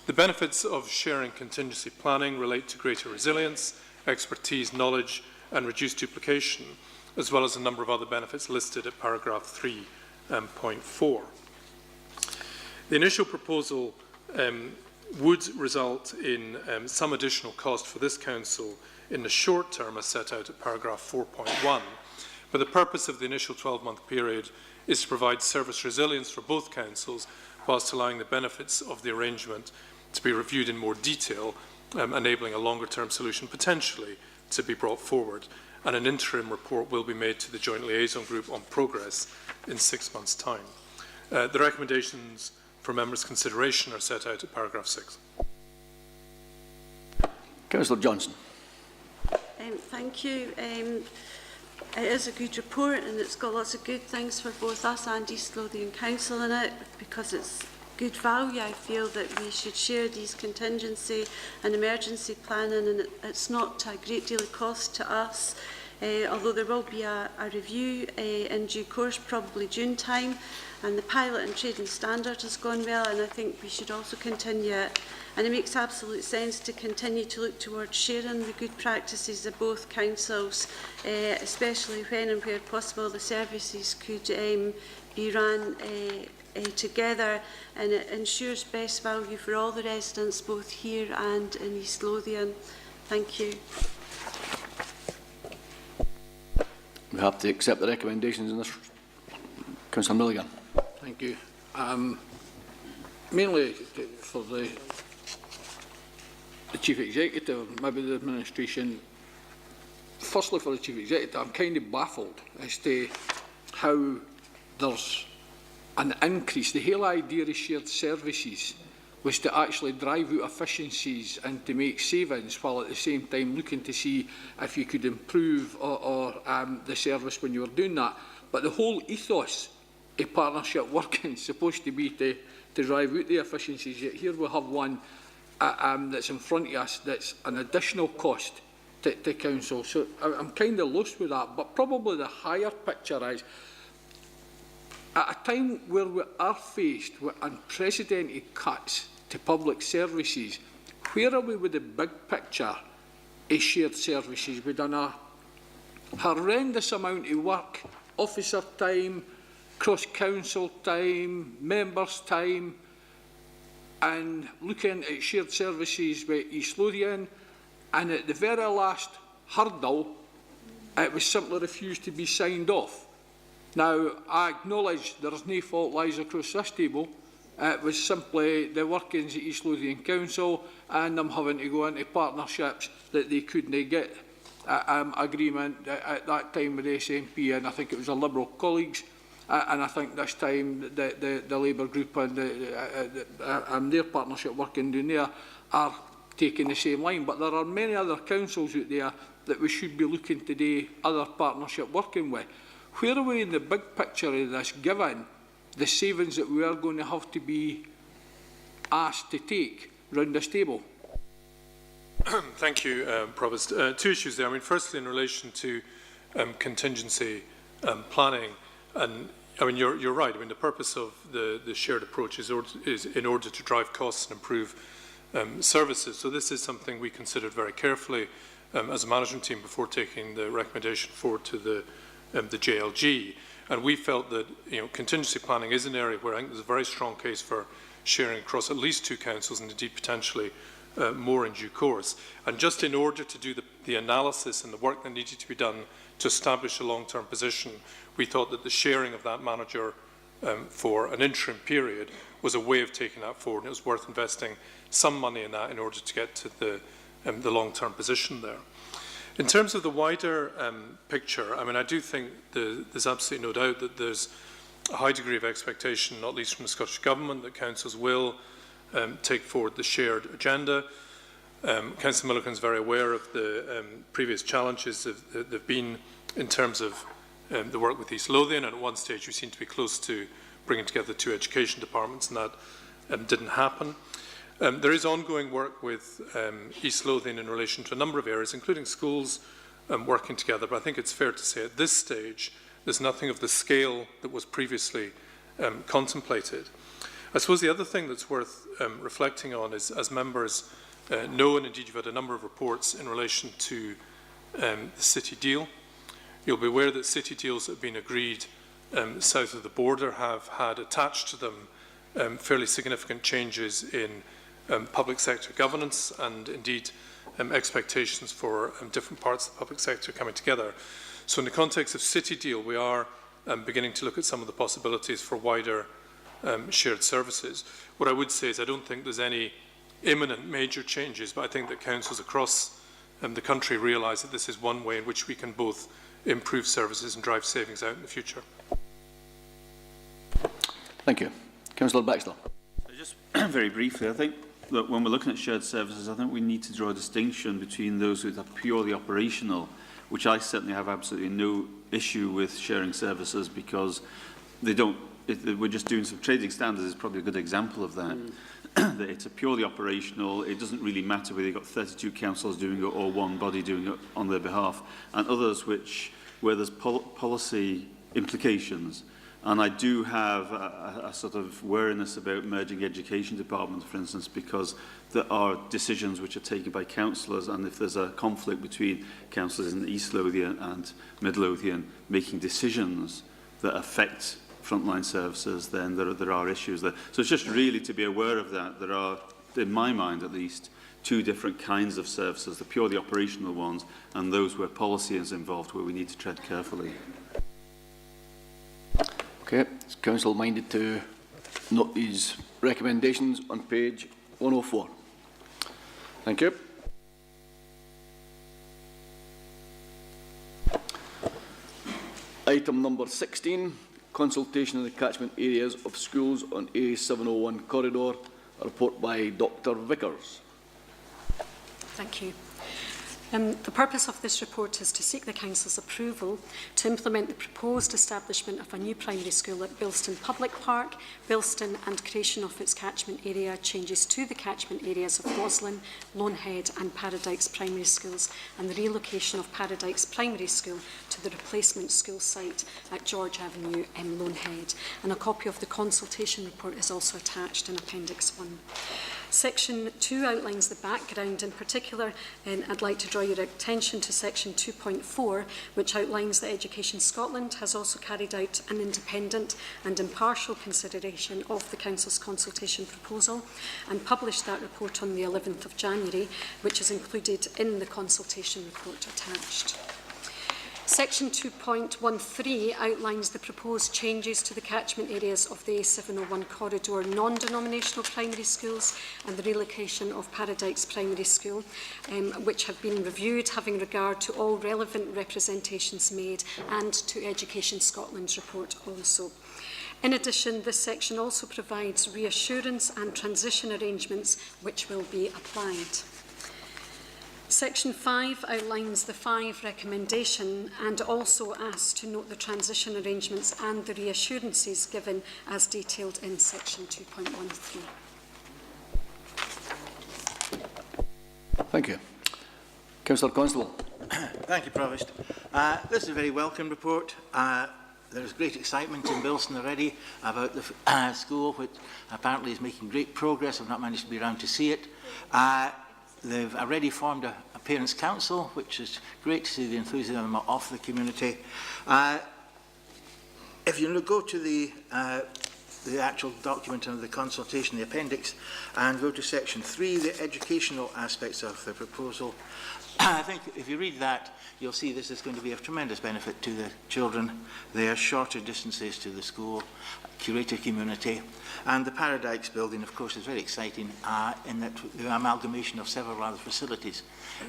The benefits of sharing contingency planning relate to greater resilience, expertise, knowledge, and reduced duplication, as well as a number of other benefits listed at paragraph 3.4. The initial proposal would result in some additional cost for this council in the short term, as set out at paragraph 4.1. But the purpose of the initial 12-month period is to provide service resilience for both councils, whilst allowing the benefits of the arrangement to be reviewed in more detail, enabling a longer-term solution potentially to be brought forward. And an interim report will be made to the joint liaison group on progress in 6 months' time. The recommendations for members' consideration are set out at paragraph 6. Councillor Johnson. Thank you. It is a good report, and it's got lots of good things for both us and East Lothian Council in it, because it's good value. I feel that we should share these contingency and emergency planning, and it's not a great deal of cost to us, although there will be a review in due course, probably June time, and the pilot and trading standard has gone well, and I think we should also continue it. And it makes absolute sense to continue to look towards sharing the good practices of both councils, especially when and where possible the services could be run together, and it ensures best value for all the residents, both here and in East Lothian. Thank you. We have to accept the recommendations in this. Councillor Milligan. Thank you. Mainly for the Chief Executive, maybe the administration. Firstly, for the Chief Executive, I'm kind of baffled as to how there's an increase. The whole idea of shared services was to actually drive out efficiencies and to make savings, while at the same time looking to see if you could improve the service when you were doing that. But the whole ethos of partnership working is supposed to be to drive out the efficiencies. Yet here we have one that's in front of us that's an additional cost to council. So I'm kind of lost with that. But probably the higher picture is, at a time where we are faced with unprecedented cuts to public services, where are we with the big picture of shared services? We've done a horrendous amount of work, officer time, cross-council time, members' time, and looking at shared services with East Lothian, and at the very last hurdle, it was simply refused to be signed off. Now, I acknowledge there is no fault lies across this table. It was simply the workings at East Lothian Council and them having to go into partnerships that they couldn't get agreement at that time with the SNP, and I think it was the Liberal colleagues, and I think this time the Labour group and their partnership working down there are taking the same line. But there are many other councils out there that we should be looking to do other partnership working with. Where are we in the big picture of this, given the savings that we are going to have to be asked to take round this table? Thank you, Provost. Two issues there. I mean, firstly, in relation to contingency planning, and I mean, you're right. I mean, the purpose of the shared approach is in order to drive costs and improve services. So this is something we considered very carefully as a management team before taking the recommendation forward to the JLG. And we felt that contingency planning is an area where I think there's a very strong case for sharing across at least 2 councils and indeed potentially more in due course. And just in order to do the analysis and the work that needed to be done to establish a long-term position, we thought that the sharing of that manager for an interim period was a way of taking that forward, and it was worth investing some money in that in order to get to the long-term position there. In terms of the wider picture, I mean, I do think there's absolutely no doubt that there's a high degree of expectation, not least from the Scottish Government, that councils will take forward the shared agenda. Councillor Milligan is very aware of the previous challenges that there have been in terms of the work with East Lothian, and at one stage we seemed to be close to bringing together 2 education departments, and that didn't happen. There is ongoing work with East Lothian in relation to a number of areas, including schools working together, but I think it's fair to say at this stage there's nothing of the scale that was previously contemplated. I suppose the other thing that's worth reflecting on is, as members know, and indeed you've had a number of reports in relation to the city deal. You'll be aware that city deals that have been agreed south of the border have had attached to them fairly significant changes in public sector governance and indeed expectations for different parts of the public sector coming together. So in the context of city deal, we are beginning to look at some of the possibilities for wider shared services. What I would say is I don't think there's any imminent major changes, but I think that councils across the country realise that this is one way in which we can both improve services and drive savings out in the future. Thank you. Councillor Baxter. Just very briefly, I think that when we're looking at shared services, I think we need to draw a distinction between those who are purely operational, which I certainly have absolutely no issue with sharing services because they don't, we're just doing some trading standards is probably a good example of that. That it's a purely operational, it doesn't really matter whether you've got 32 councils doing it or one body doing it on their behalf, and others where there's policy implications. And I do have a sort of wariness about merging education departments, for instance, because there are decisions which are taken by councillors, and if there's a conflict between councillors in East Lothian and Midlothian making decisions that affect frontline services, then there are issues there. So it's just really to be aware of that. There are, in my mind at least, 2 different kinds of services, the purely operational ones and those where policy is involved, where we need to tread carefully. Okay, is Council minded to note these recommendations on page 104? Thank you. Item number 16, consultation in the catchment areas of schools on A701 corridor. A report by Dr Vickers. Thank you. The purpose of this report is to seek the Council's approval to implement the proposed establishment of a new primary school at Bilston Public Park, Bilston, and creation of its catchment area, changes to the catchment areas of Roslin, Lonehead and Paradise primary schools, and the relocation of Paradise Primary School to the replacement school site at George Avenue in Lonehead. And a copy of the consultation report is also attached in Appendix 1. Section 2 outlines the background. In particular, I'd like to draw your attention to Section 2.4, which outlines that Education Scotland has also carried out an independent and impartial consideration of the Council's consultation proposal and published that report on the 11th of January, which is included in the consultation report attached. Section 2.13 outlines the proposed changes to the catchment areas of the A701 corridor non-denominational primary schools and the relocation of Paradise Primary School, which have been reviewed having regard to all relevant representations made and to Education Scotland's report also. In addition, this section also provides reassurance and transition arrangements which will be applied. Section 5 outlines the 5 recommendations and also asks to note the transition arrangements and the reassurances given as detailed in Section 2.13. Thank you. Councillor Constable. Thank you, Provost. This is a very welcome report. there is great excitement in Bilston already about the school, which apparently is making great progress. I've not managed to be around to see it. They've already formed a parents' council, which is great to see the enthusiasm of the community. If you go to the actual document of the consultation, the appendix, and go to section 3, the educational aspects of the proposal, I think if you read that, you'll see this is going to be of tremendous benefit to the children. There are shorter distances to the school, curated community, and the Paradise building, of course, is very exciting in that the amalgamation of several other facilities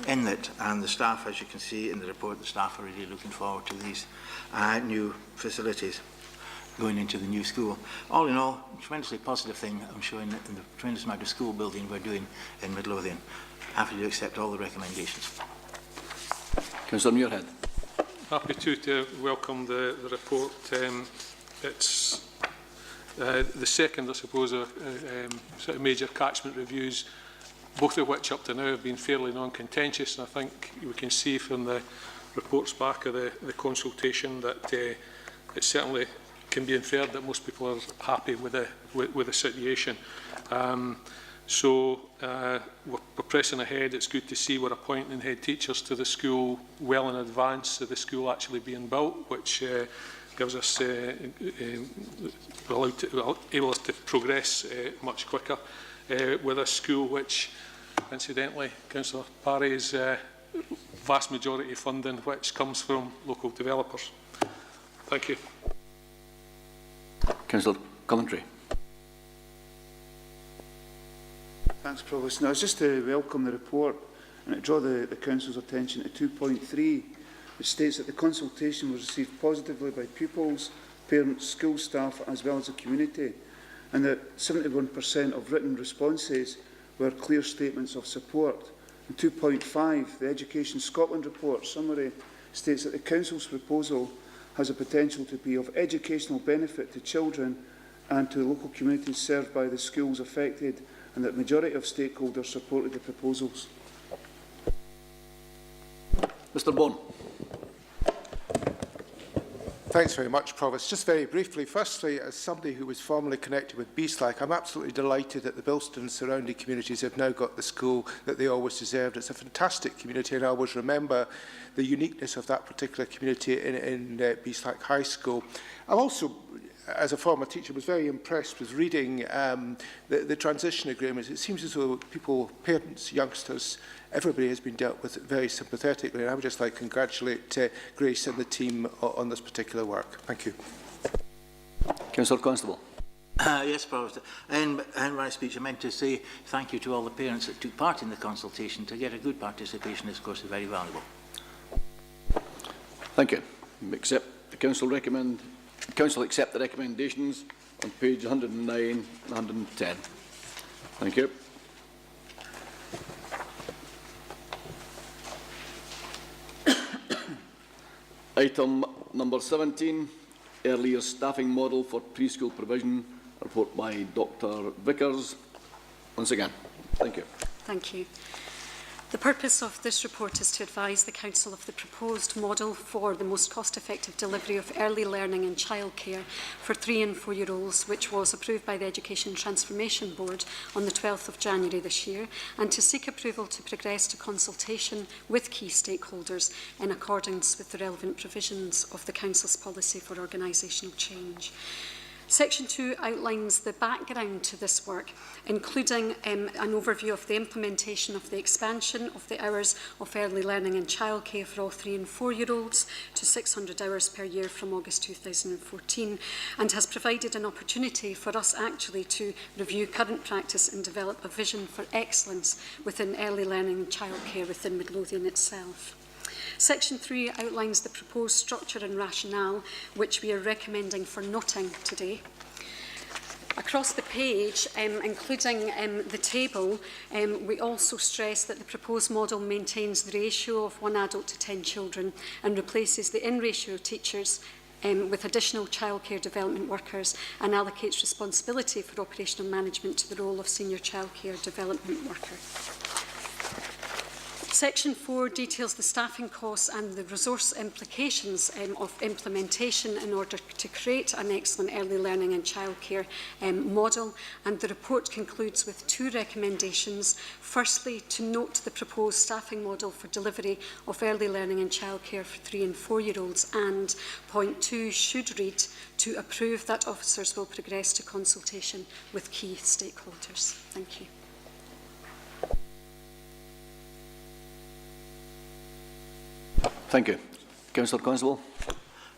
in it, and the staff, as you can see in the report, the staff are really looking forward to these new facilities going into the new school. All in all, a tremendously positive thing, I'm showing in the tremendous amount of school building we're doing in Midlothian. Happy to accept all the recommendations. Councillor Muirhead. Happy to welcome the report. It's the second, I suppose, sort of major catchment reviews, both of which up to now have been fairly non-contentious, and I think we can see from the reports back of the consultation that it certainly can be inferred that most people are happy with the situation. So we're pressing ahead. It's good to see we're appointing head teachers to the school well in advance of the school actually being built, which gives us will enable us to progress much quicker with a school which, incidentally, Councillor Parry's vast majority of funding which comes from local developers. Thank you. Councillor Coventry. Thanks, Provost. Now, just to welcome the report and to draw the Council's attention to 2.3, which states that the consultation was received positively by pupils, parents, school staff as well as the community, and that 71% of written responses were clear statements of support. And 2.5, the Education Scotland report summary states that the Council's proposal has a potential to be of educational benefit to children and to local communities served by the schools affected, and that the majority of stakeholders supported the proposals. Mr Bourne. Thanks very much, Provost. Just very briefly, firstly, as somebody who was formerly connected with Beeslack, I'm absolutely delighted that the Bilston and surrounding communities have now got the school that they always deserved. It's a fantastic community, and I always remember the uniqueness of that particular community in Beeslack High School. I'm also, as a former teacher, was very impressed with reading the transition agreements. It seems as though people, parents, youngsters, everybody has been dealt with very sympathetically, and I would just like to congratulate Grace and the team on this particular work. Thank you. Councillor Constable. Yes, Provost. In my speech, I meant to say thank you to all the parents that took part in the consultation. To get a good participation is, of course, very valuable. Thank you. The Council accept the recommendations on page 109 and 110. Thank you. Item number 17, early years staffing model for preschool provision, report by Dr Vickers. Once again, thank you. Thank you. The purpose of this report is to advise the Council of the proposed model for the most cost-effective delivery of early learning and childcare for 3- and 4-year-olds, which was approved by the Education Transformation Board on the 12th of January this year, and to seek approval to progress to consultation with key stakeholders in accordance with the relevant provisions of the Council's policy for organisational change. Section 2 outlines the background to this work, including an overview of the implementation of the expansion of the hours of early learning and childcare for all 3- and 4-year-olds to 600 hours per year from August 2014, and has provided an opportunity for us actually to review current practice and develop a vision for excellence within early learning and childcare within Midlothian itself. Section 3 outlines the proposed structure and rationale, which we are recommending for noting today. Across the page, including the table, we also stress that the proposed model maintains the ratio of 1 adult to 10 children and replaces the in-ratio teachers with additional childcare development workers, and allocates responsibility for operational management to the role of senior childcare development worker. Section 4 details the staffing costs and the resource implications of implementation in order to create an excellent early learning and childcare model, and the report concludes with 2 recommendations. Firstly, to note the proposed staffing model for delivery of early learning and childcare for 3- and 4-year-olds, and point 2 should read to approve that officers will progress to consultation with key stakeholders. Thank you. Thank you. Councillor Constable.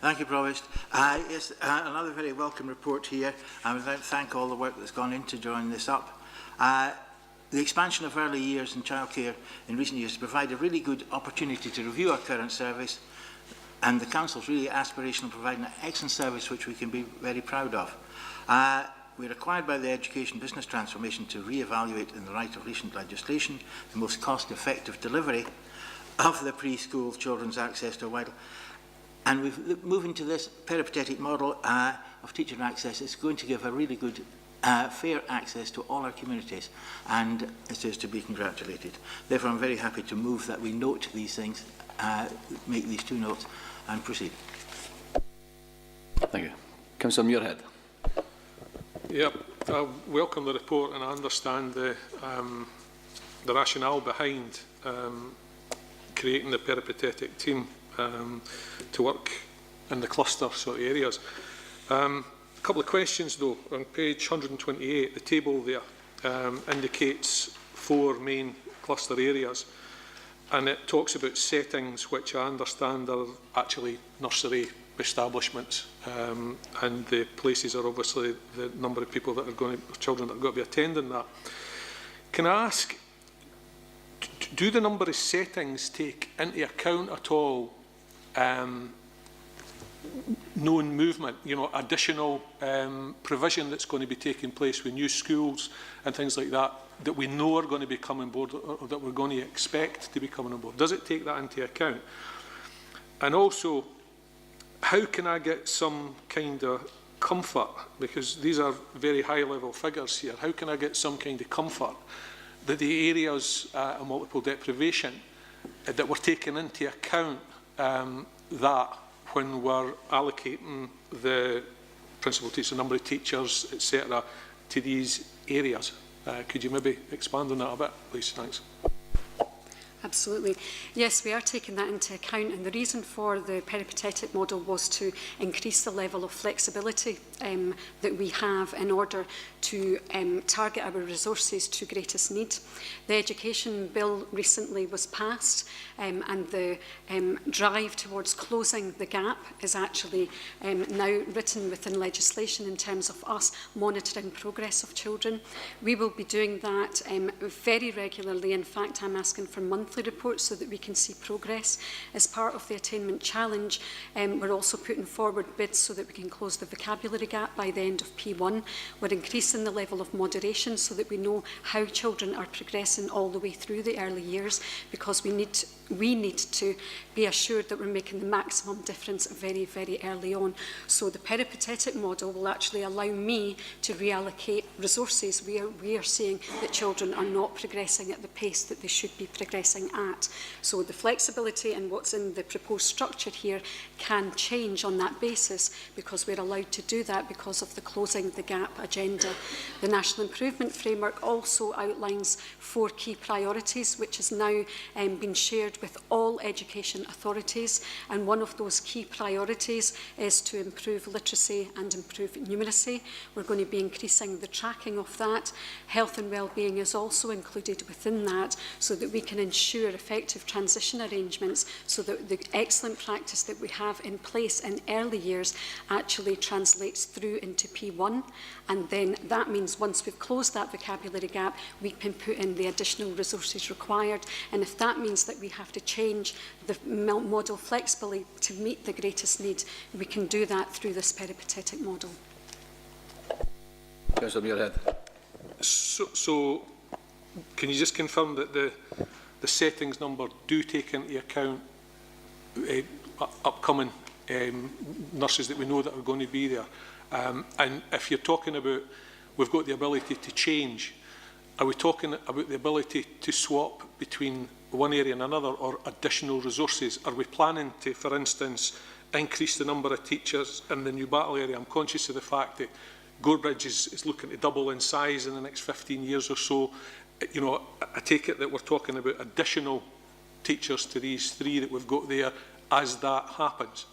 Thank you, Provost. Yes, another very welcome report here. I would like to thank all the work that's gone into drawing this up. The expansion of early years and childcare in recent years has provided a really good opportunity to review our current service, and the Council is really aspirational, providing an excellent service which we can be very proud of. We're required by the Education Business Transformation to re-evaluate in the light of recent legislation the most cost-effective delivery of the preschool children's access to a wide, and we've moving to this peripatetic model of teacher access. It's going to give a really good fair access to all our communities, and it is to be congratulated. Therefore, I'm very happy to move that we note these things, make these 2 notes and proceed. Thank you. Councillor Muirhead. Yep, I welcome the report, and I understand the rationale behind creating the peripatetic team to work in the cluster sort of areas. A couple of questions though. On page 128, the table there indicates 4 main cluster areas, and it talks about settings which I understand are actually nursery establishments, and the places are obviously the number of people that are going to, children that are going to be attending that. Can I ask, do the number of settings take into account at all known movement, you know, additional provision that's going to be taking place with new schools and things like that, that we know are going to be coming on board, or that we're going to expect to be coming on board? Does it take that into account? And also, how can I get some kind of comfort, because these are very high-level figures here, how can I get some kind of comfort that the areas of multiple deprivation that we're taking into account that when we're allocating the principal teacher, number of teachers, etc., to these areas? Could you maybe expand on that a bit, please? Thanks. Absolutely. Yes, we are taking that into account, and the reason for the peripatetic model was to increase the level of flexibility that we have in order to target our resources to greatest need. The Education Bill recently was passed, and the drive towards closing the gap is actually now written within legislation in terms of us monitoring progress of children. We will be doing that very regularly. In fact, I'm asking for monthly reports so that we can see progress. As part of the Attainment Challenge, we're also putting forward bids so that we can close the vocabulary gap by the end of P1. We're increasing the level of moderation so that we know how children are progressing all the way through the early years, because we need to be assured that we're making the maximum difference very, very early on. So the peripatetic model will actually allow me to reallocate resources where we are seeing that children are not progressing at the pace that they should be progressing at. So the flexibility and what's in the proposed structure here can change on that basis, because we're allowed to do that because of the Closing the Gap agenda. The National Improvement Framework also outlines 4 key priorities, which has now been shared with all education authorities, and one of those key priorities is to improve literacy and improve numeracy. We're going to be increasing the tracking of that. Health and wellbeing is also included within that, so that we can ensure effective transition arrangements, so that the excellent practice that we have in place in early years actually translates through into P1, and then that means once we've closed that vocabulary gap, we can put in the additional resources required. And if that means that we have to change the model flexibly to meet the greatest need, we can do that through this peripatetic model. Councillor Muirhead. So can you just confirm that the settings number do take into account upcoming nurses that we know that are going to be there? And if you're talking about we've got the ability to change, are we talking about the ability to swap between one area and another, or additional resources? Are we planning to, for instance, increase the number of teachers in the New Battle area? I'm conscious of the fact that Gorebridge is looking to double in size in the next 15 years or so. You know, I take it that we're talking about additional teachers to these 3 that we've got there as that happens.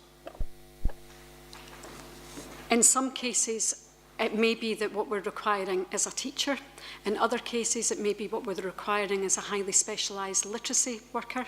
In some cases, it may be that what we're requiring is a teacher. In other cases, it may be what we're requiring is a highly specialised literacy worker.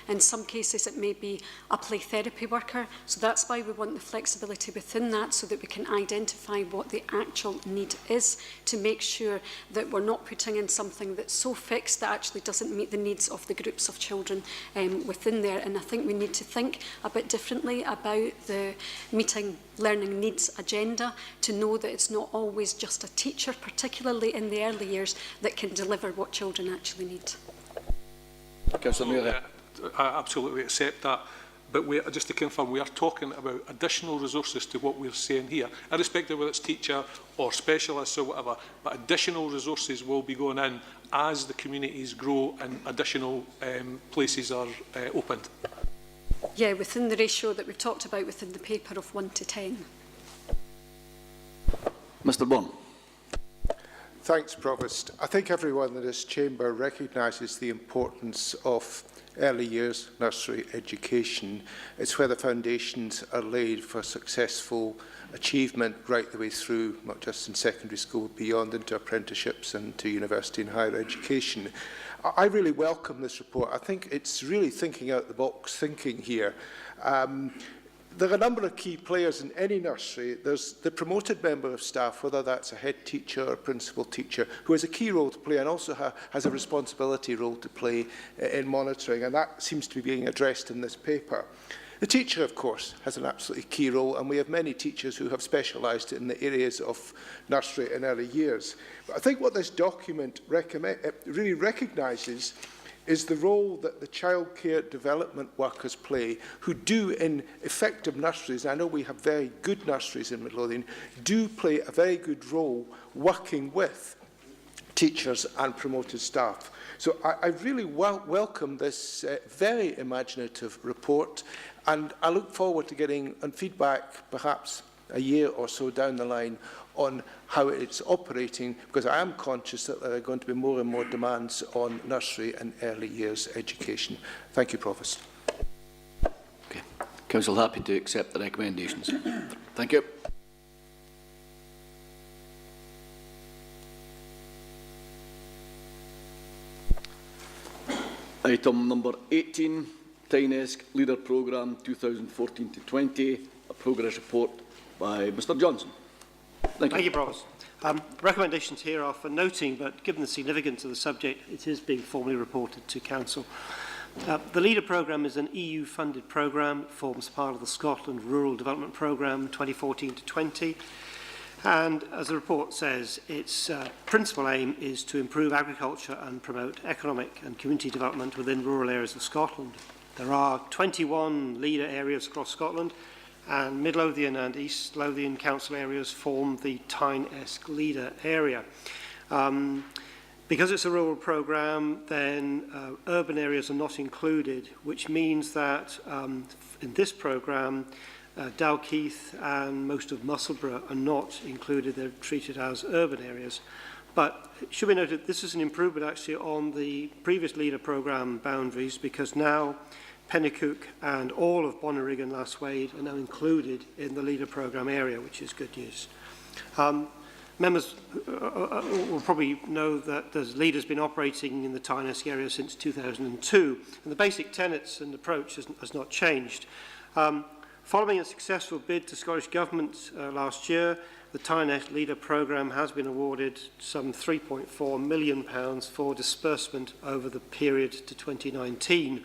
In some cases, it may be a play therapy worker. So that's why we want the flexibility within that, so that we can identify what the actual need is, to make sure that we're not putting in something that's so fixed that actually doesn't meet the needs of the groups of children within there. And I think we need to think a bit differently about the meeting learning needs agenda, to know that it's not always just a teacher, particularly in the early years, that can deliver what children actually need. I absolutely accept that. But just to confirm, we are talking about additional resources to what we're saying here, irrespective of whether it's teacher or specialists or whatever, but additional resources will be going in as the communities grow and additional places are opened. Yeah, within the ratio that we've talked about within the paper of 1 to 10. Mr Bourne. Thanks, Provost. I think everyone in this chamber recognises the importance of early years nursery education. It's where the foundations are laid for successful achievement right the way through, not just in secondary school, beyond into apprenticeships and to university and higher education. I really welcome this report. I think it's really thinking out the box thinking here. There are a number of key players in any nursery. There's the promoted member of staff, whether that's a head teacher or a principal teacher, who has a key role to play and also has a responsibility role to play in monitoring, and that seems to be being addressed in this paper. The teacher, of course, has an absolutely key role, and we have many teachers who have specialised in the areas of nursery and early years. But I think what this document really recognises is the role that the childcare development workers play, who do in effective nurseries, I know we have very good nurseries in Midlothian, do play a very good role working with teachers and promoted staff. So I really welcome this very imaginative report, and I look forward to getting feedback perhaps a year or so down the line on how it's operating, because I am conscious that there are going to be more and more demands on nursery and early years education. Thank you, Provost. Okay. Council happy to accept the recommendations. Thank you. Item number 18, Tynesk Leader Programme 2014-20, a progress report by Mr Johnson. Thank you, Provost. Recommendations here are for noting, but given the significance of the subject, it is being formally reported to Council. The Leader Programme is an EU-funded programme. It forms part of the Scotland Rural Development Programme 2014-20. And as the report says, its principal aim is to improve agriculture and promote economic and community development within rural areas of Scotland. There are 21 leader areas across Scotland, and Midlothian and East Lothian Council areas form the Tyne-esque leader area. Because it's a rural programme, then urban areas are not included, which means that in this programme, Dalkeith and most of Musselburgh are not included. They're treated as urban areas. But it should be noted this is an improvement actually on the previous leader programme boundaries, because now Pennycook and all of Bonnyrigg and Lasswade are now included in the leader programme area, which is good news. Members will probably know that the leader's been operating in the Tyne-esque area since 2002, and the basic tenets and approach has not changed. Following a successful bid to Scottish Government last year, the Tyne-esque Leader Programme has been awarded some £3.4 million for disbursement over the period to 2019.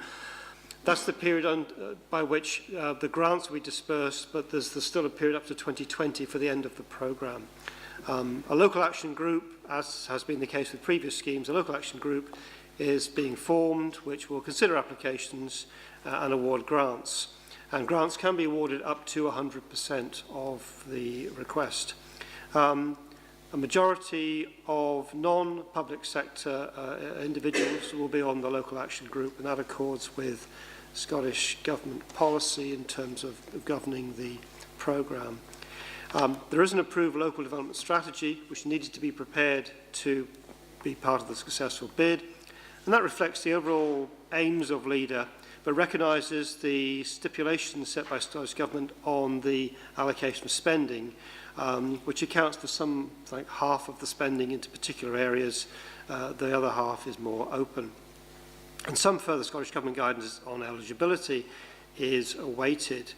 That's the period by which the grants will be dispersed, but there's still a period up to 2020 for the end of the programme. A local action group, as has been the case with previous schemes, a local action group is being formed, which will consider applications and award grants. And grants can be awarded up to 100% of the request. A majority of non-public sector individuals will be on the local action group, and that accords with Scottish Government policy in terms of governing the programme. There is an approved local development strategy which needed to be prepared to be part of the successful bid, and that reflects the overall aims of LEADER, but recognises the stipulations set by Scottish Government on the allocation of spending, which accounts for some, like half of the spending into particular areas. The other half is more open. And some further Scottish Government guidance on eligibility is awaited.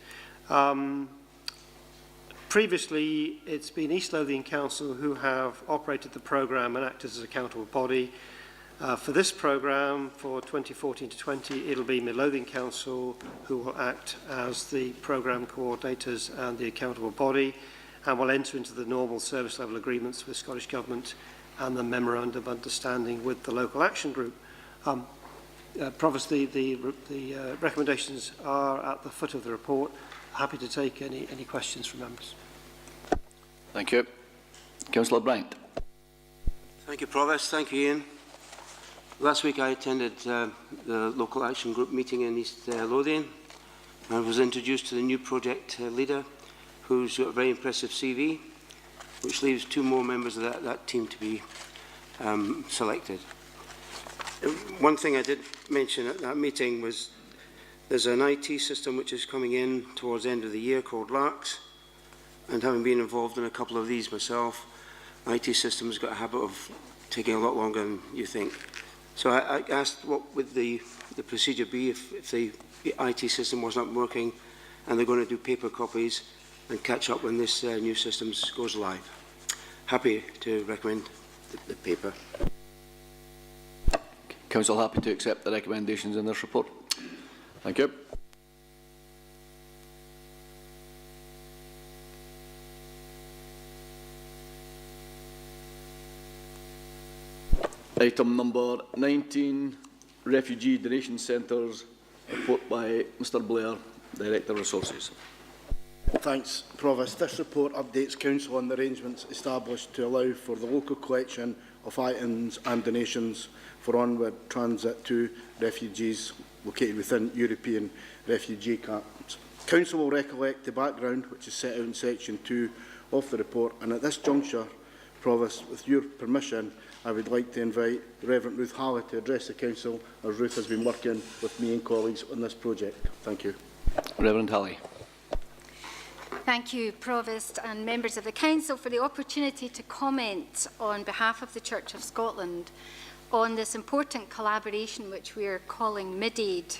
Previously, it's been East Lothian Council who have operated the programme and acted as an accountable body. For this programme, for 2014 to 20, it'll be Midlothian Council who will act as the programme coordinators and the accountable body, and will enter into the normal service level agreements with Scottish Government and the memorandum of understanding with the local action group. Provost, the recommendations are at the foot of the report. Happy to take any questions from members. Thank you. Councillor Bryant. Thank you, Provost. Thank you, Ian. Last week I attended the local action group meeting in East Lothian and was introduced to the new project leader, who's got a very impressive CV, which leaves 2 more members of that team to be selected. One thing I did mention at that meeting was there's an IT system which is coming in towards the end of the year called LARCS, and having been involved in a couple of these myself, IT system has got a habit of taking a lot longer than you think. So I asked what would the procedure be if the IT system was not working and they're going to do paper copies and catch up when this new system goes live. Happy to recommend the paper. Council happy to accept the recommendations in this report. Thank you. Item number 19, Refugee Donation Centres, report by Mr Blair, Director of Resources. Thanks, Provost. This report updates Council on the arrangements established to allow for the local collection of items and donations for onward transit to refugees located within European refugee camps. Council will recollect the background which is set out in section 2 of the report, and at this juncture, Provost, with your permission, I would like to invite the Reverend Ruth Halley to address the Council, as Ruth has been working with me and colleagues on this project. Thank you. Reverend Halley. Thank you, Provost and members of the Council, for the opportunity to comment on behalf of the Church of Scotland on this important collaboration which we are calling Mid-Aid.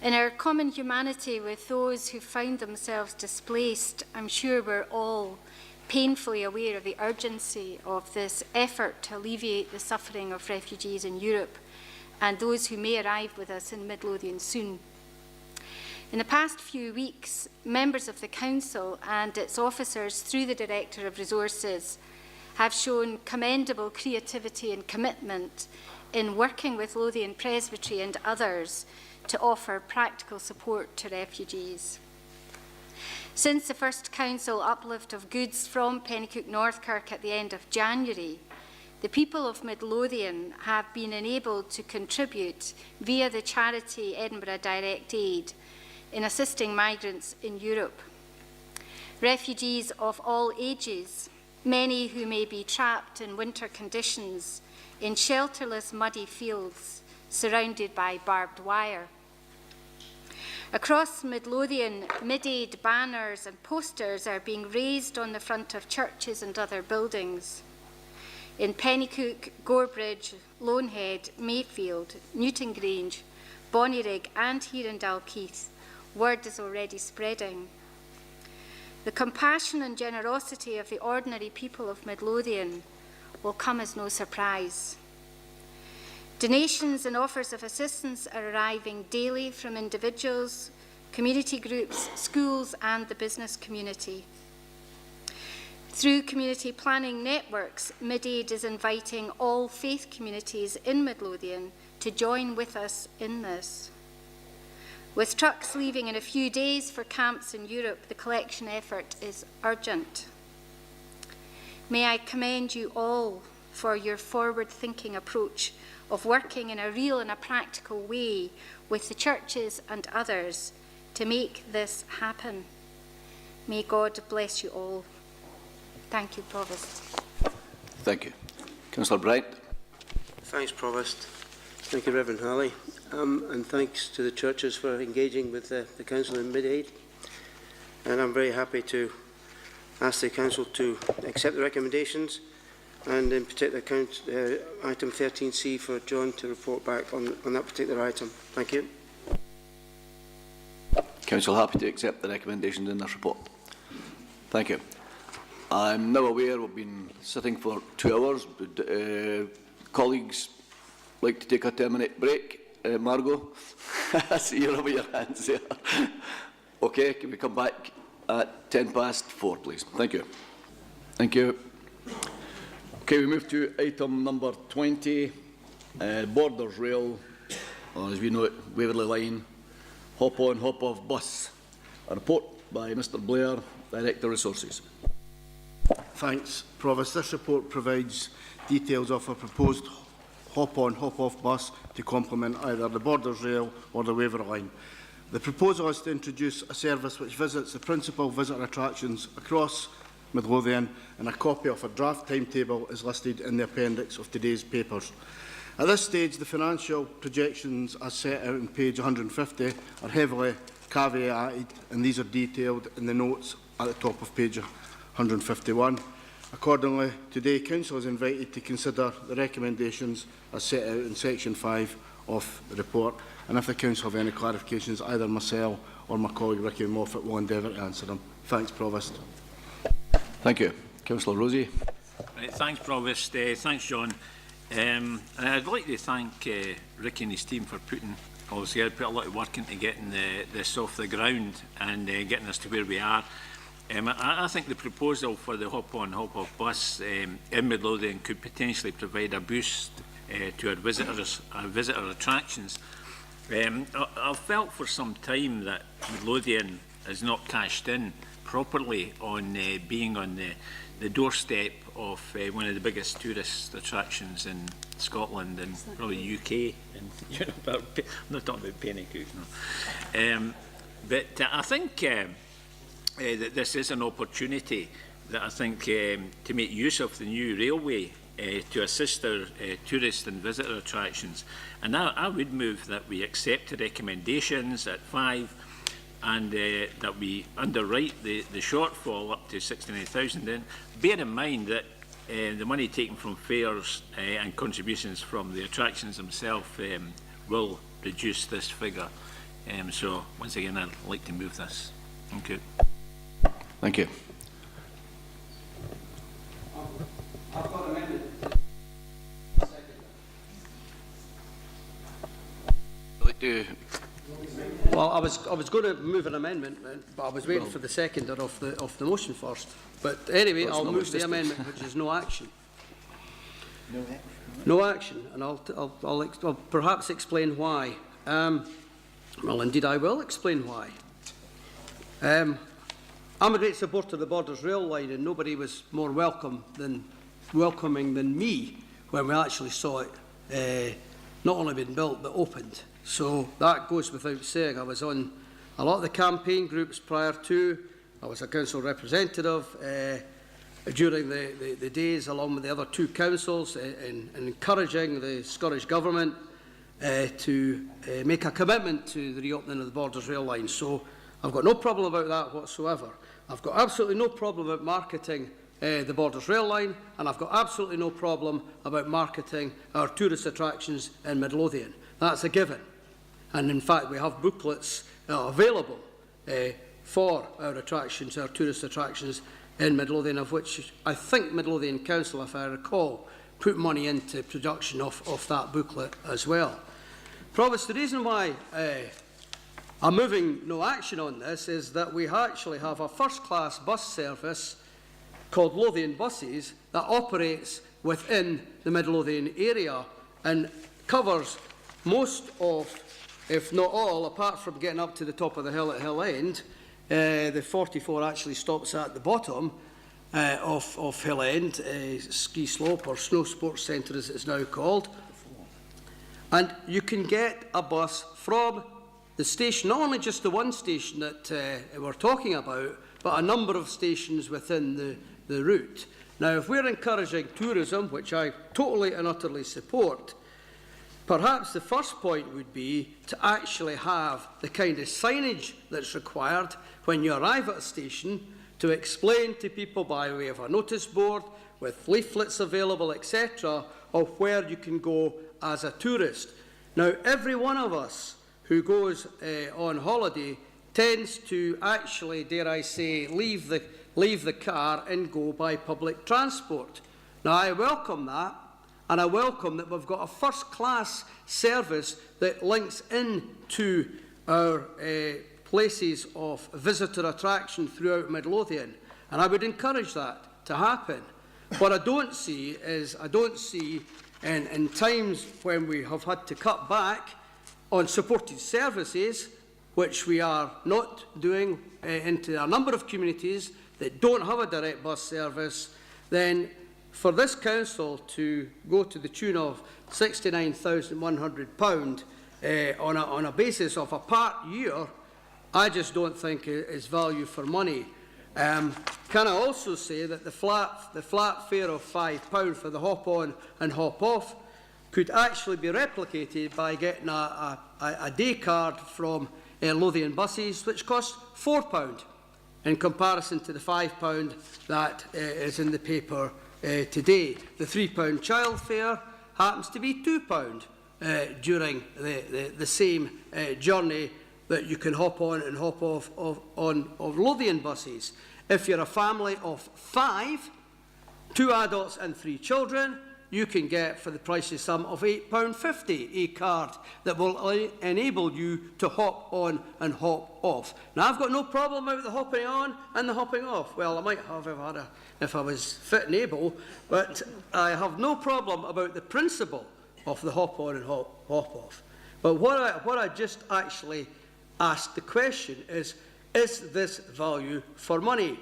In our common humanity with those who found themselves displaced, I'm sure we're all painfully aware of the urgency of this effort to alleviate the suffering of refugees in Europe and those who may arrive with us in Midlothian soon. In the past few weeks, members of the Council and its officers, through the Director of Resources, have shown commendable creativity and commitment in working with Lothian Presbytery and others to offer practical support to refugees. Since the first Council uplift of goods from Pennycook Northkirk at the end of January, the people of Midlothian have been enabled to contribute via the charity Edinburgh Direct Aid in assisting migrants in Europe. Refugees of all ages, many who may be trapped in winter conditions in shelterless muddy fields surrounded by barbed wire. Across Midlothian, Mid-Aid banners and posters are being raised on the front of churches and other buildings. In Pennycook, Gorebridge, Lonehead, Mayfield, Newton Grange, Bonnyrigg and here in Dalkeith, word is already spreading. The compassion and generosity of the ordinary people of Midlothian will come as no surprise. Donations and offers of assistance are arriving daily from individuals, community groups, schools and the business community. Through community planning networks, Mid-Aid is inviting all faith communities in Midlothian to join with us in this. With trucks leaving in a few days for camps in Europe, the collection effort is urgent. May I commend you all for your forward-thinking approach of working in a real and a practical way with the churches and others to make this happen. May God bless you all. Thank you, Provost. Thank you. Councillor Bright. Thanks, Provost. Thank you, Reverend Halley. And thanks to the churches for engaging with the Council in mid-aid. And I'm very happy to ask the Council to accept the recommendations, and in particular item 13C for John to report back on that particular item. Thank you. Council happy to accept the recommendations in this report. Thank you. I'm now aware we've been sitting for 2 hours. Would colleagues like to take a 10-minute break? Margot? I see you over your hands there. Okay, can we come back at 4:10, please? Thank you. Thank you. Okay, we move to item number 20, Borders Rail, or as we know it, Waverley Line, hop-on, hop-off bus. A report by Mr Blair, Director Resources. Thanks, Provost. This report provides details of a proposed hop-on, hop-off bus to complement either the Borders Rail or the Waverley Line. The proposal is to introduce a service which visits the principal visitor attractions across Midlothian, and a copy of a draft timetable is listed in the appendix of today's papers. At this stage, the financial projections as set out on page 150 are heavily caveated, and these are detailed in the notes at the top of page 151. Accordingly, today Council is invited to consider the recommendations as set out in section 5 of the report, and if the Council have any clarifications, either myself or my colleague Ricky Moffat will endeavour to answer them. Thanks, Provost. Thank you. Councillor Rosie. Right, thanks, Provost. Thanks, John. And I'd like to thank Ricky and his team for obviously, put a lot of work into getting this off the ground and getting us to where we are. I think the proposal for the hop-on, hop-off bus in Midlothian could potentially provide a boost to our visitor attractions. I've felt for some time that Midlothian has not cashed in properly on being on the doorstep of one of the biggest tourist attractions in Scotland and probably UK. And, you know, I'm not talking about Pennycook, no. But I think that this is an opportunity that I think to make use of the new railway to assist our tourist and visitor attractions. And I would move that we accept the recommendations at 5 and that we underwrite the shortfall up to 69,000. And bear in mind that the money taken from fares and contributions from the attractions themselves will reduce this figure. So once again, I'd like to move this. Thank you. Thank you. I've got amended. Well, I was going to move an amendment, but I was waiting for the seconder of the motion first. But anyway, I'll move the amendment, which is no action. No action, and I'll perhaps explain why. Well, indeed, I will explain why. I'm a great supporter of the Borders Rail line, and nobody was more welcoming than me when we actually saw it not only been built but opened. So that goes without saying. I was on a lot of the campaign groups prior to. I was a council representative during the days, along with the other two councils, in encouraging the Scottish Government to make a commitment to the reopening of the Borders Rail line. So I've got no problem about that whatsoever. I've got absolutely no problem about marketing the Borders Rail line, and I've got absolutely no problem about marketing our tourist attractions in Midlothian. That's a given. And in fact, we have booklets available for our attractions, our tourist attractions in Midlothian, of which I think Midlothian Council, if I recall, put money into production of that booklet as well. Provost, the reason why I'm moving no action on this is that we actually have a first-class bus service called Lothian Buses that operates within the Midlothian area and covers most of, if not all, apart from getting up to the top of the hill at Hill End, the 44 actually stops at the bottom, of Hill End, ski slope or snow sports centre as it's now called. And you can get a bus from the station, not only just the one station that we're talking about, but a number of stations within the route. Now, if we're encouraging tourism, which I totally and utterly support, perhaps the first point would be to actually have the kind of signage that's required when you arrive at a station to explain to people by way of a notice board with leaflets available, etc., of where you can go as a tourist. Now, every one of us who goes on holiday tends to actually, dare I say, leave the car and go by public transport. Now, I welcome that, and I welcome that we've got a first-class service that links into our places of visitor attraction throughout Midlothian, and I would encourage that to happen. What I don't see is, in times when we have had to cut back on supported services, which we are not doing into a number of communities that don't have a direct bus service, then for this council to go to the tune of £69,100 on a basis of a part year, I just don't think is value for money. Can I also say that the flat fare of £5 for the hop on and hop off could actually be replicated by getting a day card from Lothian buses, which costs £4 in comparison to the £5 that is in the paper today. The £3 child fare happens to be £2 during the same journey that you can hop on and hop off of Lothian buses. If you're a family of 5, 2 adults and 3 children, you can get for the price sum of £8.50 a card that will enable you to hop on and hop off. Now, I've got no problem with the hopping on and the hopping off. Well, I might have if I was fit and able, but I have no problem about the principle of the hop on and hop off. But what I just actually asked the question is this value for money?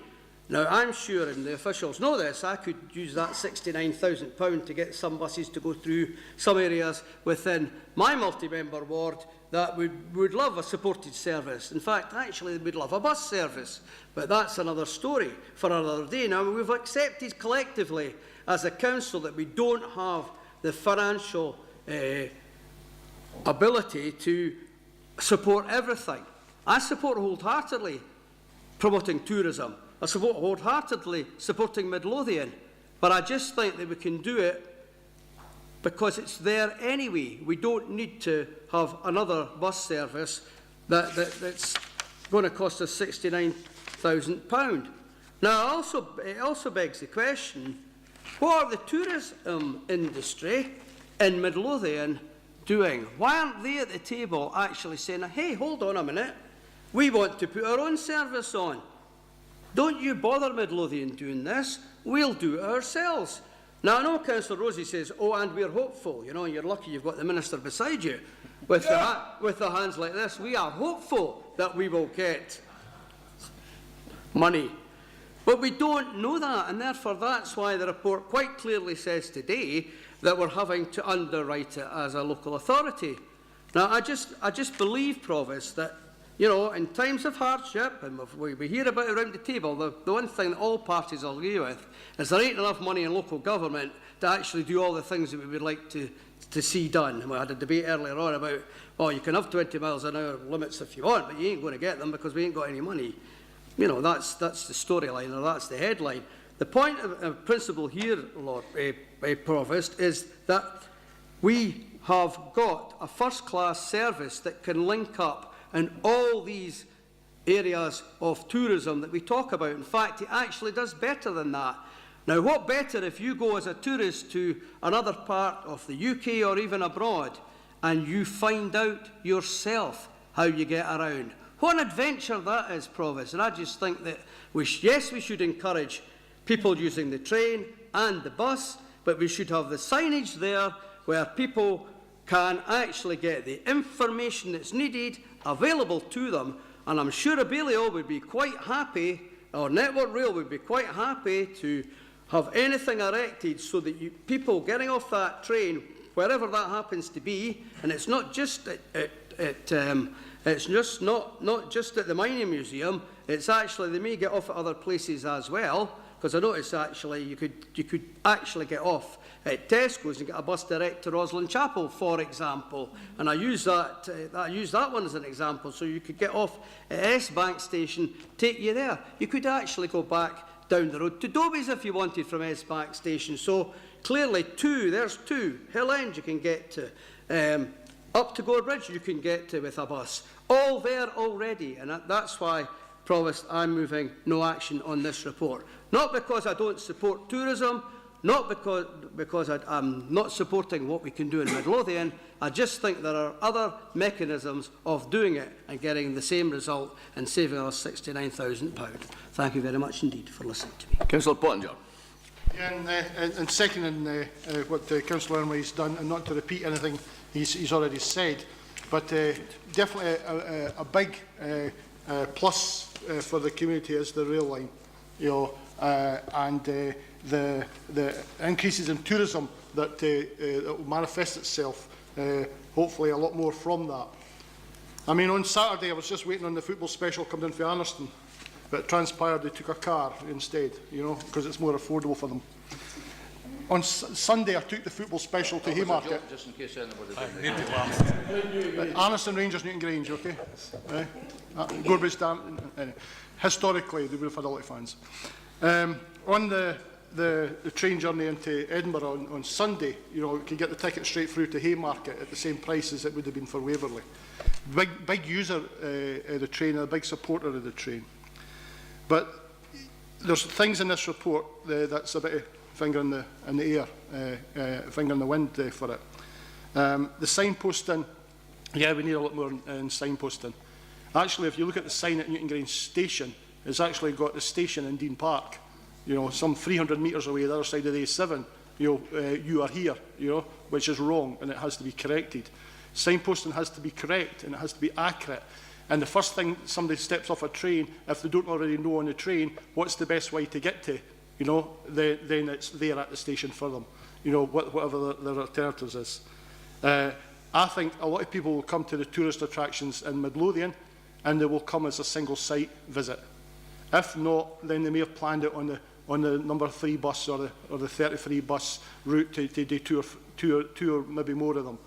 Now, I'm sure, and the officials know this, I could use that £69,000 to get some buses to go through some areas within my multi-member ward that would love a supported service. In fact, actually, we'd love a bus service. But that's another story for another day. Now, we've accepted collectively as a council that we don't have the financial ability to support everything. I support wholeheartedly promoting tourism. I support wholeheartedly supporting Midlothian, but I just think that we can do it because it's there anyway. We don't need to have another bus service that's going to cost us £69,000. Now, it also begs the question, what are the tourism industry in Midlothian doing? Why aren't they at the table actually saying, hey, hold on a minute, we want to put our own service on. Don't you bother Midlothian doing this, we'll do it ourselves. Now, I know Councillor Rosie says, oh, and we're hopeful. You know, you're lucky you've got the Minister beside you with the hands like this. We are hopeful that we will get money. But we don't know that, and therefore that's why the report quite clearly says today that we're having to underwrite it as a local authority. Now, I just believe, Provost, that, you know, in times of hardship, and we hear about it around the table, the one thing that all parties will agree with is there ain't enough money in local government to actually do all the things that we would like to see done. And we had a debate earlier on about, well, you can have 20 miles an hour limits if you want, but you ain't going to get them because we ain't got any money. You know, that's the storyline, or that's the headline. The point of principle here, Lord Provost, is that we have got a first-class service that can link up in all these areas of tourism that we talk about. In fact, it actually does better than that. Now, what better if you go as a tourist to another part of the UK or even abroad and you find out yourself how you get around? What an adventure that is, Provost. And I just think that, yes, we should encourage people using the train and the bus, but we should have the signage there where people can actually get the information that's needed available to them. And I'm sure Abelio would be quite happy or Network Rail would be quite happy to have anything erected so that people getting off that train, wherever that happens to be, and it's not just it's just not just at the Mining Museum, it's actually, they may get off at other places as well, because I noticed actually you could actually get off at Tesco's and get a bus direct to Roslyn Chapel, for example. And I use that one as an example. So you could get off at S-Bank station, take you there. You could actually go back down the road to Dobies if you wanted from S-Bank station. So clearly there's two. Hill End you can get to. Up to Gore Bridge you can get to with a bus. All there already. And that's why, Provost, I'm moving no action on this report. Not because I don't support tourism, not because I'm not supporting what we can do in Midlothian. I just think there are other mechanisms of doing it and getting the same result and saving us £69,000. Thank you very much indeed for listening to me. Councillor Pottinger. Yeah, and seconding what Councillor Irma has done, and not to repeat anything he's already said, but definitely a big plus for the community is the rail line, you know, and the increases in tourism that will manifest itself, hopefully a lot more from that. I mean, on Saturday I was just waiting on the football special coming in from Anniston, but it transpired they took a car instead, you know, because it's more affordable for them. On Sunday I took the football special to Haymarket. Just in case anybody Anniston Rangers, Newton Grange, okay? Gorbridge, historically they would have had a lot of fans. On the train journey into Edinburgh on Sunday, you know, you can get the ticket straight through to Haymarket at the same price as it would have been for Waverley. Big user of the train, and a big supporter of the train. But there's things in this report that's a bit of finger in the air, finger in the wind for it. The signposting, yeah, we need a lot more in signposting. Actually, if you look at the sign at Newton Grange Station, it's actually got the station in Dean Park. You know, some 300 metres away, the other side of the A7, you know, you are here, you know, which is wrong and it has to be corrected. Signposting has to be correct and it has to be accurate. And the first thing somebody steps off a train, if they don't already know on the train what's the best way to get to, you know, then it's there at the station for them, you know, whatever their alternatives is. I think a lot of people will come to the tourist attractions in Midlothian and they will come as a single site visit. If not, then they may have planned it on the number 3 bus or the 33 bus route to do two or maybe more of them.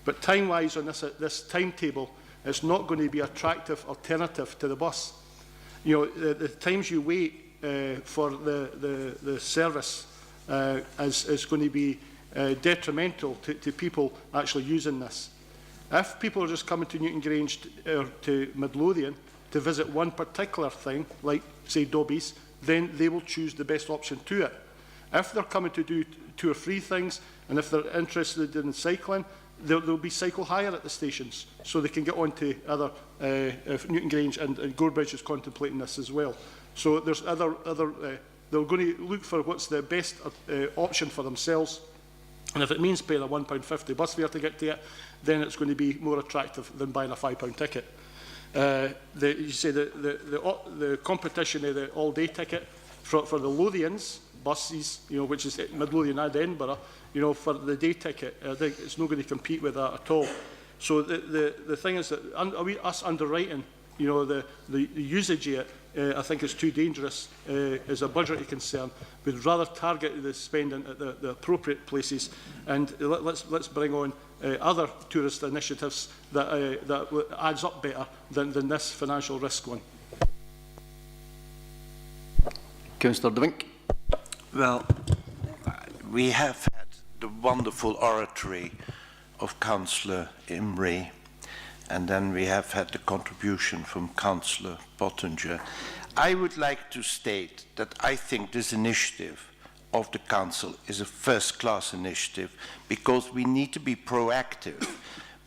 But time-wise on this timetable, it's not going to be an attractive alternative to the bus. You know, the times you wait for the service is going to be detrimental to people actually using this. If people are just coming to Newton Grange or to Midlothian to visit one particular thing, like, say, Dobies, then they will choose the best option to it. If they're coming to do 2 or 3 things, and if they're interested in cycling, there'll be cycle hire at the stations, so they can get on to other, if Newton Grange and Gorebridge is contemplating this as well. So there's other they're going to look for what's the best option for themselves. And if it means paying a £1.50 bus fare to get to it, then it's going to be more attractive than buying a £5 ticket. You say the competition of the all-day ticket for the Lothians buses, you know, which is Midlothian and Edinburgh, you know, for the day ticket, I think it's not going to compete with that at all. So the thing is that us underwriting, you know, the usage of it, I think is too dangerous as a budgetary concern. We'd rather target the spending at the appropriate places, and let's bring on other tourist initiatives that adds up better than this financial risk one. Councillor Dwink. Well, we have had the wonderful oratory of Councillor Imrie, and then we have had the contribution from Councillor Pottinger. I would like to state that I think this initiative of the Council is a first-class initiative, because we need to be proactive.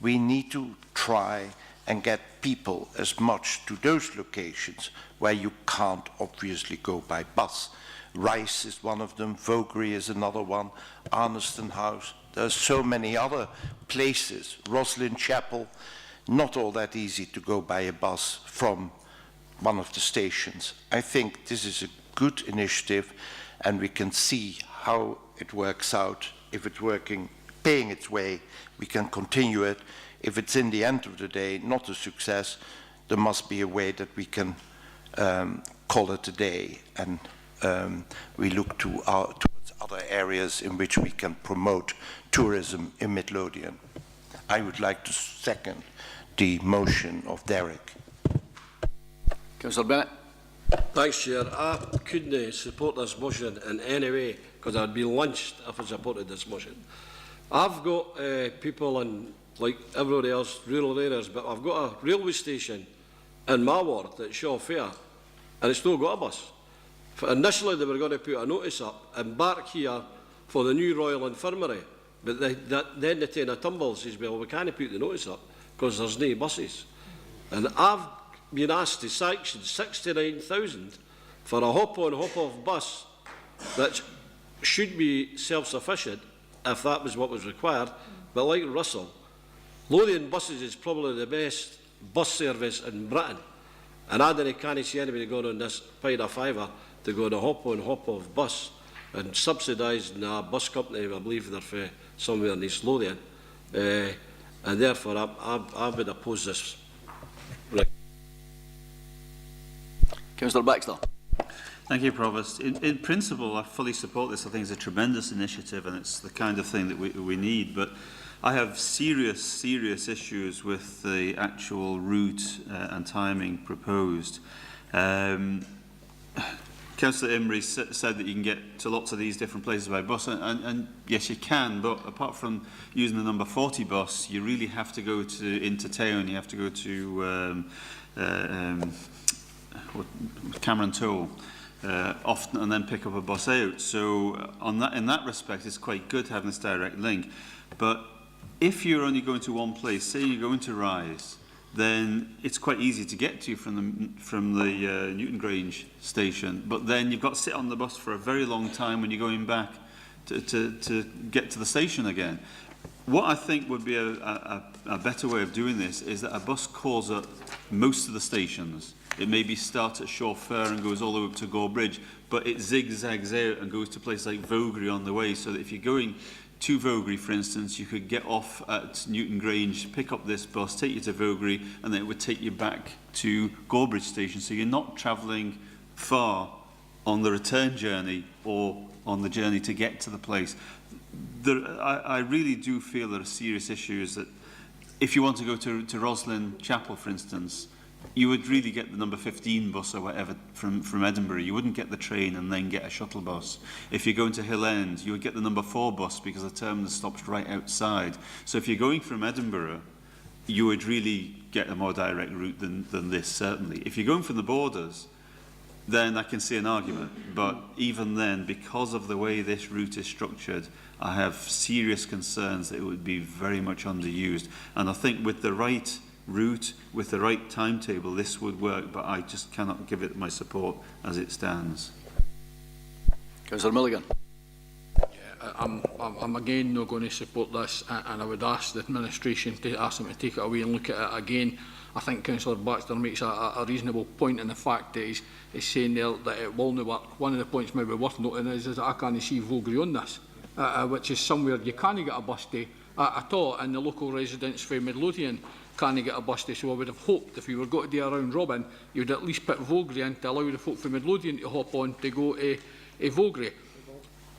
We need to try and get people as much to those locations where you can't obviously go by bus. Rice is one of them, Vogrie is another one, Arniston House. There are so many other places, Roslyn Chapel, not all that easy to go by a bus from one of the stations. I think this is a good initiative, and we can see how it works out. If it's working, paying its way, we can continue it. If it's in the end of the day not a success, there must be a way that we can call it a day, and we look towards other areas in which we can promote tourism in Midlothian. I would like to second the motion of Derek. Councillor Bennett. Thanks, Chair. I couldn't support this motion in any way because I'd be lynched if I supported this motion. I've got people in, like everybody else, rural areas, but I've got a railway station in my ward at Shaw Fair, and it's not got a bus. Initially, they were going to put a notice up and back here for the new Royal Infirmary, but then they take a tumble and says, well, we can't put the notice up because there's no buses. And I've been asked to sanction 69,000 for a hop-on, hop-off bus that should be self-sufficient if that was what was required. But like Russell, Lothian Buses is probably the best bus service in Britain. And I can't see anybody going on this paid a fiver to go on a hop-on, hop-off bus and subsidising a bus company, I believe they're for somewhere in East Lothian. And therefore, I would oppose this. Right. Councillor Baxter. Thank you, Provost. In principle, I fully support this. I think it's a tremendous initiative, and it's the kind of thing that we need. But I have serious issues with the actual route and timing proposed. Councillor Imrie said that you can get to lots of these different places by bus, and yes, you can, but apart from using the number 40 bus, you really have to go into town. You have to go to Cameron Toll often, and then pick up a bus out. So in that respect, it's quite good having this direct link. But if you're only going to one place, say you're going to Rise, then it's quite easy to get to from the Newton Grange station. But then you've got to sit on the bus for a very long time when you're going back to get to the station again. What I think would be a better way of doing this is that a bus calls at most of the stations. It maybe starts at Shaw Fair and goes all the way up to Gore Bridge, but it zigzags out and goes to places like Vogrie on the way, so that if you're going to Vogrie, for instance, you could get off at Newton Grange, pick up this bus, take you to Vogrie, and then it would take you back to Gore Bridge station. So you're not travelling far on the return journey or on the journey to get to the place. I really do feel there are serious issues that if you want to go to Roslyn Chapel, for instance, you would really get the number 15 bus or whatever from Edinburgh. You wouldn't get the train and then get a shuttle bus. If you're going to Hill End, you would get the number 4 bus because the terminal stops right outside. So if you're going from Edinburgh, you would really get a more direct route than this, certainly. If you're going from the borders, then I can see an argument. But even then, because of the way this route is structured, I have serious concerns that it would be very much underused. And I think with the right route, with the right timetable, this would work, but I just cannot give it my support as it stands. Councillor Milligan. I'm again not going to support this, and I would ask the administration to ask them to take it away and look at it again. I think Councillor Baxter makes a reasonable point in the fact that he's saying there that it will not work. One of the points maybe worth noting is that I can't see Vogrie on this, which is somewhere you can't get a bus to at all, and the local residents for Midlothian can't get a bus to. So I would have hoped if we were going to do a round robin, you would at least put Vogrie in to allow the folk from Midlothian to hop on to go to Vogrie.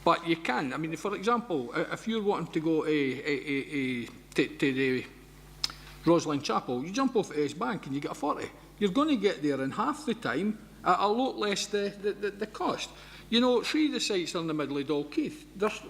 But you can. I mean, for example, if you're wanting to go to the Roslyn Chapel, you jump off at S Bank and you get a 40. You're going to get there in half the time at a lot less the cost. You know, three of the sites are in the middle of Dalkeith. There's,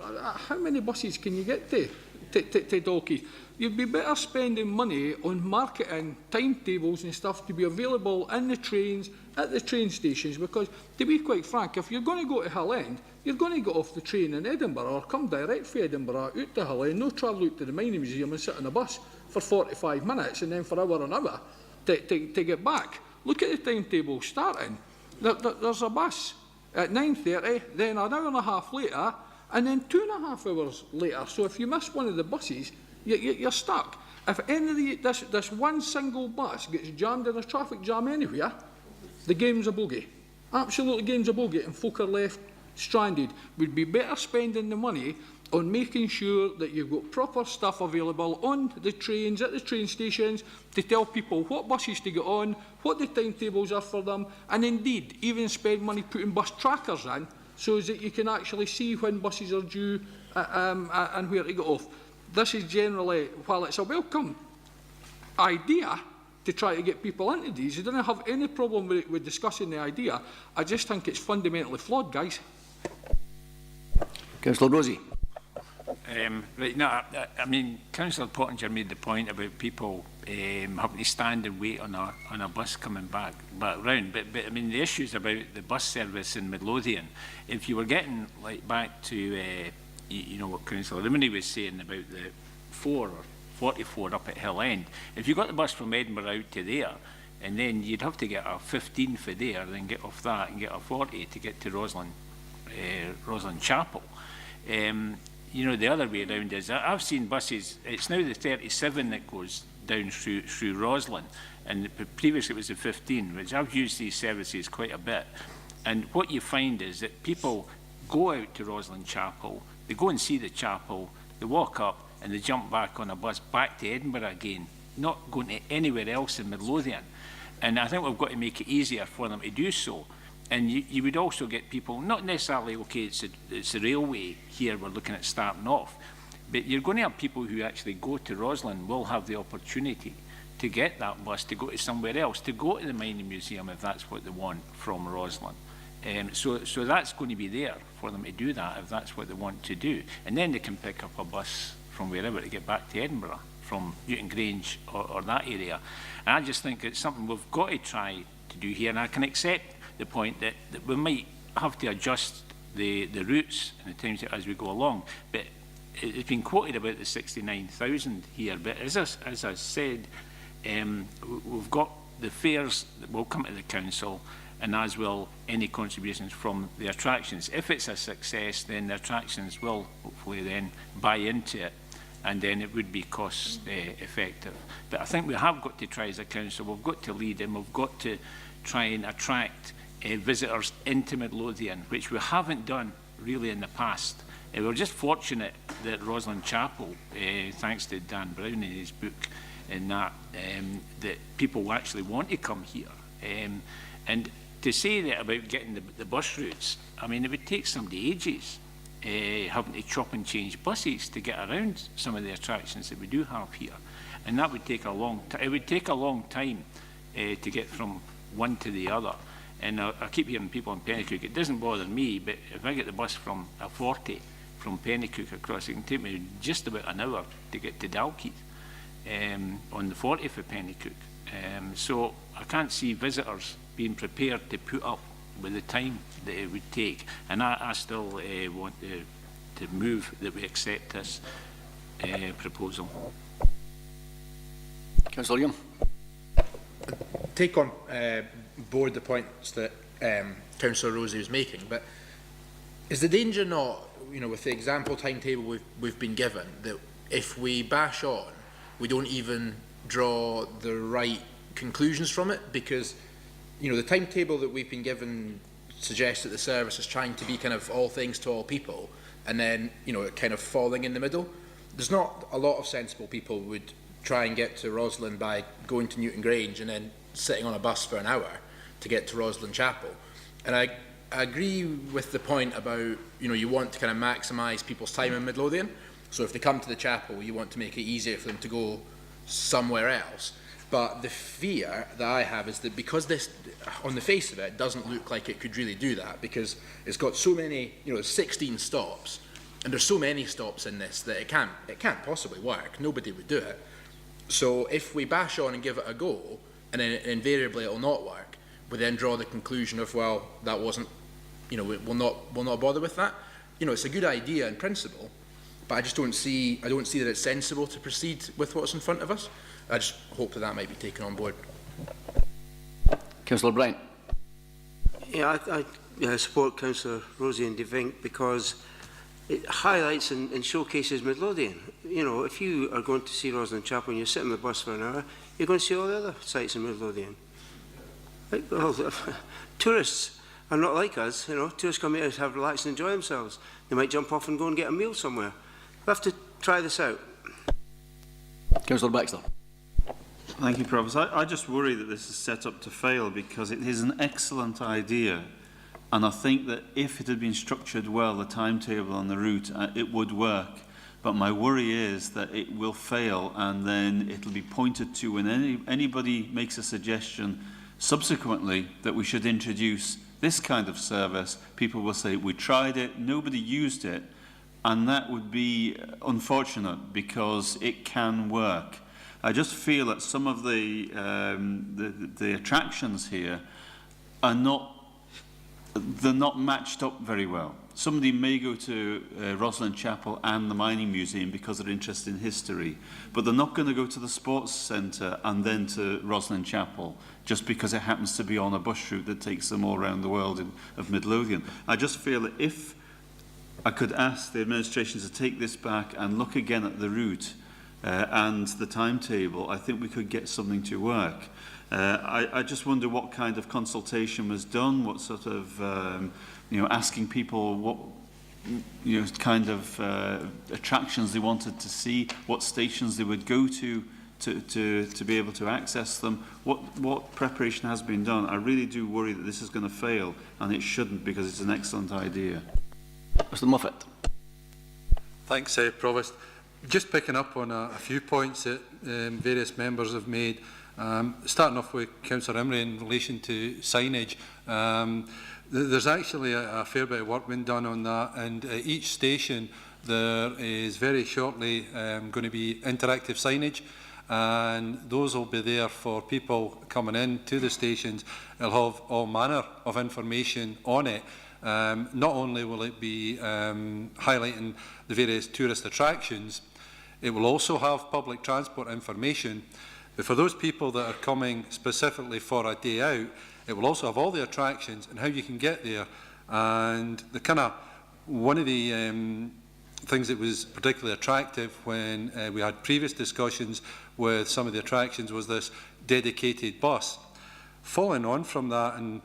how many buses can you get to Dalkeith? You'd be better spending money on marketing timetables and stuff to be available in the trains, at the train stations, because, to be quite frank, if you're going to go to Hill End, you're going to get off the train in Edinburgh or come direct from Edinburgh out to Hill End, no travel out to the Mining Museum and sit on a bus for 45 minutes and then for an hour to get back. Look at the timetable starting. There's a bus at 9:30, then an hour and a half later, and then 2.5 hours later. So if you miss one of the buses, you're stuck. If any of this one single bus gets jammed in a traffic jam anywhere, the game's a bogey. Absolutely game's a bogey, and folk are left stranded. We'd be better spending the money on making sure that you've got proper stuff available on the trains, at the train stations, to tell people what buses to get on, what the timetables are for them, and indeed even spend money putting bus trackers in so that you can actually see when buses are due and where to get off. This is generally, while it's a welcome idea to try to get people into these, I don't have any problem with discussing the idea. I just think it's fundamentally flawed, guys. Councillor Rosie. Right, no, I mean, Councillor Pottinger made the point about people having to stand and wait on a bus coming back round. But I mean, the issues about the bus service in Midlothian, if you were getting like back to, you know, what Councillor Rimini was saying about the 4 or 44 up at Hill End, if you got the bus from Edinburgh out to there, and then you'd have to get a 15 for there, then get off that and get a 40 to get to Roslyn Chapel. You know, the other way around is I've seen buses, it's now the 37 that goes down through Roslyn, and previously it was the 15, which I've used these services quite a bit. And what you find is that people go out to Roslyn Chapel, they go and see the chapel, they walk up and they jump back on a bus back to Edinburgh again, not going to anywhere else in Midlothian. And I think we've got to make it easier for them to do so. And you would also get people, not necessarily, okay, it's a railway here we're looking at starting off, but you're going to have people who actually go to Roslyn will have the opportunity to get that bus to go to somewhere else, to go to the Mining Museum if that's what they want from Roslyn. So that's going to be there for them to do that if that's what they want to do. And then they can pick up a bus from wherever to get back to Edinburgh, from Newton Grange or that area. And I just think it's something we've got to try to do here, and I can accept the point that we might have to adjust the routes and the times as we go along. But it's been quoted about the 69,000 here, but as I said, we've got the fares that will come to the council, and as will any contributions from the attractions. If it's a success, then the attractions will hopefully then buy into it, and then it would be cost effective. But I think we have got to try as a council, we've got to lead, and we've got to try and attract visitors into Midlothian, which we haven't done really in the past. We were just fortunate that Roslyn Chapel, thanks to Dan Brown in his book, in that people actually want to come here. And to say that about getting the bus routes, I mean, it would take somebody ages having to chop and change buses to get around some of the attractions that we do have here. And that would take a long time. It would take a long time to get from one to the other. And I keep hearing people in Pennycook, it doesn't bother me, but if I get the bus from a 40 from Pennycook across, it can take me just about an hour to get to Dalkeith on the 40 for Pennycook. So I can't see visitors being prepared to put up with the time that it would take. And I still want to move that we accept this proposal. Councillor Young. Take on board the points that Councillor Rosie was making, but is the danger not, you know, with the example timetable we've been given, that if we bash on, we don't even draw the right conclusions from it? Because, you know, the timetable that we've been given suggests that the service is trying to be kind of all things to all people, and then, you know, it kind of falling in the middle. There's not a lot of sensible people would try and get to Roslyn by going to Newton Grange and then sitting on a bus for an hour to get to Roslyn Chapel. And I agree with the point about, you know, you want to kind of maximise people's time in Midlothian. So if they come to the chapel, you want to make it easier for them to go somewhere else. But the fear that I have is that because this, on the face of it, doesn't look like it could really do that, because it's got so many, you know, 16 stops, and there's so many stops in this that it can't possibly work. Nobody would do it. So if we bash on and give it a go, and then invariably it will not work, we then draw the conclusion of, well, that wasn't, you know, we'll not bother with that. You know, it's a good idea in principle, but I don't see that it's sensible to proceed with what's in front of us. I just hope that might be taken on board. Councillor Bryant. Yeah, I support Councillor Rosie and DeVink because it highlights and showcases Midlothian. You know, if you are going to see Roslyn Chapel and you're sitting on the bus for an hour, you're going to see all the other sites in Midlothian. Tourists are not like us, you know. Tourists come here to have relax and enjoy themselves. They might jump off and go and get a meal somewhere. We have to try this out. Councillor Baxter. Thank you, Provost. I just worry that this is set up to fail because it is an excellent idea. And I think that if it had been structured well, the timetable and the route, it would work. But my worry is that it will fail and then it'll be pointed to when anybody makes a suggestion subsequently that we should introduce this kind of service. People will say, we tried it, nobody used it. And that would be unfortunate because it can work. I just feel that some of the attractions here are they're not matched up very well. Somebody may go to Rosslyn Chapel and the Mining Museum because they're interested in history, but they're not going to go to the Sports Centre and then to Rosslyn Chapel just because it happens to be on a bus route that takes them all around the world of Midlothian. I just feel that if I could ask the administration to take this back and look again at the route and the timetable, I think we could get something to work. I just wonder what kind of consultation was done, what sort of, asking people what, kind of attractions they wanted to see, what stations they would go to be able to access them, what preparation has been done. I really do worry that this is going to fail, and it shouldn't because it's an excellent idea. Mr Moffat. Thanks, Provost. Just picking up on a few points that various members have made. Starting off with Councillor Imrie in relation to signage. There's actually a fair bit of work been done on that, and at each station there is very shortly going to be interactive signage, and those will be there for people coming in to the stations. It'll have all manner of information on it. Not only will it be highlighting the various tourist attractions, it will also have public transport information. But for those people that are coming specifically for a day out, it will also have all the attractions and how you can get there. And one of the things that was particularly attractive when we had previous discussions with some of the attractions was this dedicated bus. Following on from that, and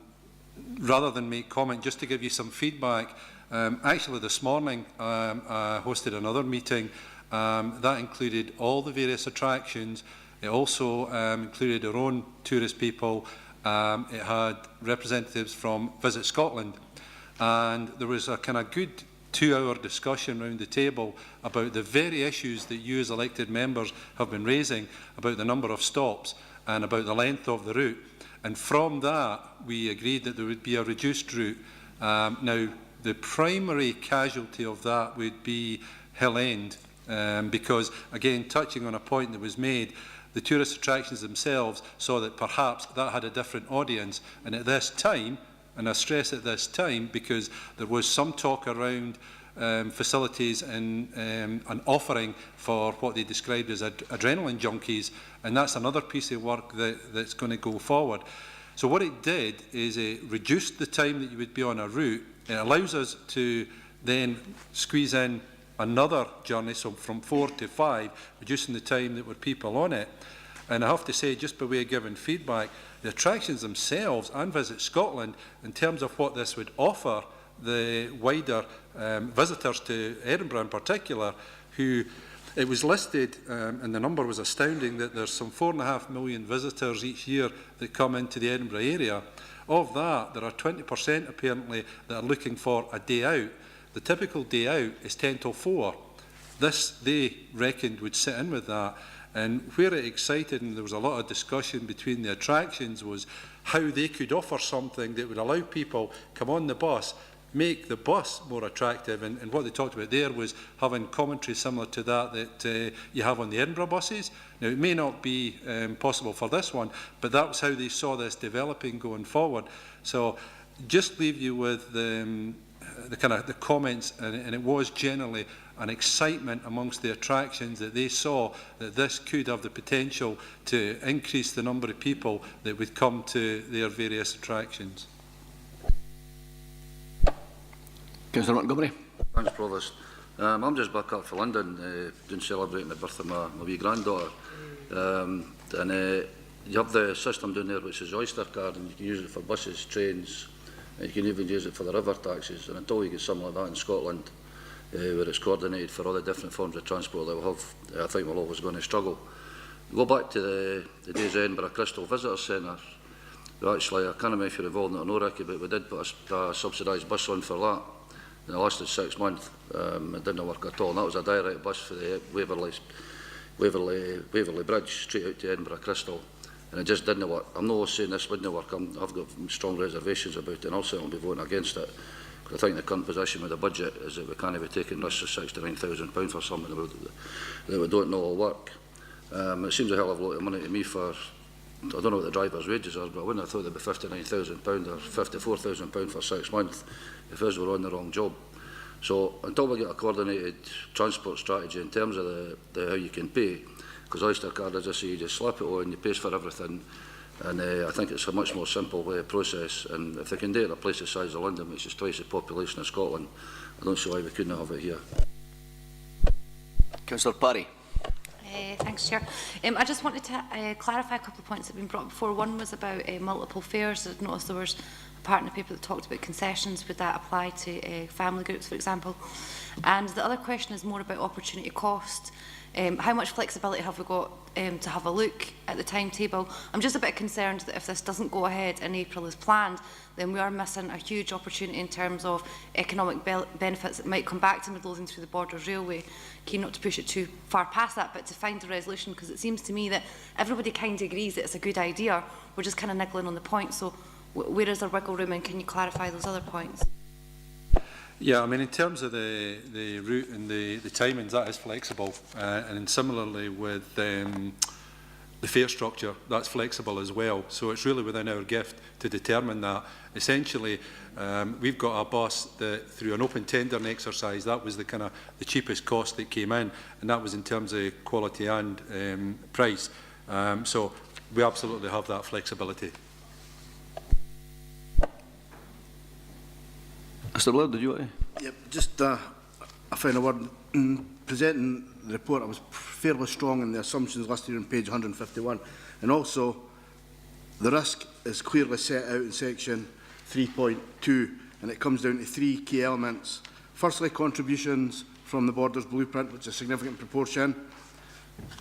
rather than make comment, just to give you some feedback, actually this morning I hosted another meeting that included all the various attractions. It also included our own tourist people. It had representatives from Visit Scotland, and there was a kind of good 2-hour discussion around the table about the very issues that you as elected members have been raising about the number of stops and about the length of the route. And from that, we agreed that there would be a reduced route. Now, the primary casualty of that would be Hill End, because, again, touching on a point that was made, the tourist attractions themselves saw that perhaps that had a different audience. And at this time, and I stress at this time, because there was some talk around facilities and an offering for what they described as adrenaline junkies, and that's another piece of work that's going to go forward. So what it did is it reduced the time that you would be on a route. It allows us to then squeeze in another journey, so from 4 to 5, reducing the time that were people on it. And I have to say, just by way of giving feedback, the attractions themselves and Visit Scotland, in terms of what this would offer the wider visitors to Edinburgh in particular, who it was listed, and the number was astounding, that there's some 4.5 million visitors each year that come into the Edinburgh area. Of that, there are 20% apparently that are looking for a day out. The typical day out is 10 till 4. This, they reckoned, would sit in with that. And where it excited, and there was a lot of discussion between the attractions, was how they could offer something that would allow people come on the bus, make the bus more attractive. And what they talked about there was having commentary similar to that you have on the Edinburgh buses. Now, it may not be possible for this one, but that was how they saw this developing going forward. So just leave you with the comments, and it was generally an excitement amongst the attractions that they saw that this could have the potential to increase the number of people that would come to their various attractions. Councillor Montgomery. Thanks, Provost. I'm just back up for London, doing celebrating the birth of my wee granddaughter. And you have the system down there which is Oyster card, and you can use it for buses, trains, and you can even use it for the river taxis. And until you get something like that in Scotland, where it's coordinated for all the different forms of transport that we have, I think we're always going to struggle. Go back to the days of Edinburgh Crystal Visitor Centre. Actually, I can't remember if you're involved in it or not, Ricky, but we did put a subsidised bus on for that. And it lasted 6 months. It didn't work at all. And that was a direct bus for the Waverley Bridge straight out to Edinburgh Crystal. And it just didn't work. I'm not saying this wouldn't work. I've got strong reservations about it, and I'll certainly be voting against it. Because I think the current position with the budget is that we can't be taking risks of £69,000 for something that we don't know will work. It seems a hell of a lot of money to me for, I don't know what the driver's wages are, but I wouldn't have thought they'd be £59,000 or £54,000 for 6 months if us were on the wrong job. So until we get a coordinated transport strategy in terms of the how you can pay, because Oyster card, as I say, you just slap it on, you pay for everything, and I think it's a much more simple process. And if they can do it in a place the size of London, which is twice the population of Scotland, I don't see why we couldn't have it here. Councillor Parry. Thanks, Chair. I just wanted to clarify a couple of points that have been brought before. One was about multiple fares. I've noticed there was a part in the paper that talked about concessions. Would that apply to family groups, for example? And the other question is more about opportunity cost. How much flexibility have we got to have a look at the timetable? I'm just a bit concerned that if this doesn't go ahead in April as planned, then we are missing a huge opportunity in terms of economic benefits that might come back to Midlothian through the Borders Railway. Keen not to push it too far past that, but to find a resolution, because it seems to me that everybody kind of agrees that it's a good idea. We're just kind of niggling on the point. So where is there wiggle room, and can you clarify those other points? Yeah, I mean, in terms of the route and the timings, that is flexible. And similarly with the fare structure, that's flexible as well. So it's really within our gift to determine that. Essentially, we've got a bus that, through an open tendering exercise, that was the cheapest cost that came in, and that was in terms of quality and price. So we absolutely have that flexibility. Mr. Blair, did you want to? Yep, just a final word. In presenting the report, I was fairly strong in the assumptions listed on page 151, and also the risk is clearly set out in section 3.2, and it comes down to 3 key elements. Firstly, contributions from the Borders Blueprint, which is a significant proportion,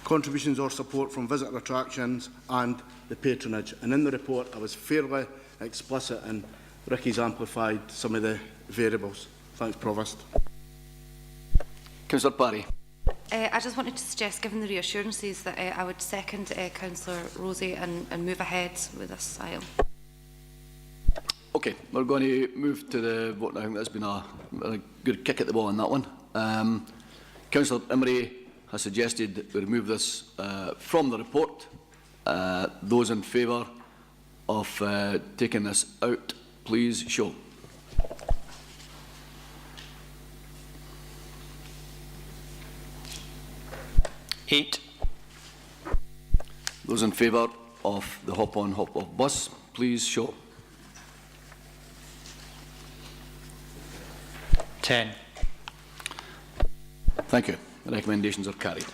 contributions or support from visitor attractions, and the patronage. And in the report, I was fairly explicit, and Ricky's amplified some of the variables. Thanks, Provost. Councillor Parry. I just wanted to suggest, given the reassurances, that I would second Councillor Rosie and move ahead with this item. Okay, we're going to move to the vote. I think that's been a good kick at the ball on that one. Councillor Emery has suggested that we remove this from the report. Those in favour of taking this out, please show. Eight. Those in favour of the hop-on, hop-off bus, please show. 10. Thank you. The recommendations are carried.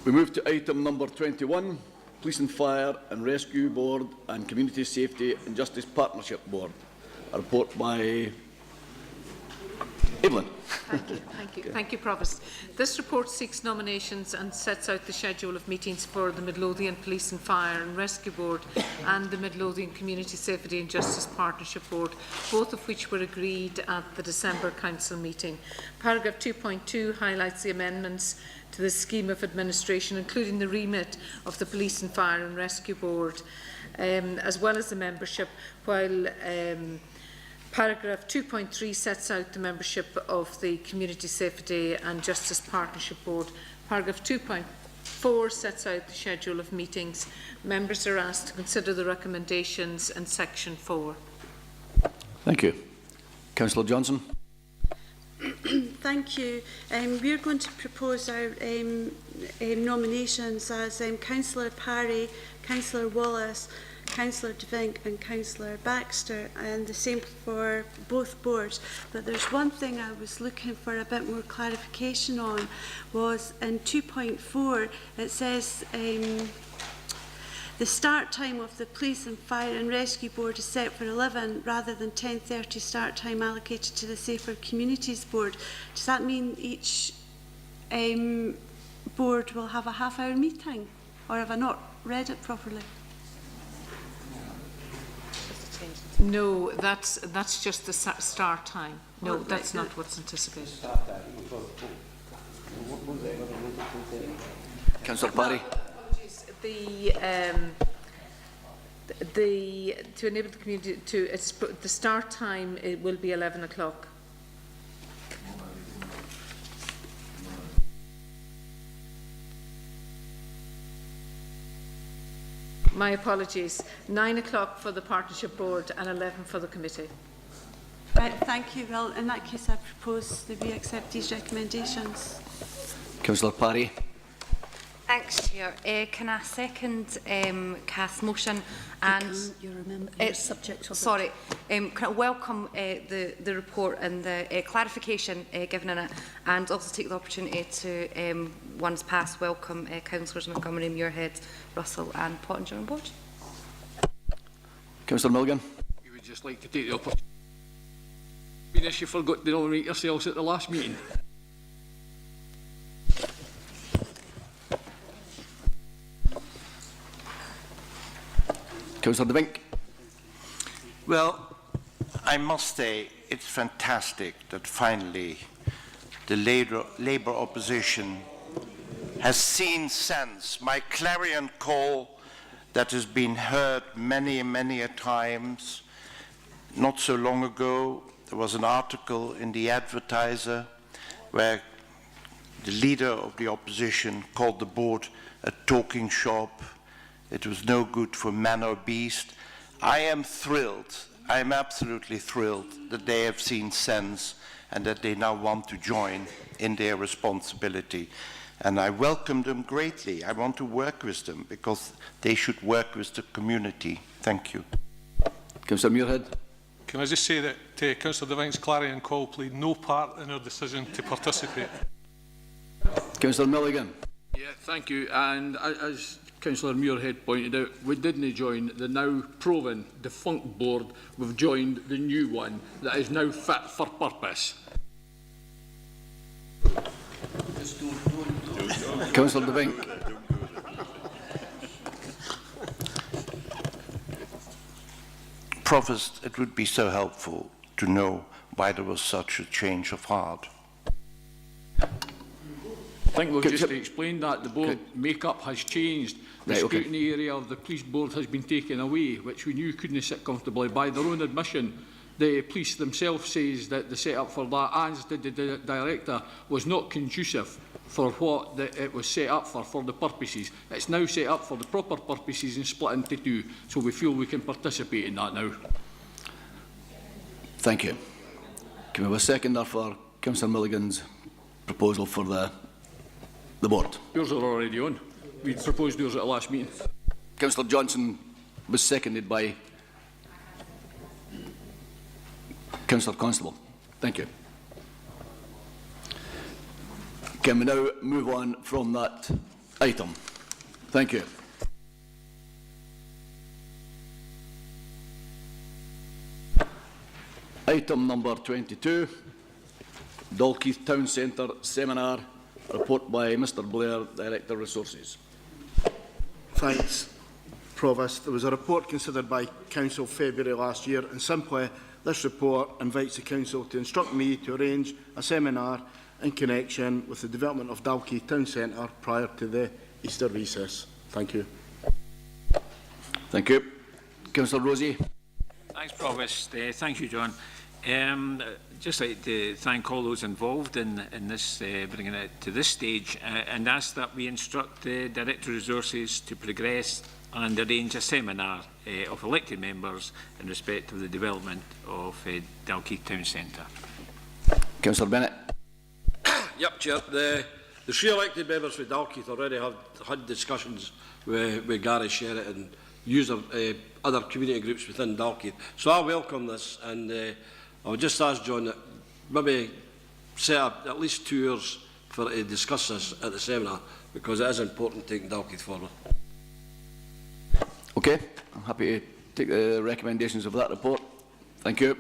We move to item number 21, Police and Fire and Rescue Board and Community Safety and Justice Partnership Board. A report by Evelyn. Thank you, Provost. This report seeks nominations and sets out the schedule of meetings for the Midlothian Police and Fire and Rescue Board and the Midlothian Community Safety and Justice Partnership Board, both of which were agreed at the December Council meeting. Paragraph 2.2 highlights the amendments to the scheme of administration, including the remit of the Police and Fire and Rescue Board, as well as the membership, while paragraph 2.3 sets out the membership of the Community Safety and Justice Partnership Board. Paragraph 2.4 sets out the schedule of meetings. Members are asked to consider the recommendations in section 4. Thank you. Councillor Johnson. Thank you. We are going to propose our nominations as Councillor Parry, Councillor Wallace, Councillor DeVink and Councillor Baxter, and the same for both boards. But there's one thing I was looking for a bit more clarification on, was in 2.4 it says the start time of the Police and Fire and Rescue Board is set for 11 rather than 10:30 start time allocated to the Safer Communities Board. Does that mean each board will have a half-hour meeting, or have I not read it properly? No, that's just the start time. No, that's not what's anticipated. Councillor Parry. To enable the community to, the start time, it will be 11 o'clock. My apologies. 9 o'clock for the Partnership Board and 11 for the committee. Right, thank you. Well, in that case, I propose that we accept these recommendations. Councillor Parry. Thanks, Chair. Can I second Kath's motion? And you're subject of sorry, can I welcome the report and the clarification given in it, and also take the opportunity to, once passed, welcome Councillors Montgomery, Muirhead, Russell and Pottinger on board. Councillor Milligan. We would just like to take the opportunity. Venus, you forgot to nominate yourselves at the last meeting. Councillor DeVink. Well, I must say it's fantastic that finally the Labour opposition has seen sense. My clarion call that has been heard many, many a times. Not so long ago, there was an article in the Advertiser where the leader of the opposition called the board a talking shop. It was no good for man or beast. I am thrilled, I am absolutely thrilled that they have seen sense and that they now want to join in their responsibility. And I welcome them greatly. I want to work with them because they should work with the community. Thank you. Councillor Muirhead. Can I just say that Councillor DeVink's clarion call played no part in our decision to participate. Councillor Milligan. Yeah, thank you. And as Councillor Muirhead pointed out, we didn't join the now proven defunct board. We've joined the new one that is now fit for purpose. Councillor DeVink. Provost, it would be so helpful to know why there was such a change of heart. I think we've just explained that the board make-up has changed. The scrutiny area of the police board has been taken away, which we knew couldn't sit comfortably. By their own admission, the police themselves says that the set-up for that, as did the director, was not conducive for what it was set up for the purposes. It's now set up for the proper purposes and split into two, so we feel we can participate in that now. Thank you. Can we have a seconder for Councillor Milligan's proposal for the board? Yours are already on. We proposed yours at the last meeting. Councillor Johnson was seconded by Councillor Constable. Thank you. Can we now move on from that item? Thank you. Item number 22, Dalkeith Town Centre Seminar, report by Mr Blair, Director Resources. Thanks, Provost. There was a report considered by Council February last year, and simply this report invites the Council to instruct me to arrange a seminar in connection with the development of Dalkeith Town Centre prior to the Easter recess. Thank you. Thank you. Councillor Rosie. Thanks, Provost. Thank you, John. Just like to thank all those involved in this, bringing it to this stage, and ask that we instruct the Director of Resources to progress and arrange a seminar of elected members in respect of the development of Dalkeith Town Centre. Councillor Bennett. Yep, Chair. The three elected members for Dalkeith already have had discussions with Gary Sheridan user other community groups within Dalkeith. So I welcome this, and I would just ask John that maybe set up at least 2 hours for to discuss this at the seminar, because it is important taking Dalkeith forward. Okay, I'm happy to take the recommendations of that report. Thank you.